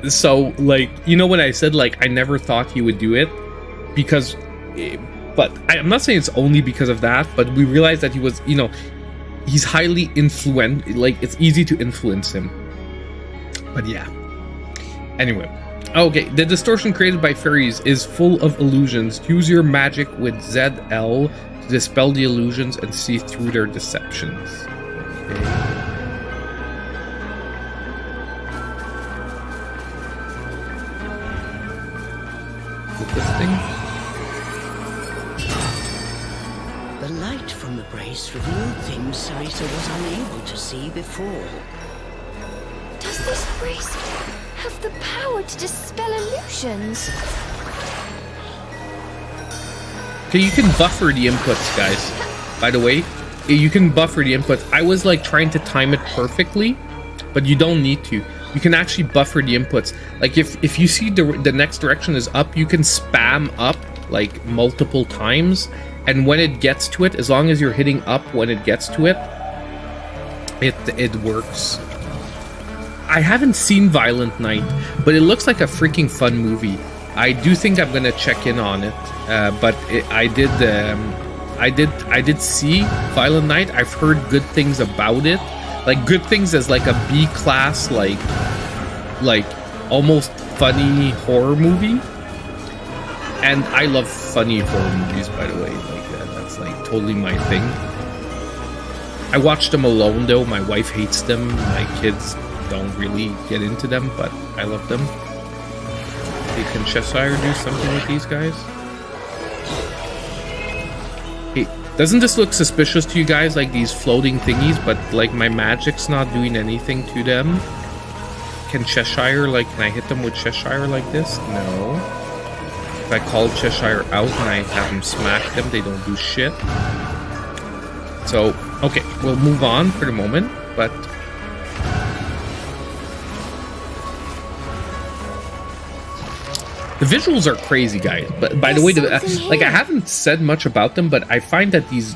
So like, you know, when I said like I never thought he would do it, because, but I'm not saying it's only because of that, but we realized that he was, you know, he's highly like it's easy to influence him. But yeah. Anyway. Okay, the distortion created by fairies is full of illusions. Use your magic with ZL to dispel the illusions and see through their deceptions. Okay. With this thing? The light from the brace revealed things CEREZA was unable to see before. Does this brace have the power to dispel illusions? Okay, you can buffer the inputs, guys. By the way, you can buffer the inputs. I was like trying to time it perfectly, but you don't need to. You can actually buffer the inputs. Like if you see the next direction is up, you can spam up like multiple times, and when it gets to it, as long as you're hitting up when it gets to it, it works. I haven't seen Violent Night, but it looks like a freaking fun movie. I do think I'm gonna check in on it, but I did see Violent Night. I've heard good things about it, like good things as like a B class, like almost funny horror movie. And I love funny horror movies, by the way. Like that's like totally my thing. I watch them alone though. My wife hates them. My kids don't really get into them, but I love them. Hey, can Cheshire do something with these guys? Hey, doesn't this look suspicious to you guys, like these floating thingies, but like my magic's not doing anything to them? Can Cheshire, like, can I hit them with Cheshire like this? No. If I call Cheshire out and I have them smack them, they don't do shit. So, okay, we'll move on for the moment, but the visuals are crazy, guys. But by the way, like I haven't said much about them, but I find that these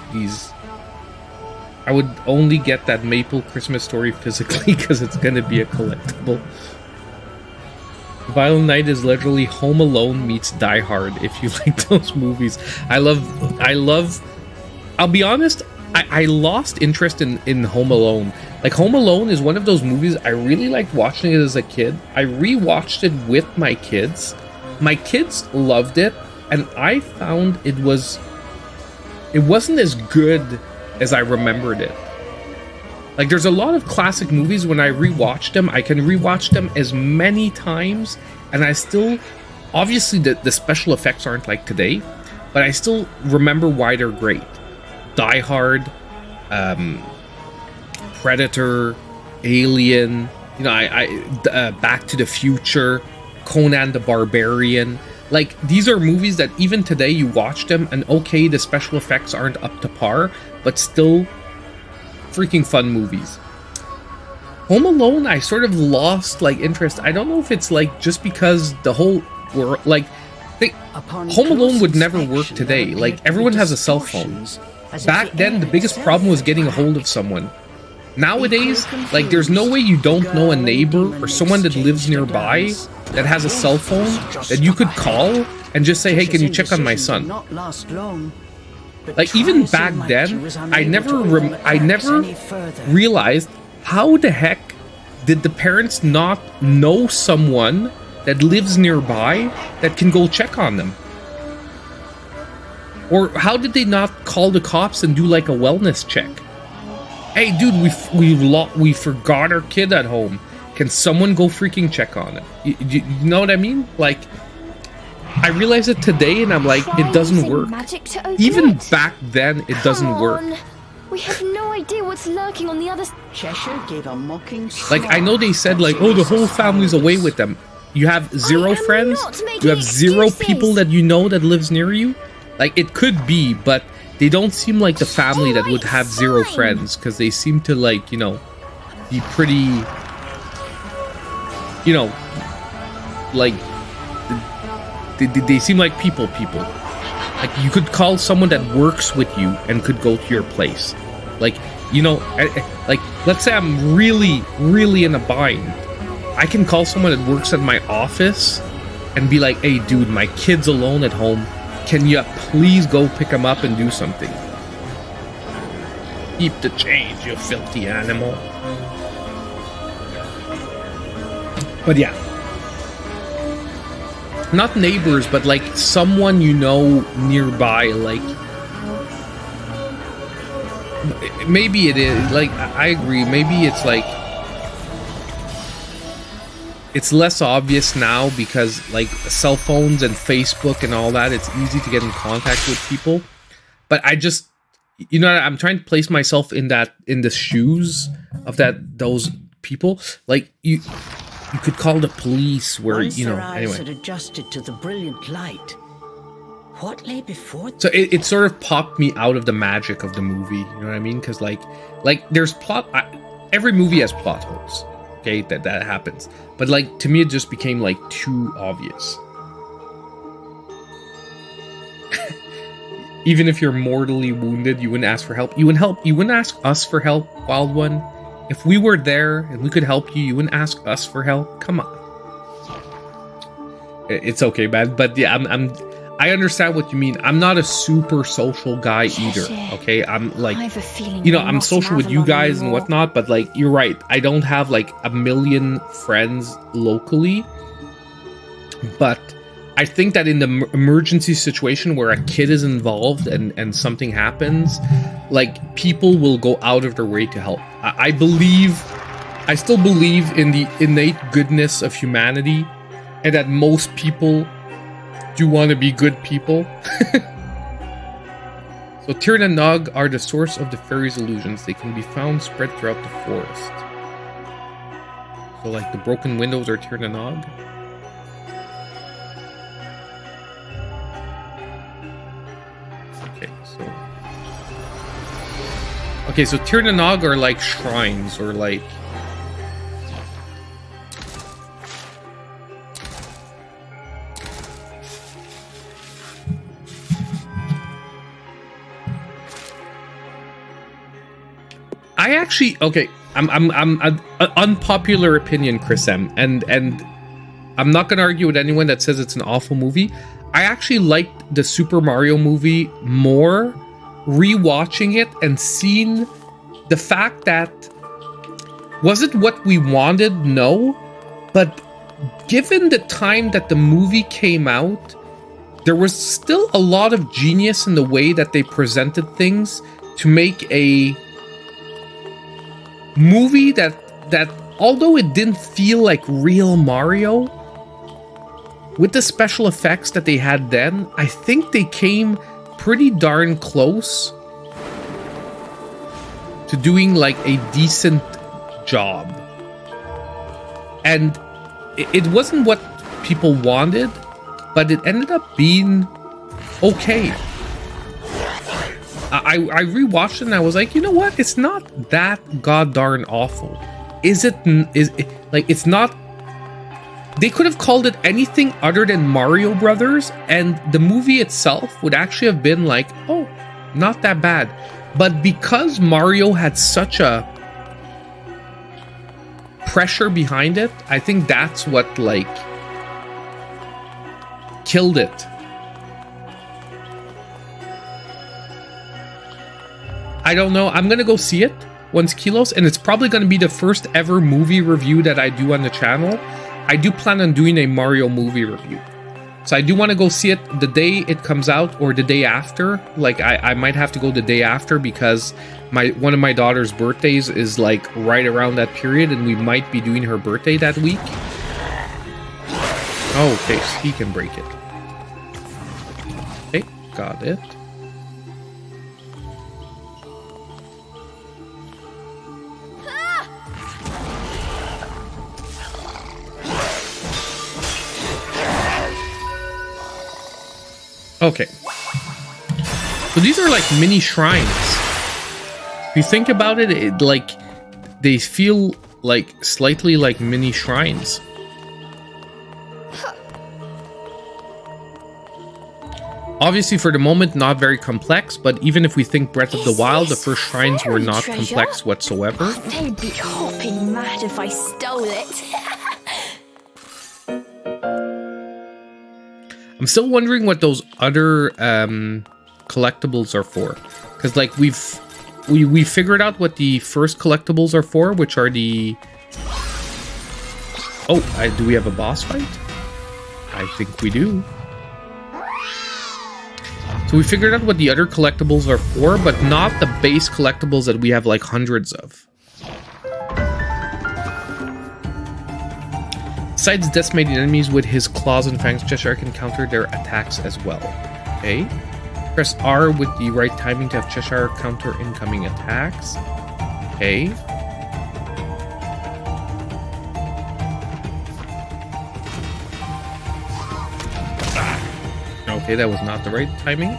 I would only get that Maple Christmas Story physically because it's gonna be a collectible. Violent Night is literally Home Alone meets Die Hard. If you like those movies, I love. I'll be honest. I lost interest in Home Alone. Like, Home Alone is one of those movies I really liked watching it as a kid. I rewatched it with my kids. My kids loved it, and I found it wasn't as good as I remembered it. Like, there's a lot of classic movies, when I rewatch them, I can rewatch them as many times and I still, obviously the special effects aren't like today, but I still remember why they're great. Die Hard, Predator, Alien, you know, Back to the Future, Conan the Barbarian. Like, these are movies that even today you watch them and okay, the special effects aren't up to par, but still freaking fun movies. Home Alone, I sort of lost like interest. I don't know if it's like just because the whole world, like, Home Alone would never work today. Like, everyone has a cell phone. Back then, the biggest problem was getting a hold of someone. Nowadays, like, there's no way you don't know a neighbor or someone that lives nearby that has a cell phone that you could call and just say, hey, can you check on my son? Like, even back then, I never realized how the heck did the parents not know someone that lives nearby that can go check on them? Or how did they not call the cops and do like a wellness check? Hey, dude, we forgot our kid at home. Can someone go freaking check on him? You know what I mean? Like, I realize it today, and I'm like, it doesn't work. Even back then, it doesn't work. We have no idea what's lurking on the other side. Cheshire gave a mocking Like, I know they said, like, oh, the whole family's away with them. You have zero friends? You have zero people that you know that lives near you? Like, it could be, but they don't seem like the family that would have zero friends, because they seem to, like, you know, be pretty, you know, like, they seem like people. Like, you could call someone that works with you and could go to your place. Like, you know, like, let's say I'm really, really in a bind. I can call someone that works at my office and be like, hey, dude, my kid's alone at home. Can you please go pick him up and do something? Keep the change, you filthy animal. But yeah. Not neighbors, but like someone you know nearby, like, maybe it is, like, I agree, maybe it's like, it's less obvious now because, like, cell phones and Facebook and all that, it's easy to get in contact with people. But I just, you know, I'm trying to place myself in the shoes of those people. Like, you could call the police where, Once you know, their eyes anyway. had adjusted to the brilliant light, what lay before them? So it sort of popped me out of the magic of the movie, you know what I mean? Because like there's every movie has plot holes, okay, that happens. But like, to me, it just became like too obvious. Even if you're mortally wounded, you wouldn't ask for help. You wouldn't ask us for help, Wild One. If we were there and we could help you, you wouldn't ask us for help. Come on. It's okay, man. But yeah, I understand what you mean. I'm not a super social guy either. Okay, I'm like, I have a feeling, you know, you're I'm not social in with you Avalon guys and anymore. whatnot. But like, you're right. I don't have like a million friends locally. But I think that in the emergency situation where a kid is involved and something happens, like, people will go out of their way to help. I still believe in the innate goodness of humanity, and that most people do want to be good people. So Tir and Nog are the source of the fairies' illusions. They can be found spread throughout the forest. So like, the broken windows are Tir and Nog. Okay, so Tir and Nog are like shrines, or like, I actually, okay, I'm an unpopular opinion, Chris M, and I'm not gonna argue with anyone that says it's an awful movie. I actually liked the Super Mario movie more rewatching it and seeing the fact that, was it what we wanted? No, but given the time that the movie came out, there was still a lot of genius in the way that they presented things to make a movie that although it didn't feel like real Mario, with the special effects that they had then, I think they came pretty darn close to doing like a decent job. And it wasn't what people wanted, but it ended up being okay. I rewatched it and I was like, you know what? It's not that god darn awful. Is it like, it's not. They could have called it anything other than Mario Brothers, and the movie itself would actually have been like, oh, not that bad. But because Mario had such a pressure behind it, I think that's what like killed it. I don't know. I'm gonna go see it once Kilos, and it's probably gonna be the first ever movie review that I do on the channel. I do plan on doing a Mario movie review, so I do want to go see it the day it comes out or the day after. Like I might have to go the day after because one of my daughter's birthdays is like right around that period, and we might be doing her birthday that week. Oh, okay, so he can break it. Okay, got it. Okay. So these are like mini shrines. If you think about it, like they feel like slightly like mini shrines. Obviously, for the moment, not very complex, but even if we think Breath of the Wild, the first shrines were not complex whatsoever. They'd be hopping mad if I stole it. I'm still wondering what those other collectibles are for, because like we figured out what the first collectibles are for, which are the do we have a boss fight? I think we do. So we figured out what the other collectibles are for, but not the base collectibles that we have like hundreds of. Besides decimating enemies with his claws and fangs, Cheshire can counter their attacks as well. Okay. Press R with the right timing to have Cheshire counter incoming attacks. Okay. Okay, that was not the right timing.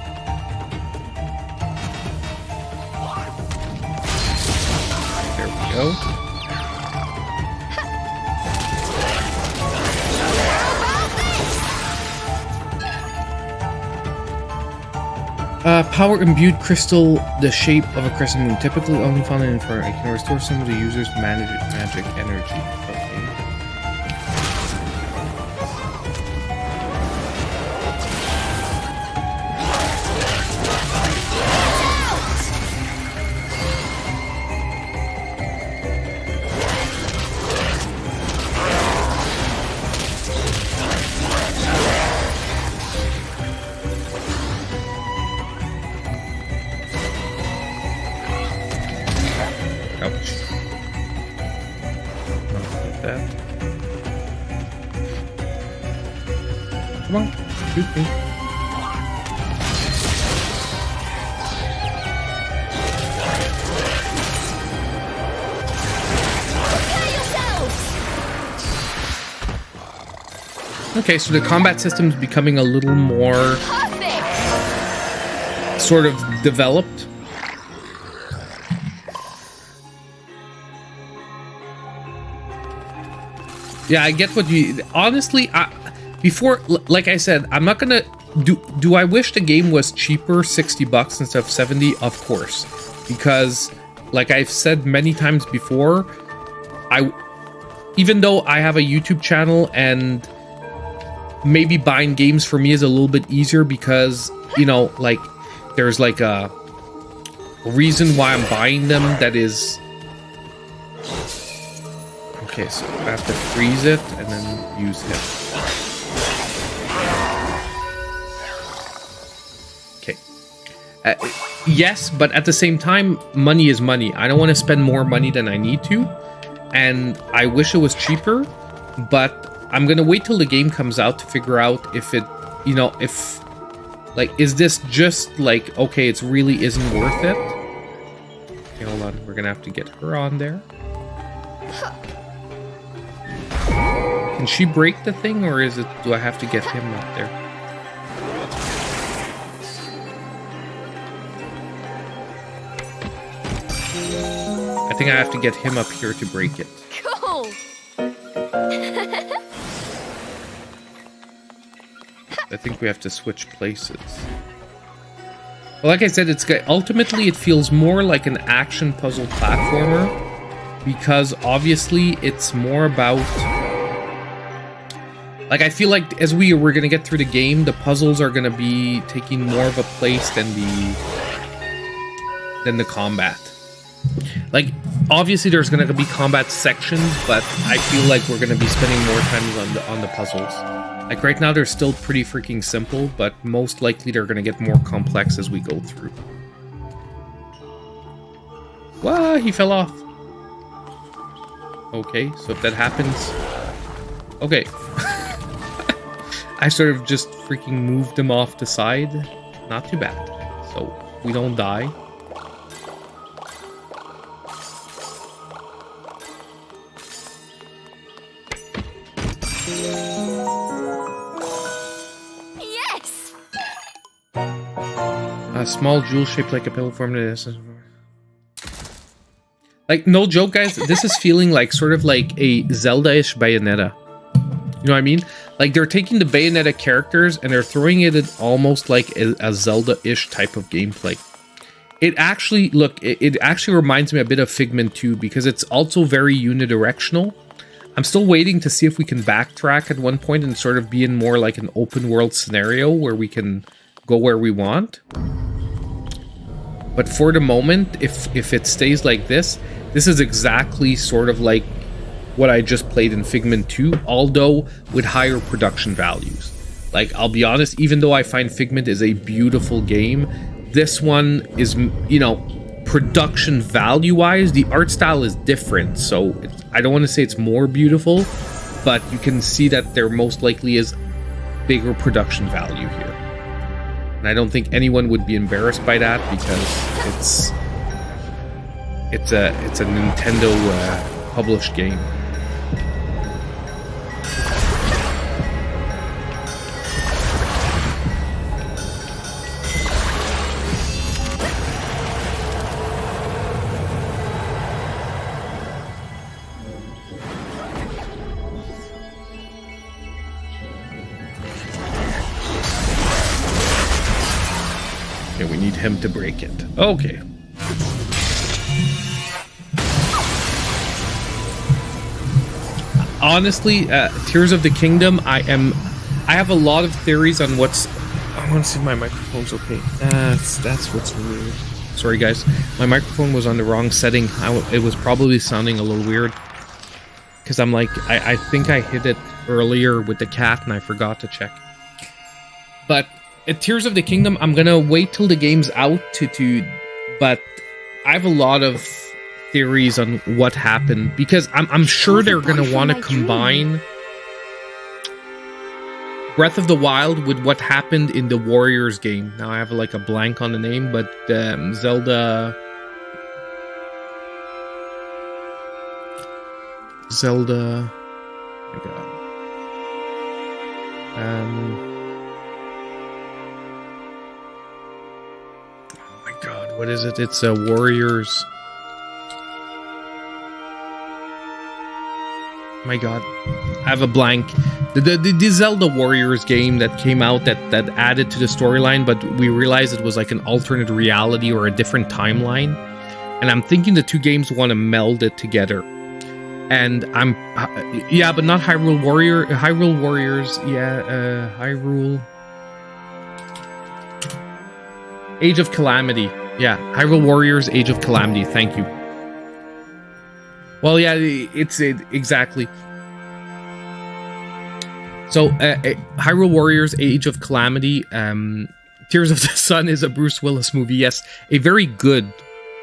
There we go. Power imbued crystal, the shape of a crescent moon, typically only found in Inferno. It can restore some of the user's magic energy. Okay. Come on, shoot me. Okay, so the combat system is becoming a little more sort of developed. Yeah, I get what you... Honestly, before, like I said, I'm not gonna... Do I wish the game was cheaper, 60 bucks instead of 70? Of course. Because, like I've said many times before, even though I have a YouTube channel and maybe buying games for me is a little bit easier because, you know, like, there's like a reason why I'm buying them that is... Okay, so I have to freeze it and then use him. Okay. Yes, but at the same time, money is money. I don't want to spend more money than I need to. And I wish it was cheaper, but I'm gonna wait till the game comes out to figure out if it, you know, if, like, is this just like, okay, it really isn't worth it? Okay, hold on, we're gonna have to get her on there. Can she break the thing, or is it, do I have to get him up there? I think I have to get him up here to break it. Cool. I think we have to switch places. Well, like I said, it's ultimately it feels more like an action puzzle platformer because obviously it's more about, like, I feel like as we're gonna get through the game, the puzzles are gonna be taking more of a place than the combat. Like, obviously there's gonna be combat sections, but I feel like we're gonna be spending more time on the puzzles. Like right now they're still pretty freaking simple, but most likely they're gonna get more complex as we go through. Wah, he fell off. Okay, so if that happens, okay. I sort of just freaking moved him off the side. Not too bad. So we don't die. Yes! A small jewel shaped like a pillow formed in this. Like, no joke, guys, this is feeling like sort of like a Zelda-ish Bayonetta. You know what I mean? Like, they're taking the Bayonetta characters and they're throwing it in almost like a Zelda-ish type of gameplay. It actually, look, it actually reminds me a bit of Figment 2 because it's also very unidirectional. I'm still waiting to see if we can backtrack at one point and sort of be in more like an open world scenario where we can go where we want. But for the moment, if it stays like this is exactly sort of like what I just played in Figment 2, although with higher production values. Like, I'll be honest, even though I find Figment is a beautiful game, this one is, you know, production value-wise, the art style is different. So I don't want to say it's more beautiful, but you can see that there most likely is bigger production value here. And I don't think anyone would be embarrassed by that because it's a Nintendo published game. Okay, we need him to break it. Okay. Honestly, Tears of the Kingdom, I have a lot of theories on what's... I want to see if my microphone's okay. That's what's weird. Sorry, guys. My microphone was on the wrong setting. It was probably sounding a little weird. Because I'm like, I think I hit it earlier with the cat and I forgot to check. But at Tears of the Kingdom, I'm going to wait till the game's out but I have a lot of theories on what happened because I'm sure they're going to want to combine Breath of the Wild with what happened in the Warriors game. Now I have like a blank on the name, but Zelda, oh my god. Oh my god, what is it? It's Warriors. My god, I have a blank. The Zelda Warriors game that came out that added to the storyline, but we realized it was like an alternate reality or a different timeline. And I'm thinking the two games want to meld it together. And yeah, but not Hyrule Warriors, yeah, Hyrule Age of Calamity. Yeah, Hyrule Warriors Age of Calamity, thank you. Well, yeah, it's exactly. So, Hyrule Warriors Age of Calamity, Tears of the Sun is a Bruce Willis movie. Yes, a very good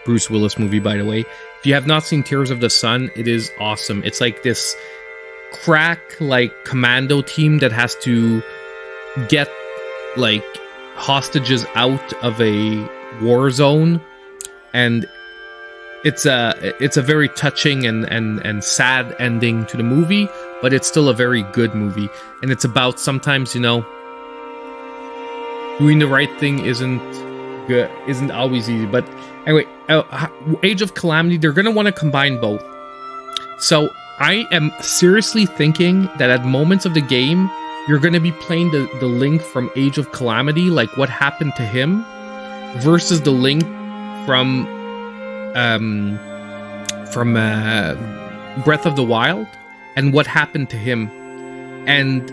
Bruce Willis movie, by the way. If you have not seen Tears of the Sun, it is awesome. It's like this crack like commando team that has to get like hostages out of a war zone, and it's a very touching and sad ending to the movie, but it's still a very good movie. And it's about sometimes, you know, doing the right thing isn't always easy. But anyway, Age of Calamity, they're gonna want to combine both. So I am seriously thinking that at moments of the game, you're gonna be playing the Link from Age of Calamity, like what happened to him, versus the Link from Breath of the Wild and what happened to him. And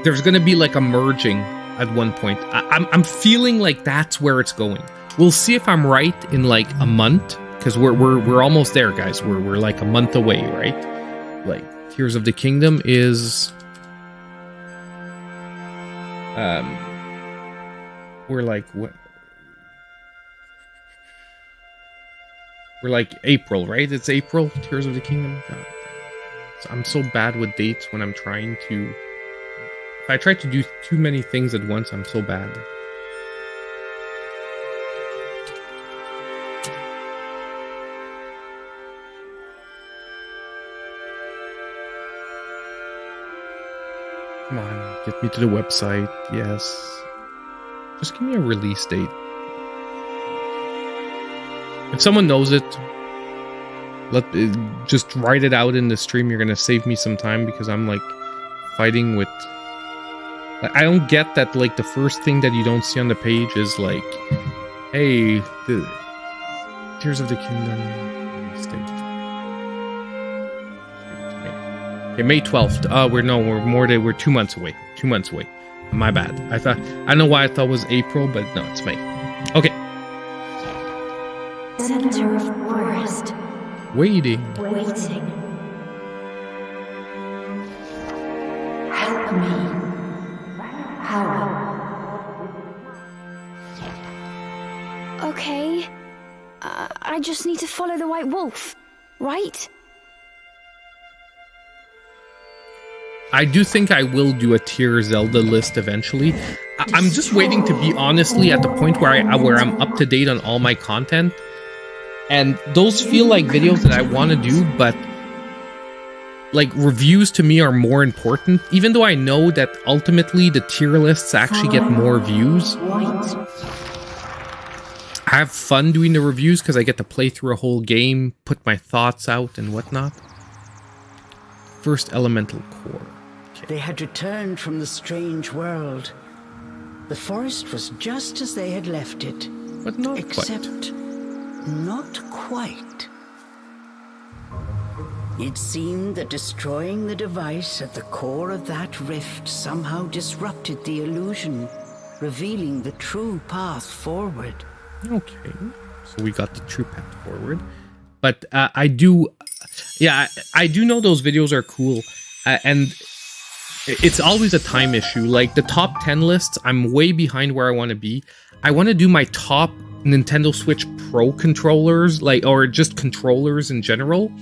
there's gonna be like a merging at one point. I'm feeling like that's where it's going. We'll see if I'm right in like a month, because we're almost there, guys. We're like a month away, right? Like Tears of the Kingdom is we're like what? We're like April, right? It's April, Tears of the Kingdom. God, I'm so bad with dates when I'm trying to. If I try to do too many things at once, I'm so bad. Come on, get me to the website. Yes. Just give me a release date. If someone knows it, just write it out in the stream. You're gonna save me some time, because I'm like fighting with. Like, I don't get that. Like the first thing that you don't see on the page is like, "Hey, the Tears of the Kingdom release date." Okay, May 12th. We're 2 months away. 2 months away. My bad. I don't know why I thought it was April, but no, it's May. Okay. Center of forest. Waiting. Help me. Power. Okay. I just need to follow the White Wolf, right? I do think I will do a tier Zelda list eventually. I'm just waiting to be honestly at the point where I'm up to date on all my content. And those feel like videos that I want to do, but like reviews to me are more important, even though I know that ultimately the tier lists actually get more views. I have fun doing the reviews because I get to play through a whole game, put my thoughts out and whatnot. First elemental core. Okay. They had returned from the strange world. The forest was just as they had left it. But not except quite. Not quite. It seemed that destroying the device at the core of that rift somehow disrupted the illusion, revealing the true path forward. Okay, so we got the true path forward. But I do know those videos are cool, and it's always a time issue. Like the top 10 lists, I'm way behind where I want to be. I want to do my top Nintendo Switch Pro controllers, or just controllers in general.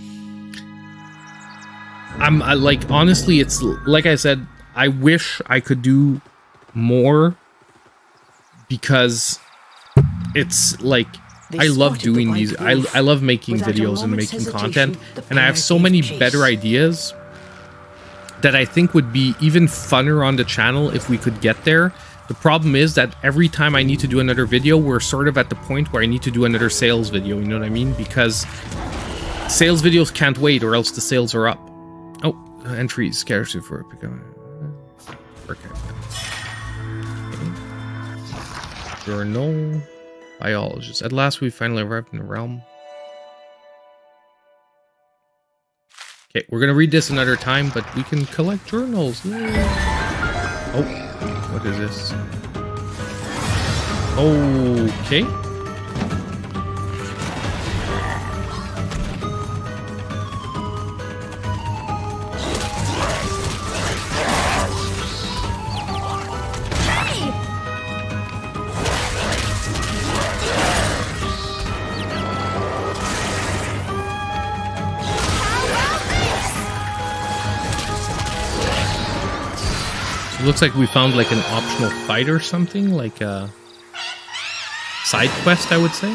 I'm like, honestly, it's like I said, I wish I could do more, because it's like I love doing these. I love making videos and making content, and I have so many better ideas that I think would be even funner on the channel if we could get there. The problem is that every time I need to do another video, we're sort of at the point where I need to do another sales video, you know what I mean? Because sales videos can't wait, or else the sales are up. Oh, entries, scarcity for a pickup. Okay. Journal, biologist. At last, we finally arrived in the realm. Okay, we're gonna read this another time, but we can collect journals. Yay. Oh. What is this? Okay. Looks like we found like an optional fight or something, like a side quest, I would say.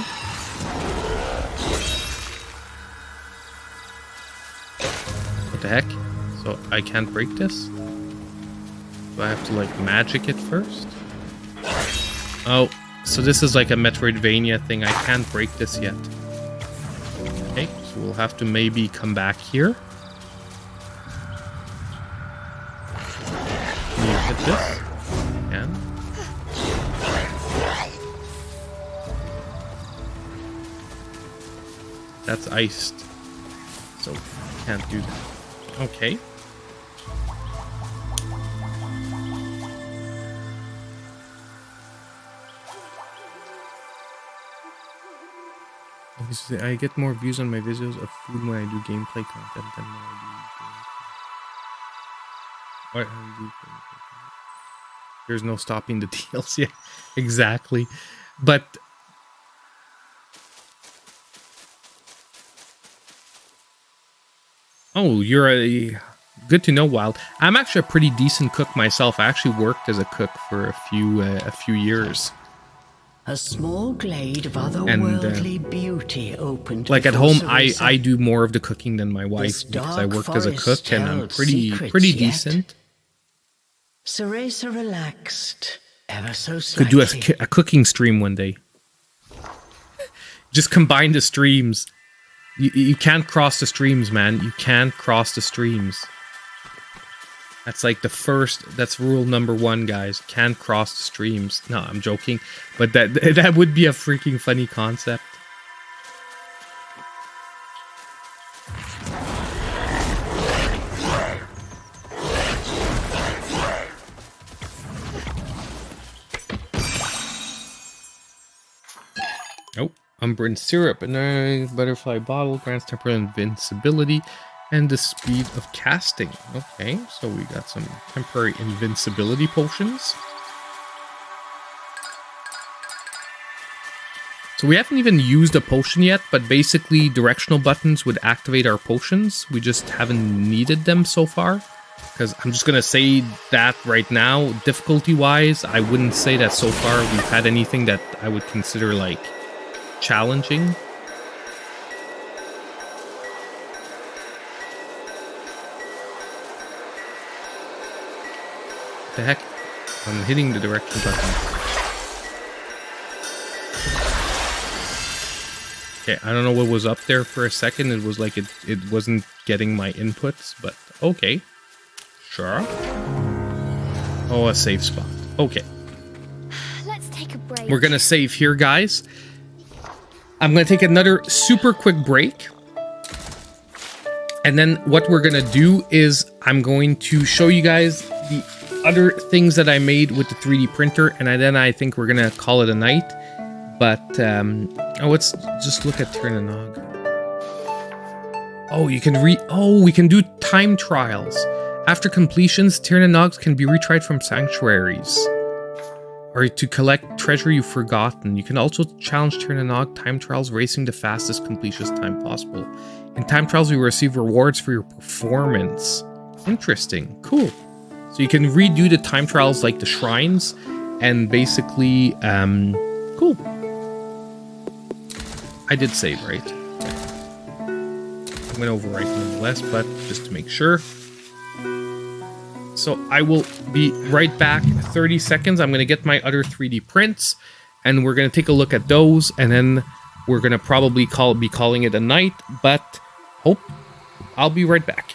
What the heck? So I can't break this? Do I have to like magic it first? Oh, so this is like a Metroidvania thing. I can't break this yet. Okay, so we'll have to maybe come back here. Can you hit this? Can. That's iced. So can't do that. Okay. I get more views on my videos of food when I do gameplay content than when I do gameplay. What? There's no stopping the deals. Yeah, exactly. But oh, you're a good to know, Wild. I'm actually a pretty decent cook myself. I actually worked as a cook for a few years. A small glade of otherworldly beauty opened. Like at home, CEREZA. I do more of the cooking than my wife because I worked as a cook and I'm pretty decent. CEREZA relaxed, ever so Could slightly. do a cooking stream one day. Just combine the streams. You can't cross the streams, man. You can't cross the streams. That's like that's rule number 1, guys. Can't cross the streams. No, I'm joking. But that would be a freaking funny concept. Oh, Umbran syrup and a butterfly bottle grants temporary invincibility and the speed of casting. Okay, so we got some temporary invincibility potions. So we haven't even used a potion yet, but basically directional buttons would activate our potions. We just haven't needed them so far. Because I'm just going to say that right now, difficulty-wise, I wouldn't say that so far we've had anything that I would consider, like, challenging. What the heck? I'm hitting the direction button. Okay, I don't know what was up there for a second. It was like it wasn't getting my inputs, but okay. Sure. Oh, a safe spot. Okay. Let's take a break. We're gonna save here, guys. I'm gonna take another super quick break. And then what we're gonna do is I'm going to show you guys the other things that I made with the 3D printer, and then I think we're gonna call it a night. But let's just look at Turn a Nog. Oh, you can we can do time trials. After completions, Tyranogs can be retried from sanctuaries, or to collect treasure you've forgotten. You can also challenge Tyranog time trials, racing the fastest completion time possible. In time trials, you will receive rewards for your performance. Interesting. Cool. So you can redo the time trials like the shrines, and basically, cool. I did save, right? I'm going to overwrite nonetheless, but just to make sure. So I will be right back 30 seconds. I'm going to get my other 3D prints, and we're going to take a look at those, and then we're going to probably be calling it a night, but I'll be right back.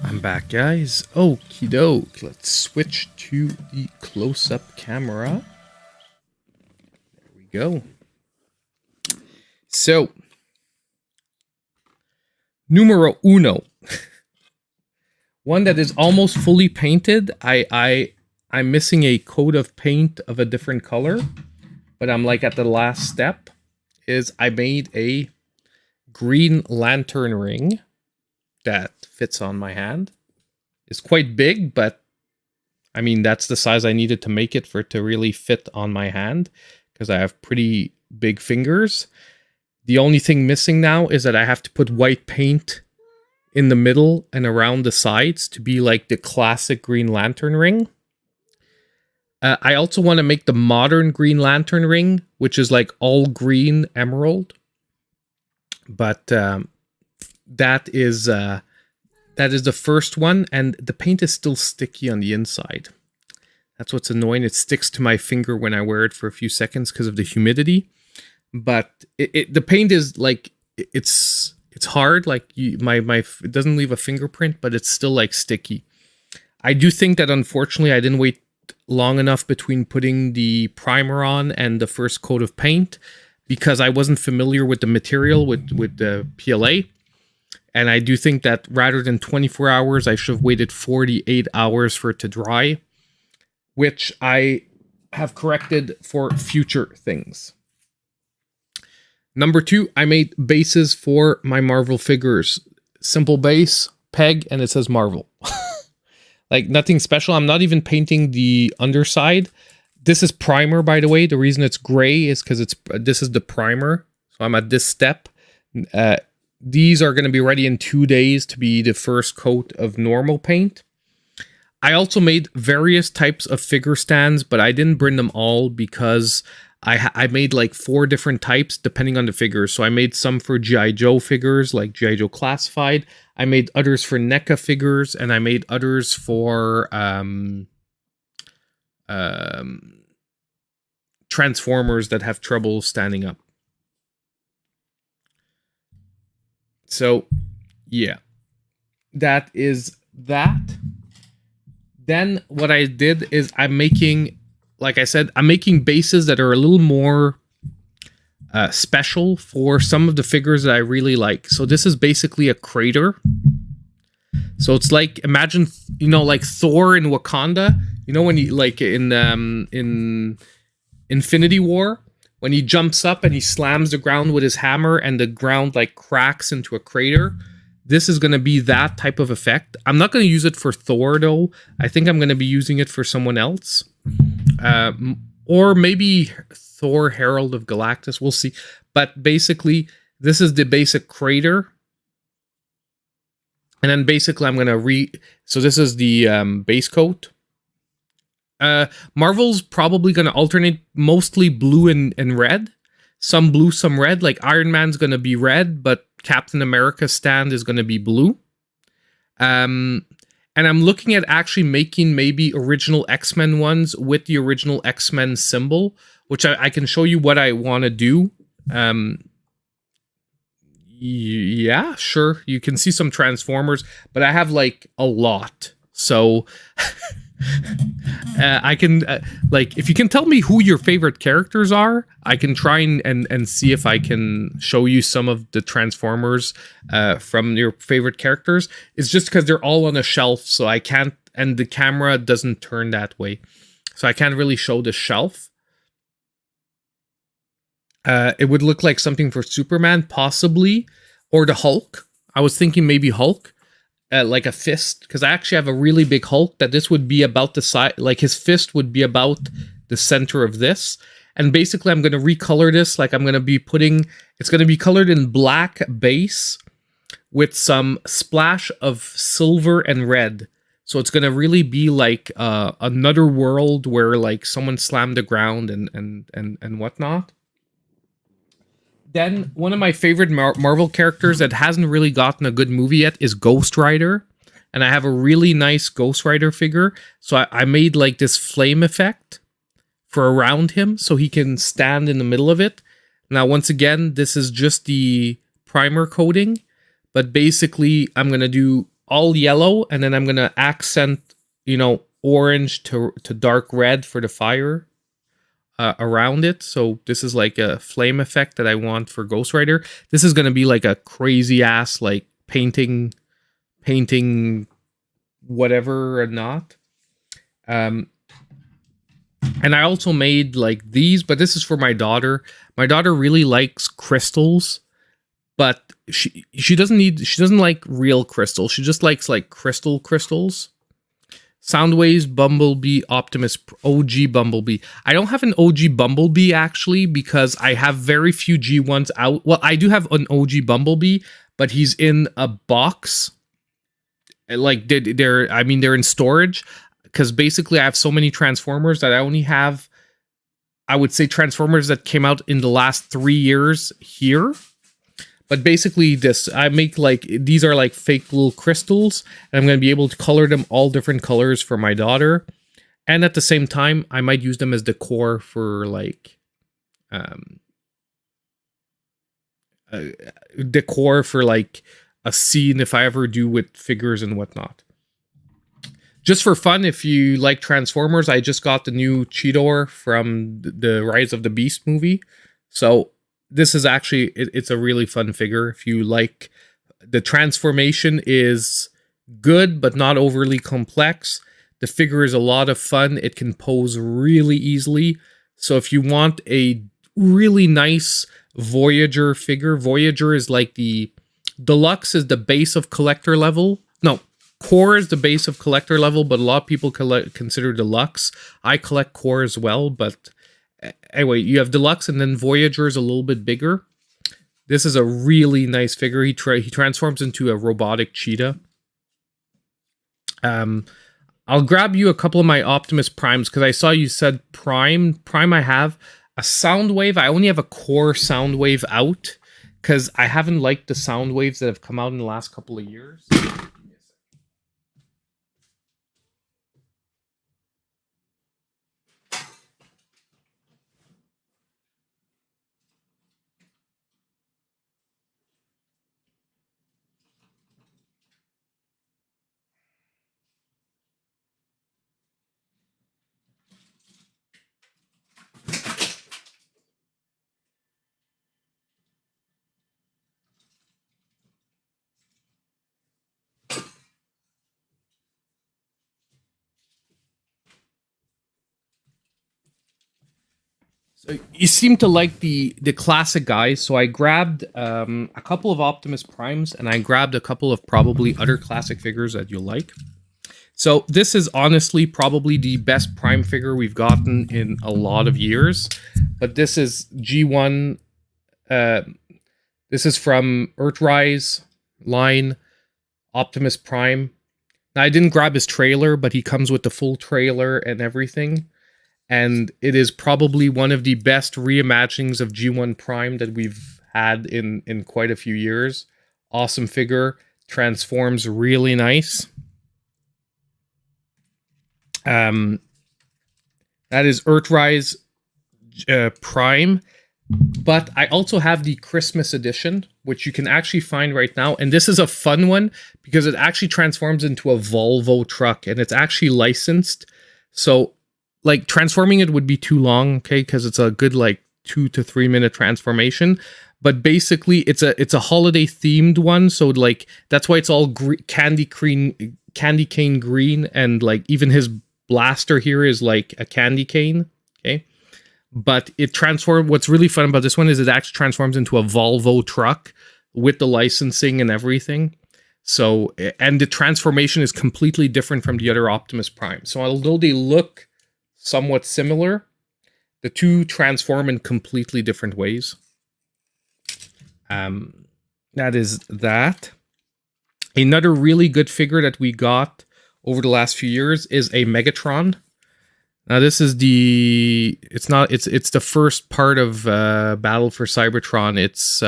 I'm back, guys. Okie doke. Let's switch to the close-up camera. There we go. So, numero uno. One that is almost fully painted. I'm missing a coat of paint of a different color, but I'm like at the last step. Is I made a green lantern ring that fits on my hand. It's quite big, but I mean, that's the size I needed to make it for it to really fit on my hand, because I have pretty big fingers. The only thing missing now is that I have to put white paint in the middle and around the sides to be like the classic Green Lantern ring. I also want to make the modern Green Lantern ring, which is like all green emerald. But that is the first one, and the paint is still sticky on the inside. That's what's annoying. It sticks to my finger when I wear it for a few seconds because of the humidity. But the paint is like, it's hard. Like it doesn't leave a fingerprint, but it's still like sticky. I do think that unfortunately I didn't wait long enough between putting the primer on and the first coat of paint, because I wasn't familiar with the material with the PLA. And I do think that rather than 24 hours, I should have waited 48 hours for it to dry, which I have corrected for future things. Number two, I made bases for my Marvel figures. Simple base, peg, and it says Marvel. Like nothing special. I'm not even painting the underside. This is primer, by the way. The reason it's gray is because this is the primer. So I'm at this step. These are going to be ready in 2 days to be the first coat of normal paint. I also made various types of figure stands, but I didn't bring them all because I made like 4 different types depending on the figures. So I made some for G.I. Joe figures, like G.I. Joe Classified. I made others for NECA figures, and I made others for Transformers that have trouble standing up. So, yeah, that is that. Then what I did is I'm making, like I said, I'm making bases that are a little more special for some of the figures that I really like. So this is basically a crater. So it's like, imagine, you know, like Thor in Wakanda, you know, when he, like in Infinity War, when he jumps up and he slams the ground with his hammer and the ground like cracks into a crater. This is going to be that type of effect. I'm not going to use it for Thor though. I think I'm going to be using it for someone else. Or maybe Thor Herald of Galactus. We'll see. But basically, this is the basic crater. And then basically I'm going to so this is the base coat. Marvel's probably going to alternate mostly blue and red. Some blue, some red. Like Iron Man's going to be red, but Captain America's stand is going to be blue. And I'm looking at actually making maybe original X-Men ones with the original X-Men symbol, which I can show you what I want to do. Yeah, sure. You can see some Transformers, but I have like a lot. So I can like, if you can tell me who your favorite characters are, I can try and see if I can show you some of the Transformers from your favorite characters. It's just because they're all on a shelf, so I can't, and the camera doesn't turn that way, so I can't really show the shelf. It would look like something for Superman, possibly, or the Hulk. I was thinking maybe Hulk. Like a fist, because I actually have a really big Hulk that this would be about the size, like his fist would be about the center of this. And basically I'm going to recolor this, like I'm going to be putting, it's going to be colored in black base with some splash of silver and red. So it's gonna really be like another world where like someone slammed the ground and whatnot. Then one of my favorite Marvel characters that hasn't really gotten a good movie yet is Ghost Rider. And I have a really nice Ghost Rider figure. So I made like this flame effect for around him so he can stand in the middle of it. Now, once again, this is just the primer coating. But basically, I'm going to do all yellow. And then I'm going to accent, you know, orange to dark red for the fire around it. So this is like a flame effect that I want for Ghost Rider. This is going to be like a crazy ass like painting whatever or not. And I also made like these, but this is for my daughter. My daughter really likes crystals, but she doesn't like real crystals. She just likes like crystals. Soundwaves, Bumblebee, Optimus, OG Bumblebee. I don't have an OG Bumblebee actually because I have very few G1s out. Well, I do have an OG Bumblebee, but he's in a box. Like they're in storage because basically I have so many Transformers that I only have, I would say, Transformers that came out in the last 3 years here. But basically this, I make like, these are like fake little crystals, and I'm going to be able to color them all different colors for my daughter. And at the same time, I might use them as decor for like, decor for like a scene if I ever do with figures and whatnot. Just for fun, if you like Transformers, I just got the new Cheetor from the Rise of the Beast movie. So this is actually, it's a really fun figure. If you like, the transformation is good, but not overly complex. The figure is a lot of fun. It can pose really easily. So if you want a really nice Voyager figure, Voyager is like the Deluxe is the base of collector level. No, Core is the base of collector level, but a lot of people consider Deluxe. I collect Core as well, but anyway, you have Deluxe, and then Voyager is a little bit bigger. This is a really nice figure. He transforms into a robotic cheetah. I'll grab you a couple of my Optimus Primes, because I saw you said Prime. Prime I have. A Soundwave, I only have a Core Soundwave out, because I haven't liked the Soundwaves that have come out in the last couple of years. So you seem to like the classic guys, so I grabbed a couple of Optimus Primes, and I grabbed a couple of probably other classic figures that you'll like. So this is honestly probably the best Prime figure we've gotten in a lot of years, but this is G1. This is from Earthrise line, Optimus Prime. Now, I didn't grab his trailer, but he comes with the full trailer and everything. And it is probably one of the best reimaginings of G1 Prime that we've had in quite a few years. Awesome figure. Transforms really nice. That is Earthrise Prime. But I also have the Christmas edition, which you can actually find right now. And this is a fun one because it actually transforms into a Volvo truck. And it's actually licensed. So like transforming it would be too long, okay, because it's a good like 2 to 3 minute transformation. But basically, it's a holiday themed one, so like that's why it's all candy cane green, and like even his blaster here is like a candy cane, okay. But it transforms. What's really fun about this one is it actually transforms into a Volvo truck with the licensing and everything. So, and the transformation is completely different from the other Optimus Prime. So although they look somewhat similar, the two transform in completely different ways. That is that. Another really good figure that we got over the last few years is a Megatron. Now this is it's the first part of Battle for Cybertron. It's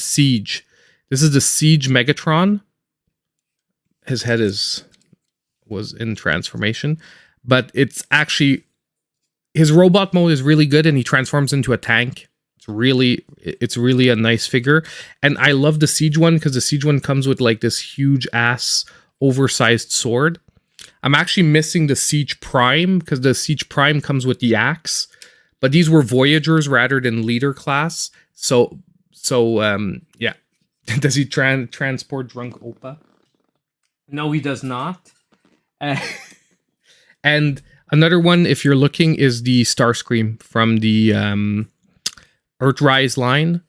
Siege. This is the Siege Megatron. His head was in transformation, but it's actually, his robot mode is really good, and he transforms into a tank. It's really a nice figure, and I love the Siege one because the Siege one comes with like this huge ass oversized sword. I'm actually missing the Siege Prime because the Siege Prime comes with the axe, but these were Voyagers rather than Leader class. So yeah. Does he transport drunk Opa? No, he does not. And another one, if you're looking, is the Starscream from the Earthrise line.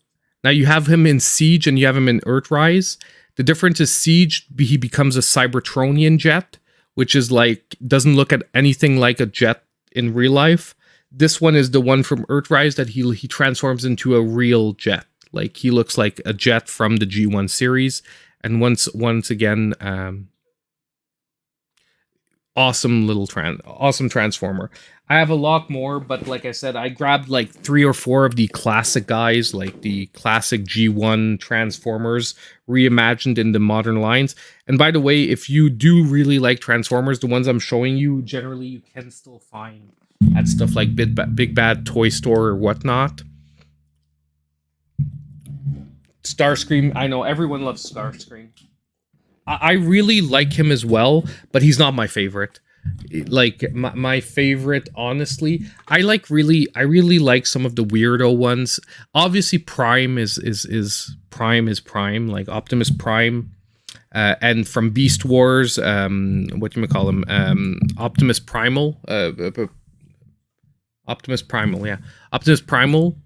Now you have him in Siege and you have him in Earthrise. The difference is Siege, he becomes a Cybertronian jet, which is like, doesn't look at anything like a jet in real life. This one is the one from Earthrise that he transforms into a real jet. Like, he looks like a jet from the G1 series. And once again, awesome transformer. I have a lot more, but like I said, I grabbed like 3 or 4 of the classic guys, like the classic G1 Transformers reimagined in the modern lines. And by the way, if you do really like Transformers, the ones I'm showing you, generally you can still find at stuff like Big Bad Toy Store or whatnot. Starscream, I know everyone loves Starscream. I really like him as well, but he's not my favorite. Like my favorite, honestly, I really like some of the weirdo ones. Obviously, Prime is Prime, like Optimus Prime, and from Beast Wars, Optimus Primal, Optimus Primal, yeah, Optimus Primal.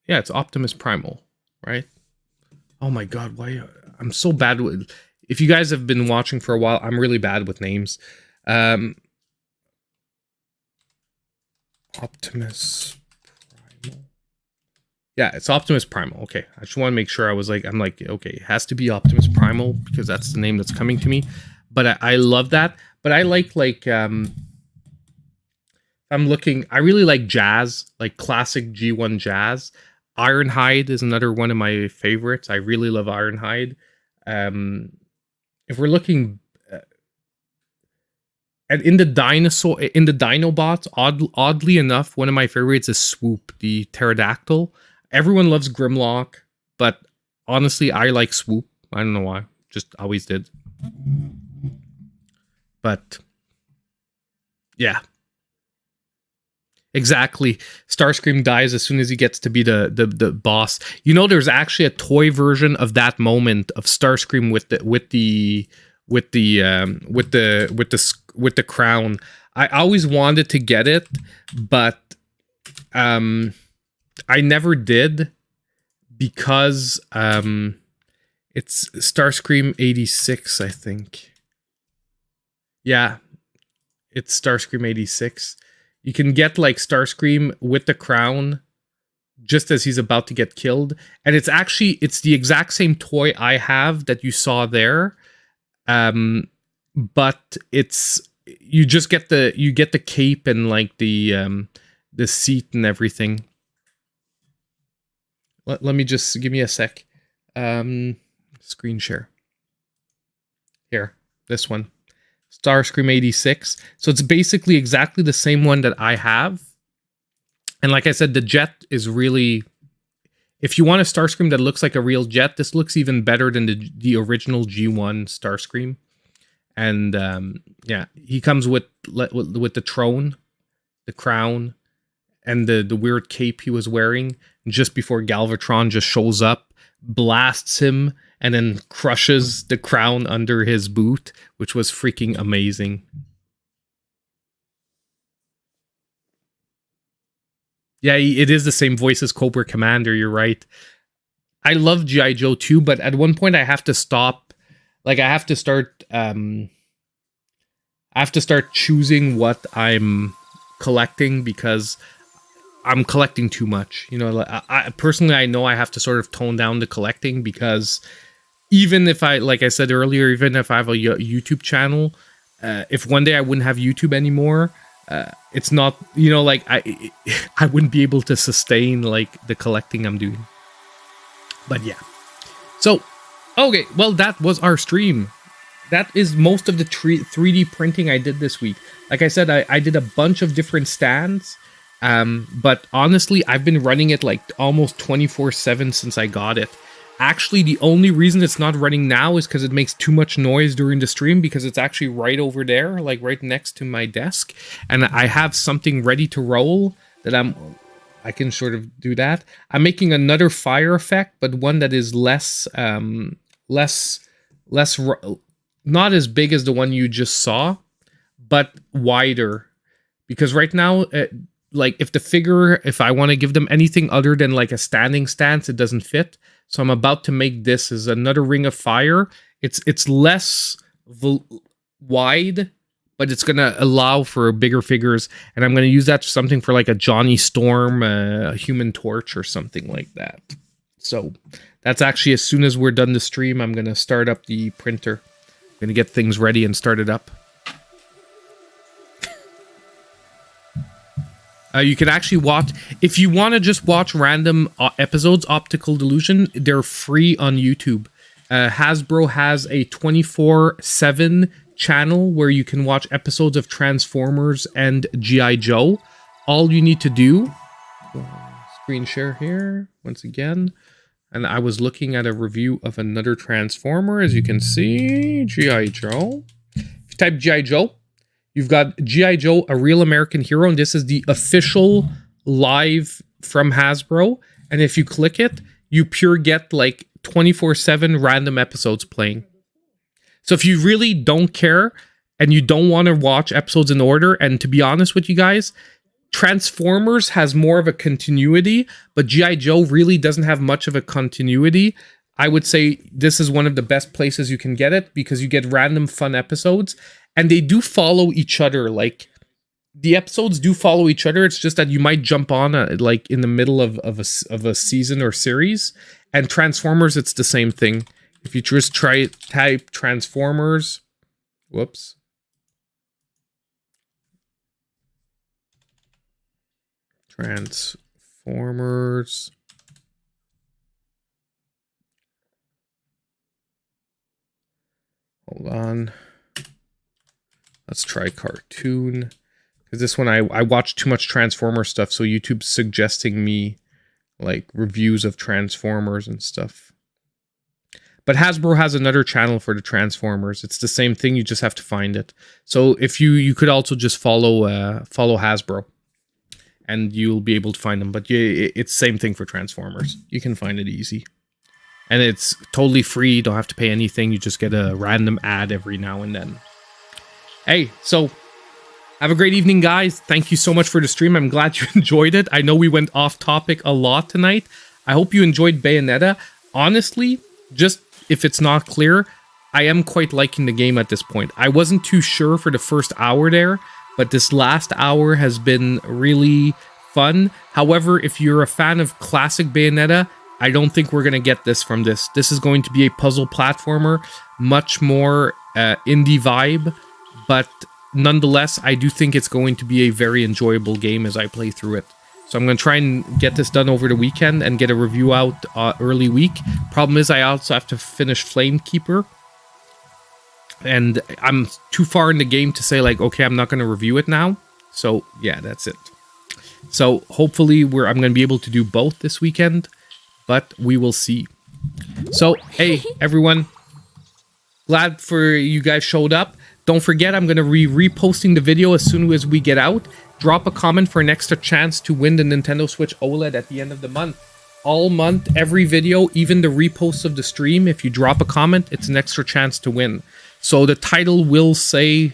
Yeah, it's Optimus Primal, right? Oh my god, why I'm so bad with, if you guys have been watching for a while, I'm really bad with names. Optimus Primal. Yeah, it's Optimus Primal. Okay, I just want to make sure I'm like, okay, it has to be Optimus Primal because that's the name that's coming to me. But I love that. But I like I'm looking, I really like Jazz, like classic G1 Jazz. Ironhide is another one of my favorites. I really love Ironhide. If we're looking and in the Dinobots, oddly enough, one of my favorites is Swoop, the pterodactyl. Everyone loves Grimlock, but honestly, I like Swoop. I don't know why, just always did. But yeah. Exactly. Starscream dies as soon as he gets to be the boss. You know, there's actually a toy version of that moment of Starscream with the crown. I always wanted to get it, but I never did because it's Starscream 86, I think. Yeah, it's Starscream 86. You can get like Starscream with the crown just as he's about to get killed. And it's the exact same toy I have that you saw there. But you just get the cape and like the seat and everything. Let me just, give me a sec. Screen share. Here, this one. Starscream 86. So it's basically exactly the same one that I have. And like I said, the jet is really, if you want a Starscream that looks like a real jet, this looks even better than the original G1 Starscream. And yeah, he comes with the throne, the crown, and the weird cape he was wearing. Just before Galvatron just shows up, blasts him, and then crushes the crown under his boot, which was freaking amazing. Yeah, it is the same voice as Cobra Commander, you're right. I love G.I. Joe too, but at one point I have to stop. Like, I have to start choosing what I'm collecting, because I'm collecting too much. You know, like, I personally, I know I have to sort of tone down the collecting, because even if I, like I said earlier, even if I have a YouTube channel, if one day I wouldn't have YouTube anymore, it's not, you know, like I wouldn't be able to sustain like the collecting I'm doing. But yeah. So, okay, well, that was our stream. That is most of the 3D printing I did this week. Like I said, I did a bunch of different stands. But honestly, I've been running it like almost 24/7 since I got it. Actually, the only reason it's not running now is because it makes too much noise during the stream, because it's actually right over there, like right next to my desk. And I have something ready to roll that I can sort of do that. I'm making another fire effect, but one that is less, not as big as the one you just saw, but wider. Because right now, like if I want to give them anything other than like a standing stance, it doesn't fit. So I'm about to make this as another ring of fire. It's less wide, but it's going to allow for bigger figures. And I'm going to use that for something for like a Johnny Storm, a Human Torch or something like that. So that's actually, as soon as we're done the stream, I'm going to start up the printer. I'm going to get things ready and start it up. You can actually watch, if you want to just watch random episodes, Optical Delusion, they're free on YouTube. Hasbro has a 24/7 channel where you can watch episodes of Transformers and G.I. Joe. All you need to do, screen share here, once again, and I was looking at a review of another Transformer, as you can see, G.I. Joe. If you type G.I. Joe, you've got G.I. Joe, A Real American Hero, and this is the official live from Hasbro. And if you click it, you pure get like 24/7 random episodes playing. So if you really don't care and you don't want to watch episodes in order, and to be honest with you guys, Transformers has more of a continuity, but G.I. Joe really doesn't have much of a continuity. I would say this is one of the best places you can get it, because you get random fun episodes. And they do follow each other. Like, the episodes do follow each other. It's just that you might jump on like in the middle of a season or series. And Transformers, it's the same thing. If you just type Transformers, whoops. Transformers. Hold on. Let's try cartoon, because this one I watch too much Transformer stuff, so YouTube's suggesting me like reviews of Transformers and stuff. But Hasbro has another channel for the Transformers. It's the same thing, you just have to find it. So if you could also just follow Hasbro, and you'll be able to find them. But it's same thing for Transformers. You can find it easy. And it's totally free, you don't have to pay anything, you just get a random ad every now and then. Hey, so have a great evening, guys. Thank you so much for the stream. I'm glad you enjoyed it. I know we went off topic a lot tonight. I hope you enjoyed Bayonetta. Honestly, just if it's not clear, I am quite liking the game at this point. I wasn't too sure for the first hour there, but this last hour has been really fun. However, if you're a fan of classic Bayonetta, I don't think we're going to get this from this. This is going to be a puzzle platformer, much more indie vibe. But nonetheless, I do think it's going to be a very enjoyable game as I play through it. So I'm going to try and get this done over the weekend and get a review out early week. Problem is, I also have to finish Flamekeeper. And I'm too far in the game to say, like, okay, I'm not going to review it now. So, yeah, that's it. So, hopefully, I'm going to be able to do both this weekend. But we will see. So, hey, everyone. Glad for you guys showed up. Don't forget, I'm going to be reposting the video as soon as we get out. Drop a comment for an extra chance to win the Nintendo Switch OLED at the end of the month. All month, every video, even the reposts of the stream, if you drop a comment, it's an extra chance to win. So the title will say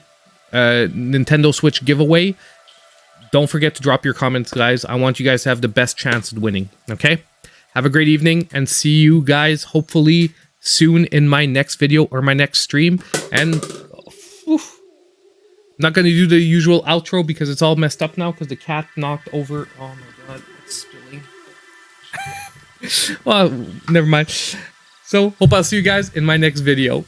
Nintendo Switch giveaway. Don't forget to drop your comments, guys. I want you guys to have the best chance at winning, okay? Have a great evening, and see you guys hopefully soon in my next video or my next stream. And Not going to do the usual outro because it's all messed up now because the cat knocked over. Oh my god, it's spilling. Well, never mind. So, hope I'll see you guys in my next video.